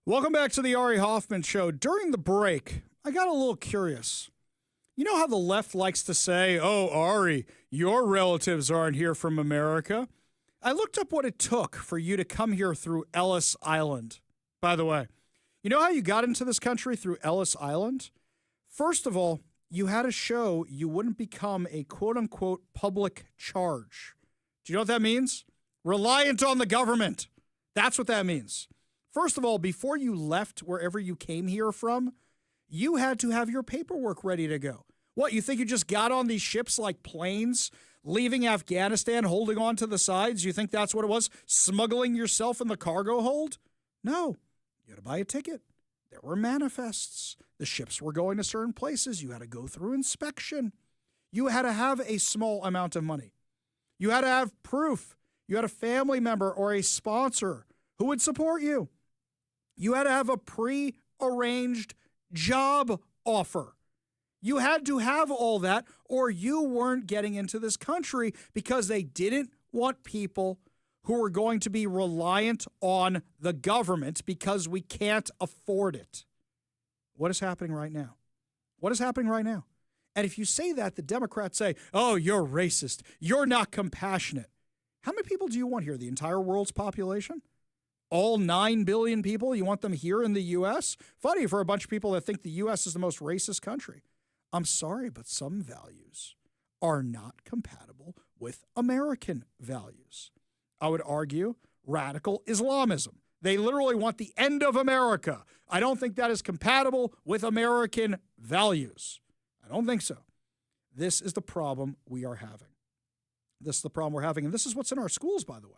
Welcome back to the Ari Hoffman Show. During the break, I got a little curious. You know how the left likes to say, oh, Ari, your relatives aren't here from America? I looked up what it took for you to come here through Ellis Island. By the way, you know how you got into this country through Ellis Island? First of all, you had to show you wouldn't become a quote-unquote public charge. Do you know what that means? Reliant on the government. That's what that means. First of all, before you left wherever you came here from, you had to have your paperwork ready to go. What, you think you just got on these ships like planes, leaving Afghanistan, holding on to the sides? You think that's what it was? Smuggling yourself in the cargo hold? No. You had to buy a ticket. There were manifests. The ships were going to certain places. You had to go through inspection. You had to have a small amount of money. You had to have proof. You had a family member or a sponsor who would support you. You had to have a pre-arranged job offer. You had to have all that, or you weren't getting into this country because they didn't want people who were going to be reliant on the government because we can't afford it. What is happening right now? What is happening right now? And if you say that, the Democrats say, oh, you're racist. You're not compassionate. How many people do you want here? The entire world's population? All 9 billion people? You want them here in the U.S.? Funny for a bunch of people that think the U.S. is the most racist country. I'm sorry, but some values are not compatible with American values. I would argue radical Islamism. They literally want the end of America. I don't think that is compatible with American values. I don't think so. This is the problem we are having. This is the problem we're having. And this is what's in our schools, by the way.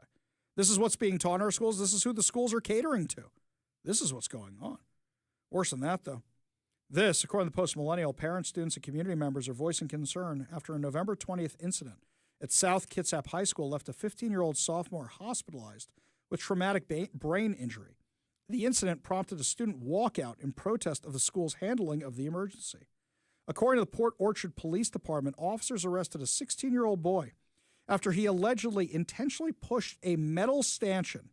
This is what's being taught in our schools. This is who the schools are catering to. This is what's going on. Worse than that, though. This, according to the Post-Millennial, parents, students, and community members are voicing concern after a November 20th incident at South Kitsap High School left a 15-year-old sophomore hospitalized with traumatic brain injury. The incident prompted a student walkout in protest of the school's handling of the emergency. According to the Port Orchard Police Department, officers arrested a 16-year-old boy after he allegedly intentionally pushed a metal stanchion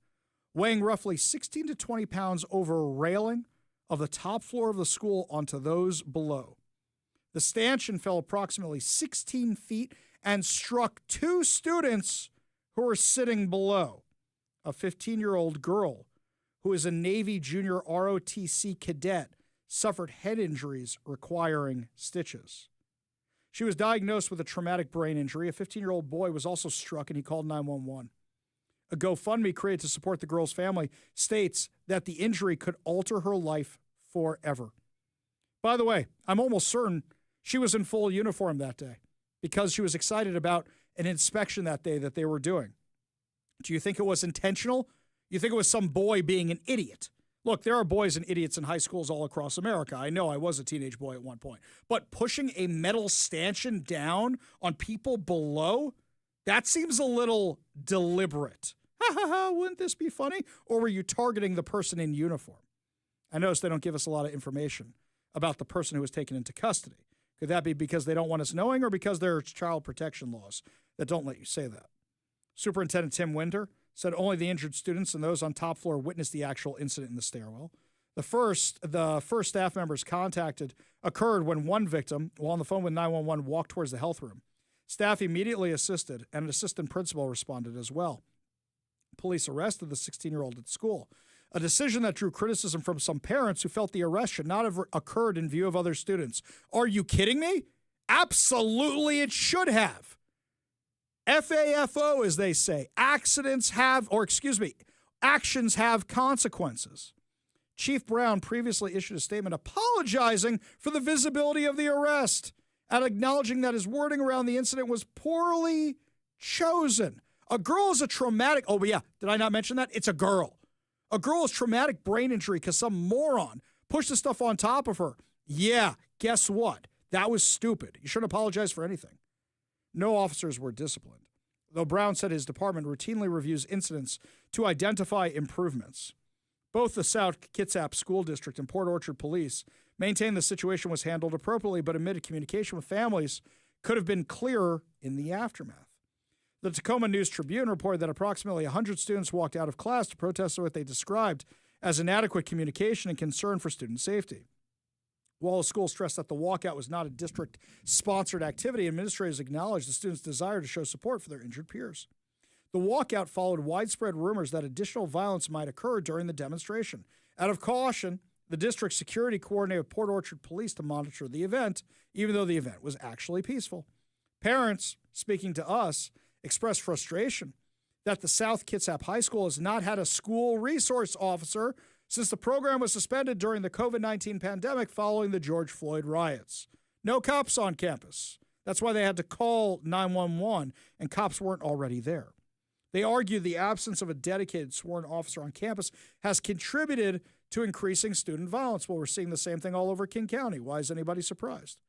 weighing roughly 16 to 20 pounds over a railing of the top floor of the school onto those below. The stanchion fell approximately 16 feet and struck two students who were sitting below. A 15-year-old girl who is a Navy junior ROTC cadet suffered head injuries requiring stitches. She was diagnosed with a traumatic brain injury. A 15-year-old boy was also struck, and he called 911. A GoFundMe created to support the girl's family states that the injury could alter her life forever. By the way, I'm almost certain she was in full uniform that day because she was excited about an inspection that day that they were doing. Do you think it was intentional? You think it was some boy being an idiot? Look, there are boys and idiots in high schools all across America. I know I was a teenage boy at one point. But pushing a metal stanchion down on people below, that seems a little deliberate. Ha ha ha, wouldn't this be funny? Or were you targeting the person in uniform? I notice they don't give us a lot of information about the person who was taken into custody. Could that be because they don't want us knowing or because there are child protection laws that don't let you say that? Superintendent Tim Winder said only the injured students and those on top floor witnessed the actual incident in the stairwell. The first staff members contacted occurred when one victim, while on the phone with 911, walked towards the health room. Staff immediately assisted, and an assistant principal responded as well. Police arrested the 16-year-old at school, a decision that drew criticism from some parents who felt the arrest should not have occurred in view of other students. Are you kidding me? Absolutely it should have. FAFO, as they say, actions have consequences. Chief Brown previously issued a statement apologizing for the visibility of the arrest and acknowledging that his wording around the incident was poorly chosen. A girl is a traumatic, oh yeah, did I not mention that? It's a girl. A girl has traumatic brain injury because some moron pushed the stuff on top of her. Yeah, guess what? That was stupid. You shouldn't apologize for anything. No officers were disciplined, though Brown said his department routinely reviews incidents to identify improvements. Both the South Kitsap School District and Port Orchard Police maintain the situation was handled appropriately, but admitted communication with families could have been clearer in the aftermath. The Tacoma News-Tribune reported that approximately 100 students walked out of class to protest what they described as inadequate communication and concern for student safety. While the school stressed that the walkout was not a district-sponsored activity, administrators acknowledged the students' desire to show support for their injured peers. The walkout followed widespread rumors that additional violence might occur during the demonstration. Out of caution, the district security coordinated with Port Orchard Police to monitor the event, even though the event was actually peaceful. Parents, speaking to us, expressed frustration that the South Kitsap High School has not had a school resource officer since the program was suspended during the COVID-19 pandemic following the George Floyd riots. No cops on campus. That's why they had to call 911, and cops weren't already there. They argued the absence of a dedicated sworn officer on campus has contributed to increasing student violence. Well, we're seeing the same thing all over King County. Why is anybody surprised?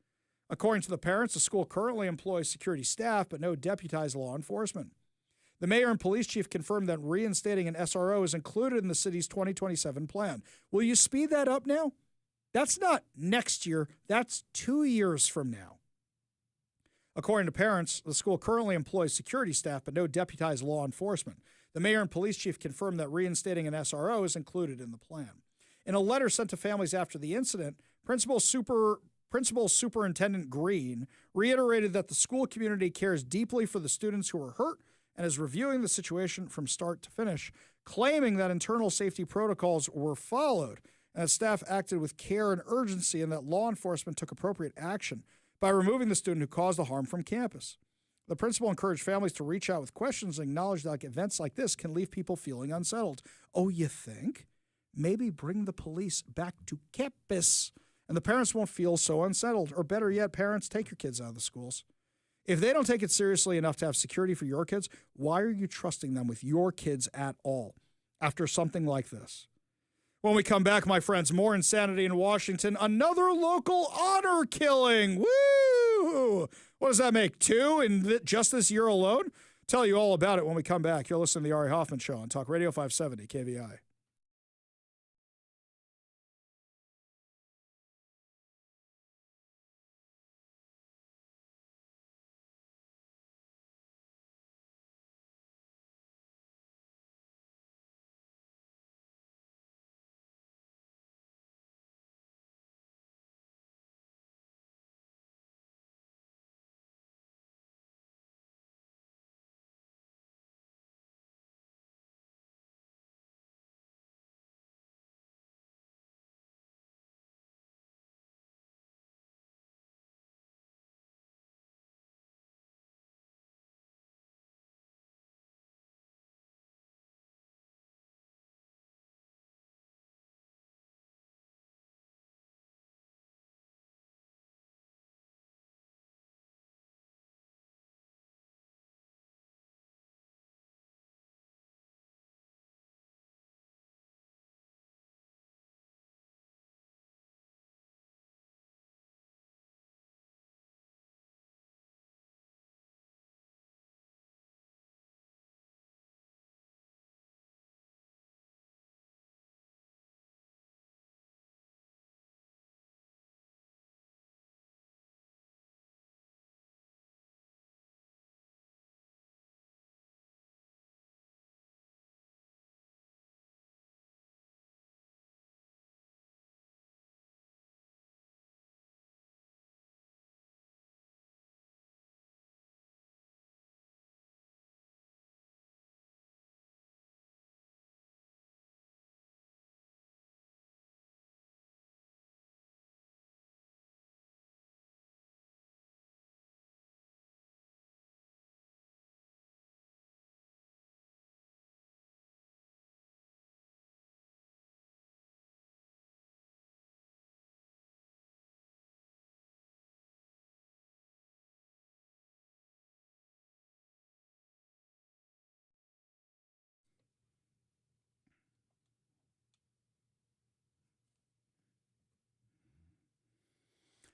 According to the parents, the school currently employs security staff, but no deputized law enforcement. The mayor and police chief confirmed that reinstating an SRO is included in the city's 2027 plan. Will you speed that up now? That's not next year. That's 2 years from now. According to parents, the school currently employs security staff, but no deputized law enforcement. The mayor and police chief confirmed that reinstating an SRO is included in the plan. In a letter sent to families after the incident, Principal Superintendent Green reiterated that the school community cares deeply for the students who were hurt and is reviewing the situation from start to finish, claiming that internal safety protocols were followed and that staff acted with care and urgency and that law enforcement took appropriate action by removing the student who caused the harm from campus. The principal encouraged families to reach out with questions and acknowledge that events like this can leave people feeling unsettled. Oh, you think? Maybe bring the police back to campus and the parents won't feel so unsettled. Or better yet, parents, take your kids out of the schools. If they don't take it seriously enough to have security for your kids, why are you trusting them with your kids at all after something like this? When we come back, my friends, more insanity in Washington. Another local honor killing. Woo! What does that make? 2 in just this year alone? Tell you all about it when we come back. You're listening to the Ari Hoffman Show on Talk Radio 570 KVI.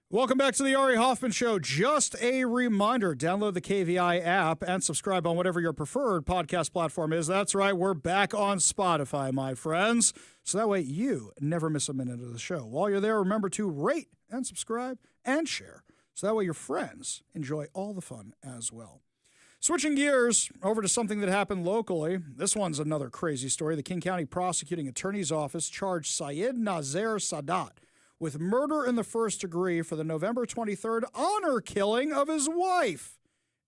Welcome back to the Ari Hoffman Show. Just a reminder, download the KVI app and subscribe on whatever your preferred podcast platform is. That's right, we're back on Spotify, my friends. So that way you never miss a minute of the show. While you're there, remember to rate and subscribe and share. So that way your friends enjoy all the fun as well. Switching gears over to something that happened locally. This one's another crazy story. The King County Prosecuting Attorney's Office charged Syed Nazir Sadat with murder in the first degree for the November 23rd honor killing of his wife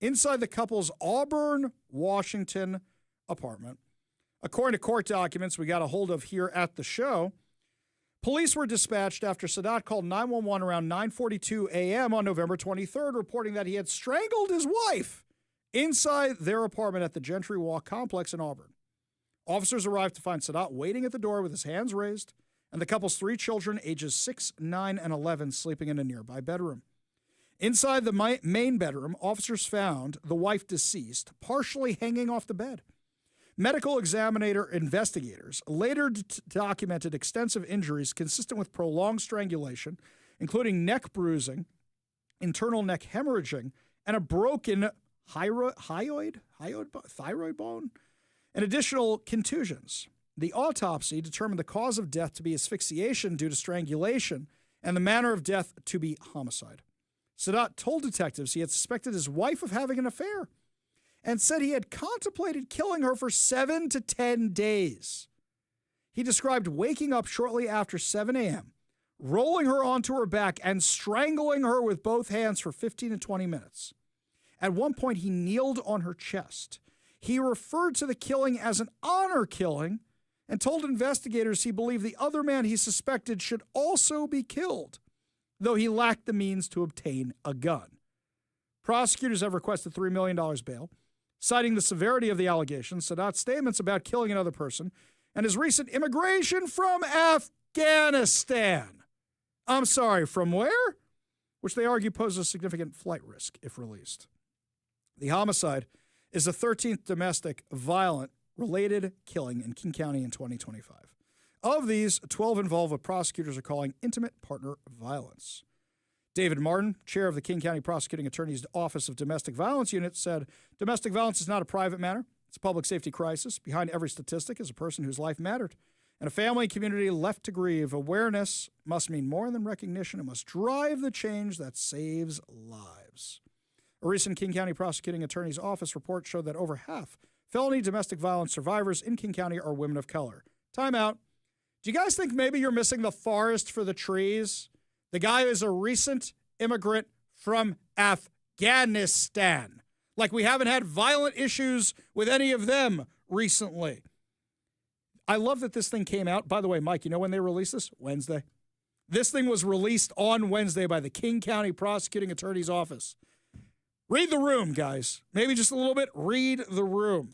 inside the couple's Auburn, Washington apartment. According to court documents we got a hold of here at the show, police were dispatched after Sadat called 911 around 9:42 a.m. on November 23rd, reporting that he had strangled his wife inside their apartment at the Gentry Walk complex in Auburn. Officers arrived to find Sadat waiting at the door with his hands raised, and the couple's 3 children, ages 6, 9, and 11, sleeping in a nearby bedroom. Inside the main bedroom, officers found the wife deceased, partially hanging off the bed. Medical examiner investigators later documented extensive injuries consistent with prolonged strangulation, including neck bruising, internal neck hemorrhaging, and a broken thyroid bone, and additional contusions. The autopsy determined the cause of death to be asphyxiation due to strangulation and the manner of death to be homicide. Sadat told detectives he had suspected his wife of having an affair and said he had contemplated killing her for 7 to 10 days. He described waking up shortly after 7 a.m., rolling her onto her back and strangling her with both hands for 15 to 20 minutes. At one point, he kneeled on her chest. He referred to the killing as an honor killing and told investigators he believed the other man he suspected should also be killed, though he lacked the means to obtain a gun. Prosecutors have requested $3 million bail, citing the severity of the allegations, Sadat's statements about killing another person, and his recent immigration from Afghanistan. I'm sorry, from where? Which they argue poses significant flight risk if released. The homicide is the 13th domestic violent related killing in King County in 2025. Of these, 12 involve what prosecutors are calling intimate partner violence. David Martin, chair of the King County Prosecuting Attorney's Office of Domestic Violence Unit, said, "Domestic violence is not a private matter. It's a public safety crisis. Behind every statistic is a person whose life mattered. And a family and community left to grieve. Awareness must mean more than recognition. It must drive the change that saves lives." A recent King County Prosecuting Attorney's Office report showed that over half felony domestic violence survivors in King County are women of color. Time out. Do you guys think maybe you're missing the forest for the trees? The guy is a recent immigrant from Afghanistan. Like we haven't had violent issues with any of them recently. I love that this thing came out. By the way, Mike, you know when they released this? Wednesday. This thing was released on Wednesday by the King County Prosecuting Attorney's Office. Read the room, guys. Maybe just a little bit. Read the room.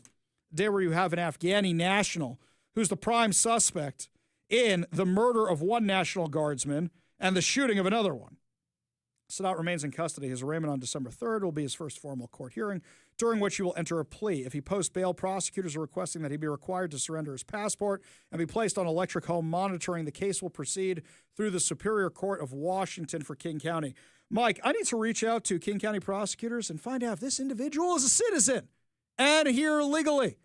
Day where you have an Afghani national who's the prime suspect in the murder of one National Guardsman and the shooting of another one. Sadat remains in custody. His arraignment on December 3rd will be his first formal court hearing, during which he will enter a plea. If he posts bail, prosecutors are requesting that he be required to surrender his passport and be placed on electric home monitoring. The case will proceed through the Superior Court of Washington for King County. Mike, I need to reach out to King County prosecutors and find out if this individual is a citizen and here legally.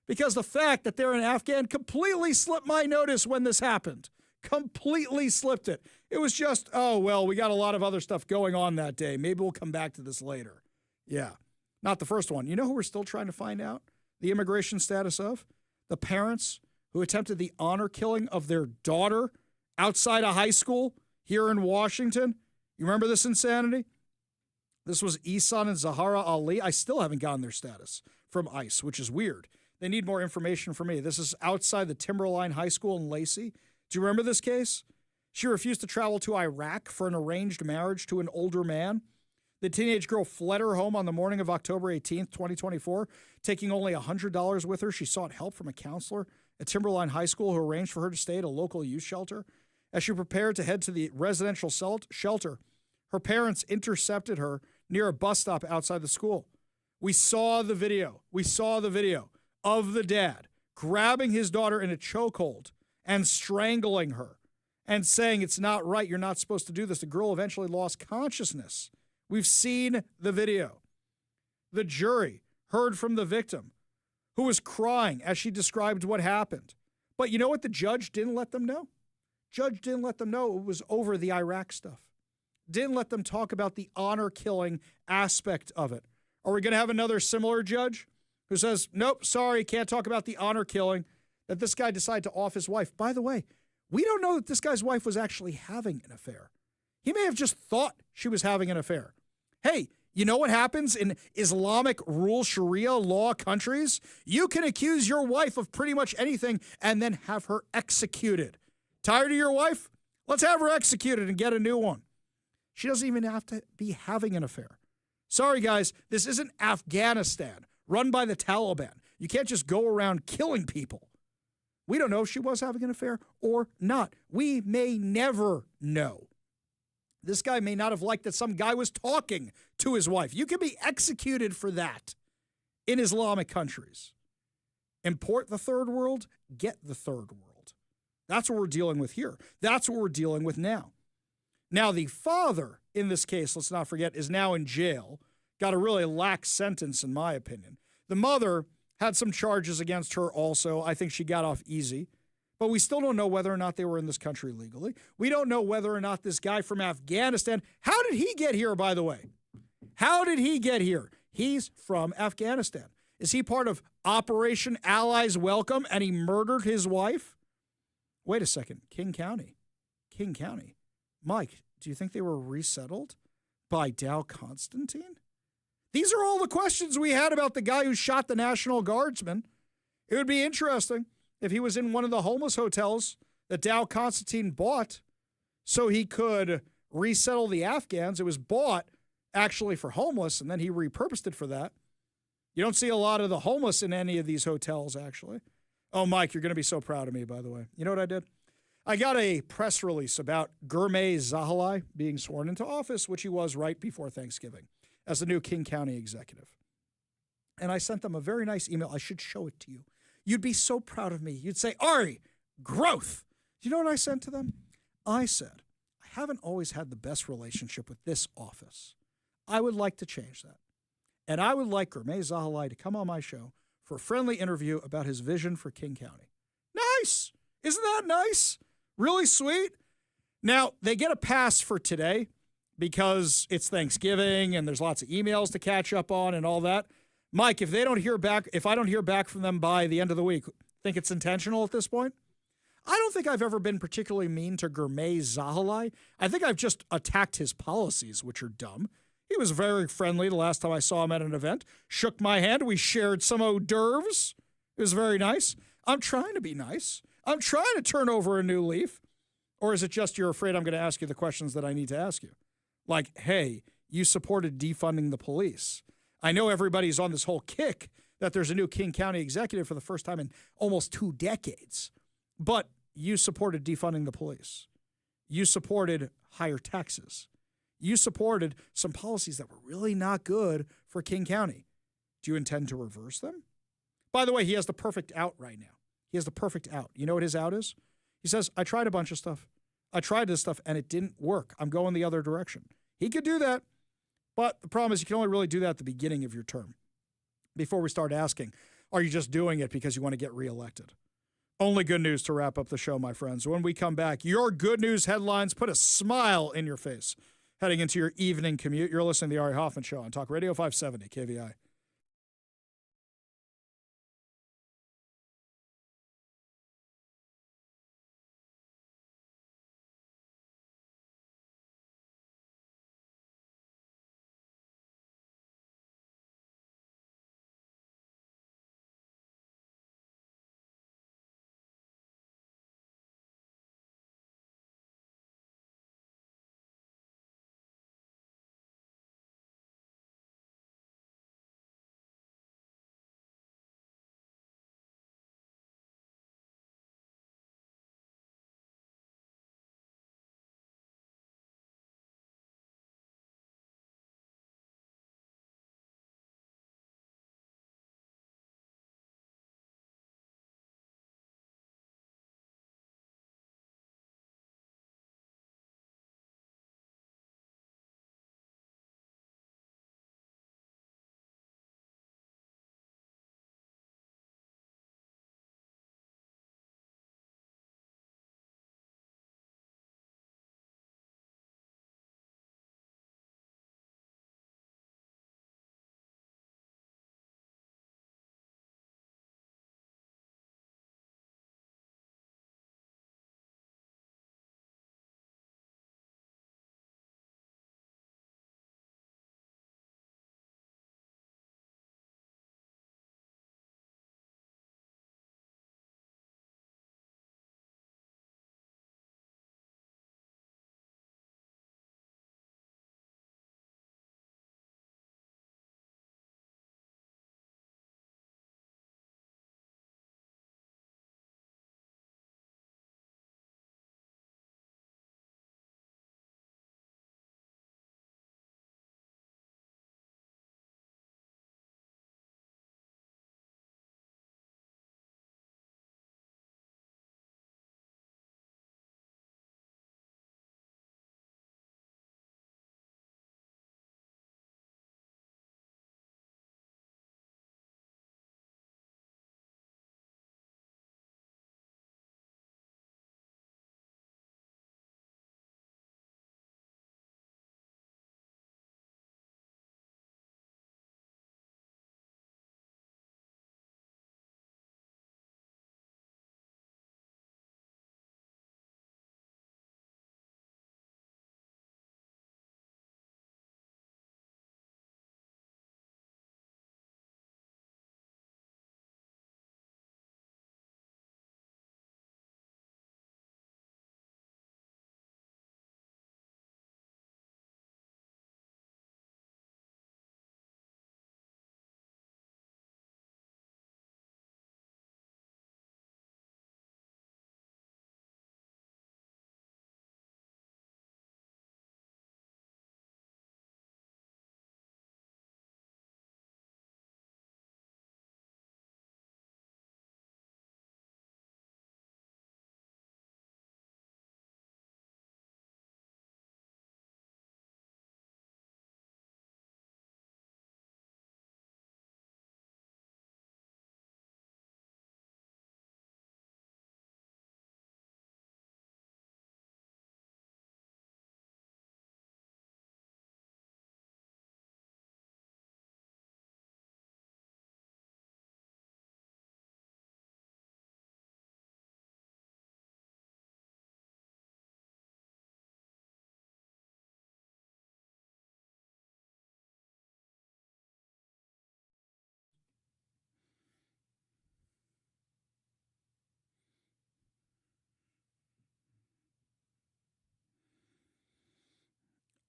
Because the fact that they're an Afghan completely slipped my notice when this happened. Completely slipped it. It was just, oh, well, we got a lot of other stuff going on that day. Maybe we'll come back to this later. Yeah, not the first one. You know who we're still trying to find out the immigration status of? The parents who attempted the honor killing of their daughter outside a high school here in Washington. You remember this insanity? This was Ihsan and Zahara Ali. I still haven't gotten their status from ICE, which is weird. They need more information from me. This is outside the Timberline High School in Lacey. Do you remember this case? She refused to travel to Iraq for an arranged marriage to an older man. The teenage girl fled her home on the morning of October 18th, 2024, taking only $100 with her. She sought help from a counselor at Timberline High School who arranged for her to stay at a local youth shelter. As she prepared to head to the residential shelter, her parents intercepted her near a bus stop outside the school. We saw the video. Of the dad grabbing his daughter in a chokehold and strangling her and saying, "It's not right. You're not supposed to do this." The girl eventually lost consciousness. We've seen the video. The jury heard from the victim who was crying as she described what happened. But you know what the judge didn't let them know? Judge didn't let them know it was over the Iraq stuff. Didn't let them talk about the honor killing aspect of it. Are we going to have another similar judge who says, nope, sorry, can't talk about the honor killing, that this guy decided to off his wife? By the way, we don't know that this guy's wife was actually having an affair. He may have just thought she was having an affair. Hey, you know what happens in Islamic rule Sharia law countries? You can accuse your wife of pretty much anything and then have her executed. Tired of your wife? Let's have her executed and get a new one. She doesn't even have to be having an affair. Sorry, guys, this isn't Afghanistan, run by the Taliban. You can't just go around killing people. We don't know if she was having an affair or not. We may never know. This guy may not have liked that some guy was talking to his wife. You can be executed for that in Islamic countries. Import the third world, get the third world. That's what we're dealing with here. That's what we're dealing with now. Now, the father in this case, let's not forget, is now in jail. Got a really lax sentence, in my opinion. The mother had some charges against her also. I think she got off easy. But we still don't know whether or not they were in this country legally. We don't know whether or not this guy from Afghanistan, how did he get here, by the way? How did he get here? He's from Afghanistan. Is he part of Operation Allies Welcome and he murdered his wife? Wait a second. King County. Mike, do you think they were resettled by Dow Constantine? These are all the questions we had about the guy who shot the National Guardsman. It would be interesting if he was in one of the homeless hotels that Dow Constantine bought so he could resettle the Afghans. It was bought actually for homeless, and then he repurposed it for that. You don't see a lot of the homeless in any of these hotels, actually. Oh, Mike, you're going to be so proud of me, by the way. You know what I did? I got a press release about Gurmay Zahalai being sworn into office, which he was right before Thanksgiving, as the new King County executive. And I sent them a very nice email. I should show it to you. You'd be so proud of me. You'd say, Ari, growth. Do you know what I sent to them? I said, I haven't always had the best relationship with this office. I would like to change that. And I would like Gurmay Zahalai to come on my show for a friendly interview about his vision for King County. Nice. Isn't that nice? Really sweet. Now, they get a pass for today because it's Thanksgiving and there's lots of emails to catch up on and all that. Mike, if I don't hear back from them by the end of the week, think it's intentional at this point? I don't think I've ever been particularly mean to Gurmay Zahalai. I think I've just attacked his policies, which are dumb. He was very friendly the last time I saw him at an event. Shook my hand. We shared some hors d'oeuvres. It was very nice. I'm trying to be nice. I'm trying to turn over a new leaf. Or is it just you're afraid I'm going to ask you the questions that I need to ask you? Like, hey, you supported defunding the police. I know everybody's on this whole kick that there's a new King County executive for the first time in almost 2 decades. But you supported defunding the police. You supported higher taxes. You supported some policies that were really not good for King County. Do you intend to reverse them? By the way, he has the perfect out right now. He has the perfect out. You know what his out is? He says, I tried a bunch of stuff. I tried this stuff and it didn't work. I'm going the other direction. He could do that. But the problem is you can only really do that at the beginning of your term. Before we start asking, are you just doing it because you want to get reelected? Only good news to wrap up the show, my friends. When we come back, your good news headlines put a smile in your face. Heading into your evening commute, you're listening to the Ari Hoffman Show on Talk Radio 570 KVI.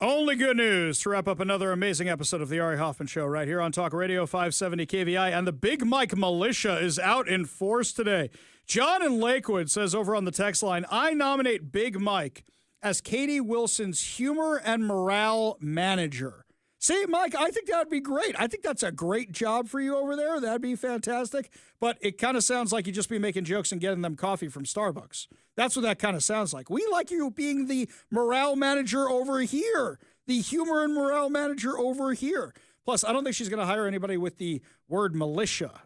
Only good news to wrap up another amazing episode of the Ari Hoffman Show right here on Talk Radio 570 KVI. And the Big Mike Militia is out in force today. John in Lakewood says over on the text line, I nominate Big Mike as Katie Wilson's humor and morale manager. See, Mike, I think that would be great. I think that's a great job for you over there. That'd be fantastic. But it kind of sounds like you'd just be making jokes and getting them coffee from Starbucks. That's what that kind of sounds like. We like you being the morale manager over here, the humor and morale manager over here. Plus, I don't think she's going to hire anybody with the word militia.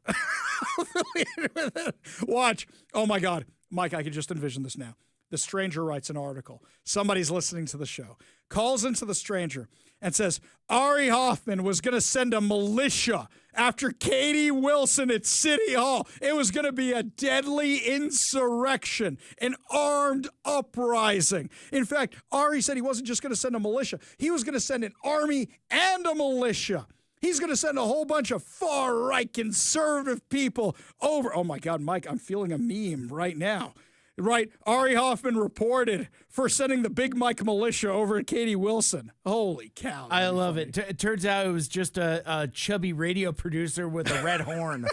Watch. Oh, my God. Mike, I can just envision this now. The Stranger writes an article. Somebody's listening to the show, calls into the Stranger and says, Ari Hoffman was going to send a militia after Katie Wilson at City Hall. It was going to be a deadly insurrection, an armed uprising. In fact, Ari said he wasn't just going to send a militia. He was going to send an army and a militia. He's going to send a whole bunch of far-right conservative people over. Oh, my God, Mike, I'm feeling a meme right now. Right, Ari Hoffman reported for sending the Big Mike Militia over at Katie Wilson. Holy cow. I love it. It turns out it was just a chubby radio producer with a red horn.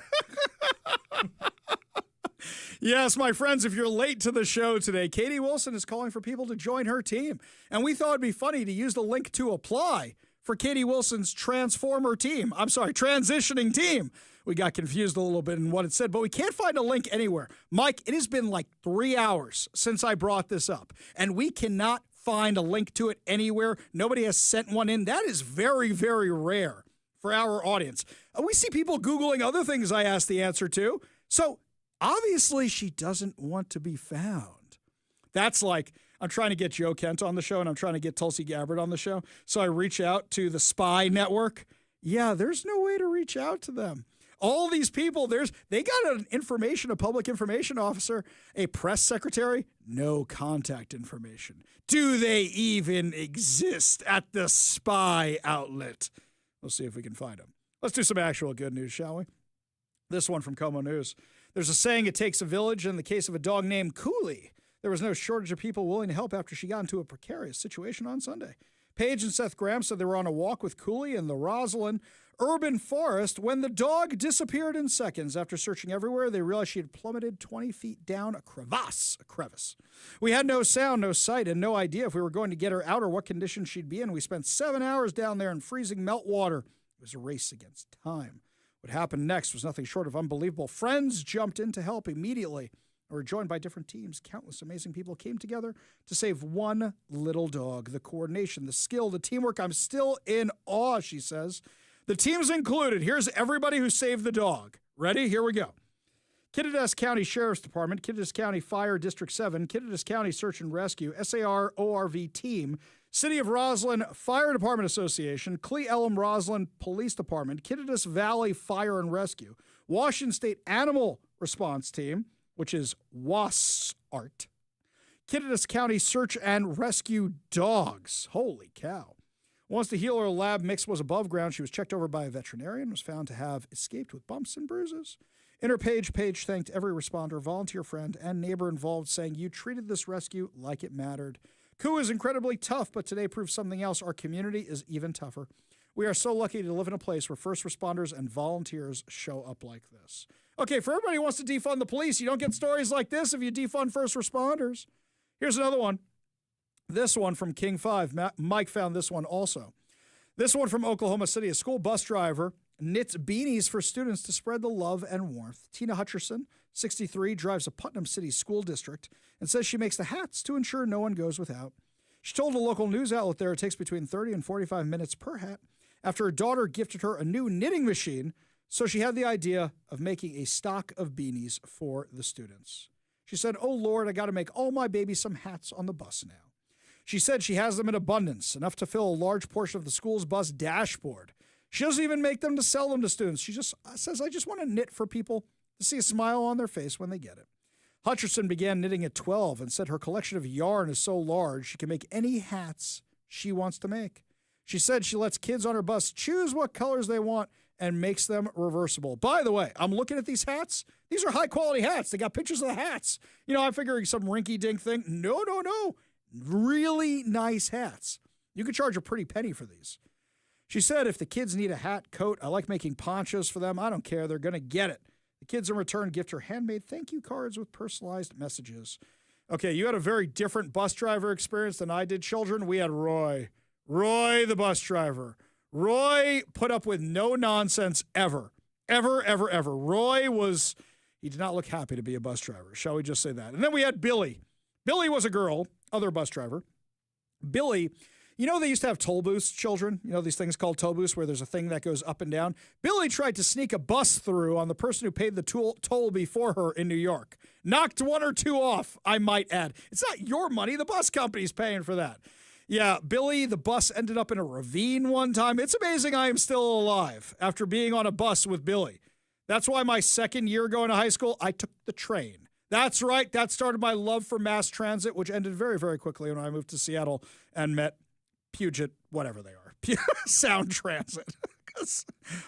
Yes, my friends, if you're late to the show today, Katie Wilson is calling for people to join her team. And we thought it'd be funny to use the link to apply for Katie Wilson's transitioning team. We got confused a little bit in what it said, but we can't find a link anywhere. Mike, it has been like 3 hours since I brought this up, and we cannot find a link to it anywhere. Nobody has sent one in. That is very, very rare for our audience. We see people Googling other things I asked the answer to. So obviously she doesn't want to be found. That's like, I'm trying to get Joe Kent on the show, and I'm trying to get Tulsi Gabbard on the show. So I reach out to the Spy Network. Yeah, there's no way to reach out to them. All these people, they got a public information officer, a press secretary, no contact information. Do they even exist at the Spy outlet? We'll see if we can find them. Let's do some actual good news, shall we? This one from Como News. There's a saying, it takes a village. In the case of a dog named Cooley, there was no shortage of people willing to help after she got into a precarious situation on Sunday. Paige and Seth Graham said they were on a walk with Cooley in the Roslyn urban forest when the dog disappeared in seconds. After searching everywhere, they realized she had plummeted 20 feet down a crevice. We had no sound, no sight, and no idea if we were going to get her out or what condition she'd be in. We spent 7 hours down there in freezing meltwater. It was a race against time. What happened next was nothing short of unbelievable. Friends jumped in to help immediately. We were joined by different teams. Countless amazing people came together to save one little dog. The coordination, the skill, the teamwork. I'm still in awe, she says. The teams included. Here's everybody who saved the dog. Ready? Here we go. Kittitas County Sheriff's Department, Kittitas County Fire District 7, Kittitas County Search and Rescue, SAR ORV Team, City of Roslyn Fire Department Association, Cle Elum Roslyn Police Department, Kittitas Valley Fire and Rescue, Washington State Animal Response Team, which is WASART, Kittitas County Search and Rescue Dogs. Holy cow. Once the healer lab mix was above ground, she was checked over by a veterinarian, was found to have escaped with bumps and bruises. In her page thanked every responder, volunteer friend, and neighbor involved, saying, "You treated this rescue like it mattered." Koo is incredibly tough, but today proves something else. Our community is even tougher. We are so lucky to live in a place where first responders and volunteers show up like this. Okay, for everybody who wants to defund the police, you don't get stories like this if you defund first responders. Here's another one. This one from King 5. Mike found this one also. This one from Oklahoma City. A school bus driver knits beanies for students to spread the love and warmth. Tina Hutcherson, 63, drives a Putnam City school district and says she makes the hats to ensure no one goes without. She told a local news outlet there it takes between 30 and 45 minutes per hat after her daughter gifted her a new knitting machine, so she had the idea of making a stock of beanies for the students. She said, "Oh, Lord, I got to make all my babies some hats on the bus now." She said she has them in abundance, enough to fill a large portion of the school's bus dashboard. She doesn't even make them to sell them to students. She just says, "I just want to knit for people to see a smile on their face when they get it." Hutcherson began knitting at 12 and said her collection of yarn is so large she can make any hats she wants to make. She said she lets kids on her bus choose what colors they want and makes them reversible. By the way, I'm looking at these hats. These are high-quality hats. They got pictures of the hats. You know, I'm figuring some rinky-dink thing. No. Really nice hats. You could charge a pretty penny for these. She said, if the kids need a hat, coat, I like making ponchos for them. I don't care. They're going to get it. The kids in return gift her handmade thank you cards with personalized messages. Okay, you had a very different bus driver experience than I did, children. We had Roy. Roy, the bus driver. Roy put up with no nonsense ever. Ever. Roy he did not look happy to be a bus driver. Shall we just say that? And then we had Billy. Billy was a girl, other bus driver. Billy, you know they used to have toll booths, children? You know these things called toll booths where there's a thing that goes up and down? Billy tried to sneak a bus through on the person who paid the toll before her in New York. Knocked one or two off, I might add. It's not your money. The bus company's paying for that. Yeah, Billy, the bus ended up in a ravine one time. It's amazing I am still alive after being on a bus with Billy. That's why my second year going to high school, I took the train. That's right. That started my love for mass transit, which ended very, very quickly when I moved to Seattle and met Puget, whatever they are, Sound Transit.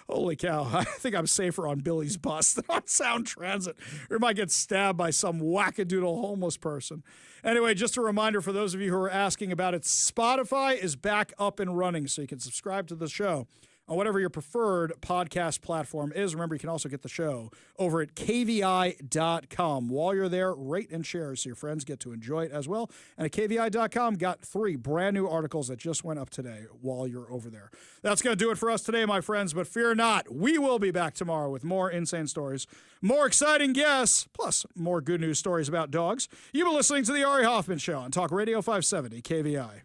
Holy cow, I think I'm safer on Billy's bus than on Sound Transit. Or might get stabbed by some wackadoodle homeless person. Anyway, just a reminder for those of you who are asking about it, Spotify is back up and running, so you can subscribe to the show on whatever your preferred podcast platform is. Remember, you can also get the show over at kvi.com. While you're there, rate and share so your friends get to enjoy it as well. And at kvi.com, got 3 brand new articles that just went up today while you're over there. That's going to do it for us today, my friends, but fear not. We will be back tomorrow with more insane stories, more exciting guests, plus more good news stories about dogs. You've been listening to The Ari Hoffman Show on Talk Radio 570 KVI.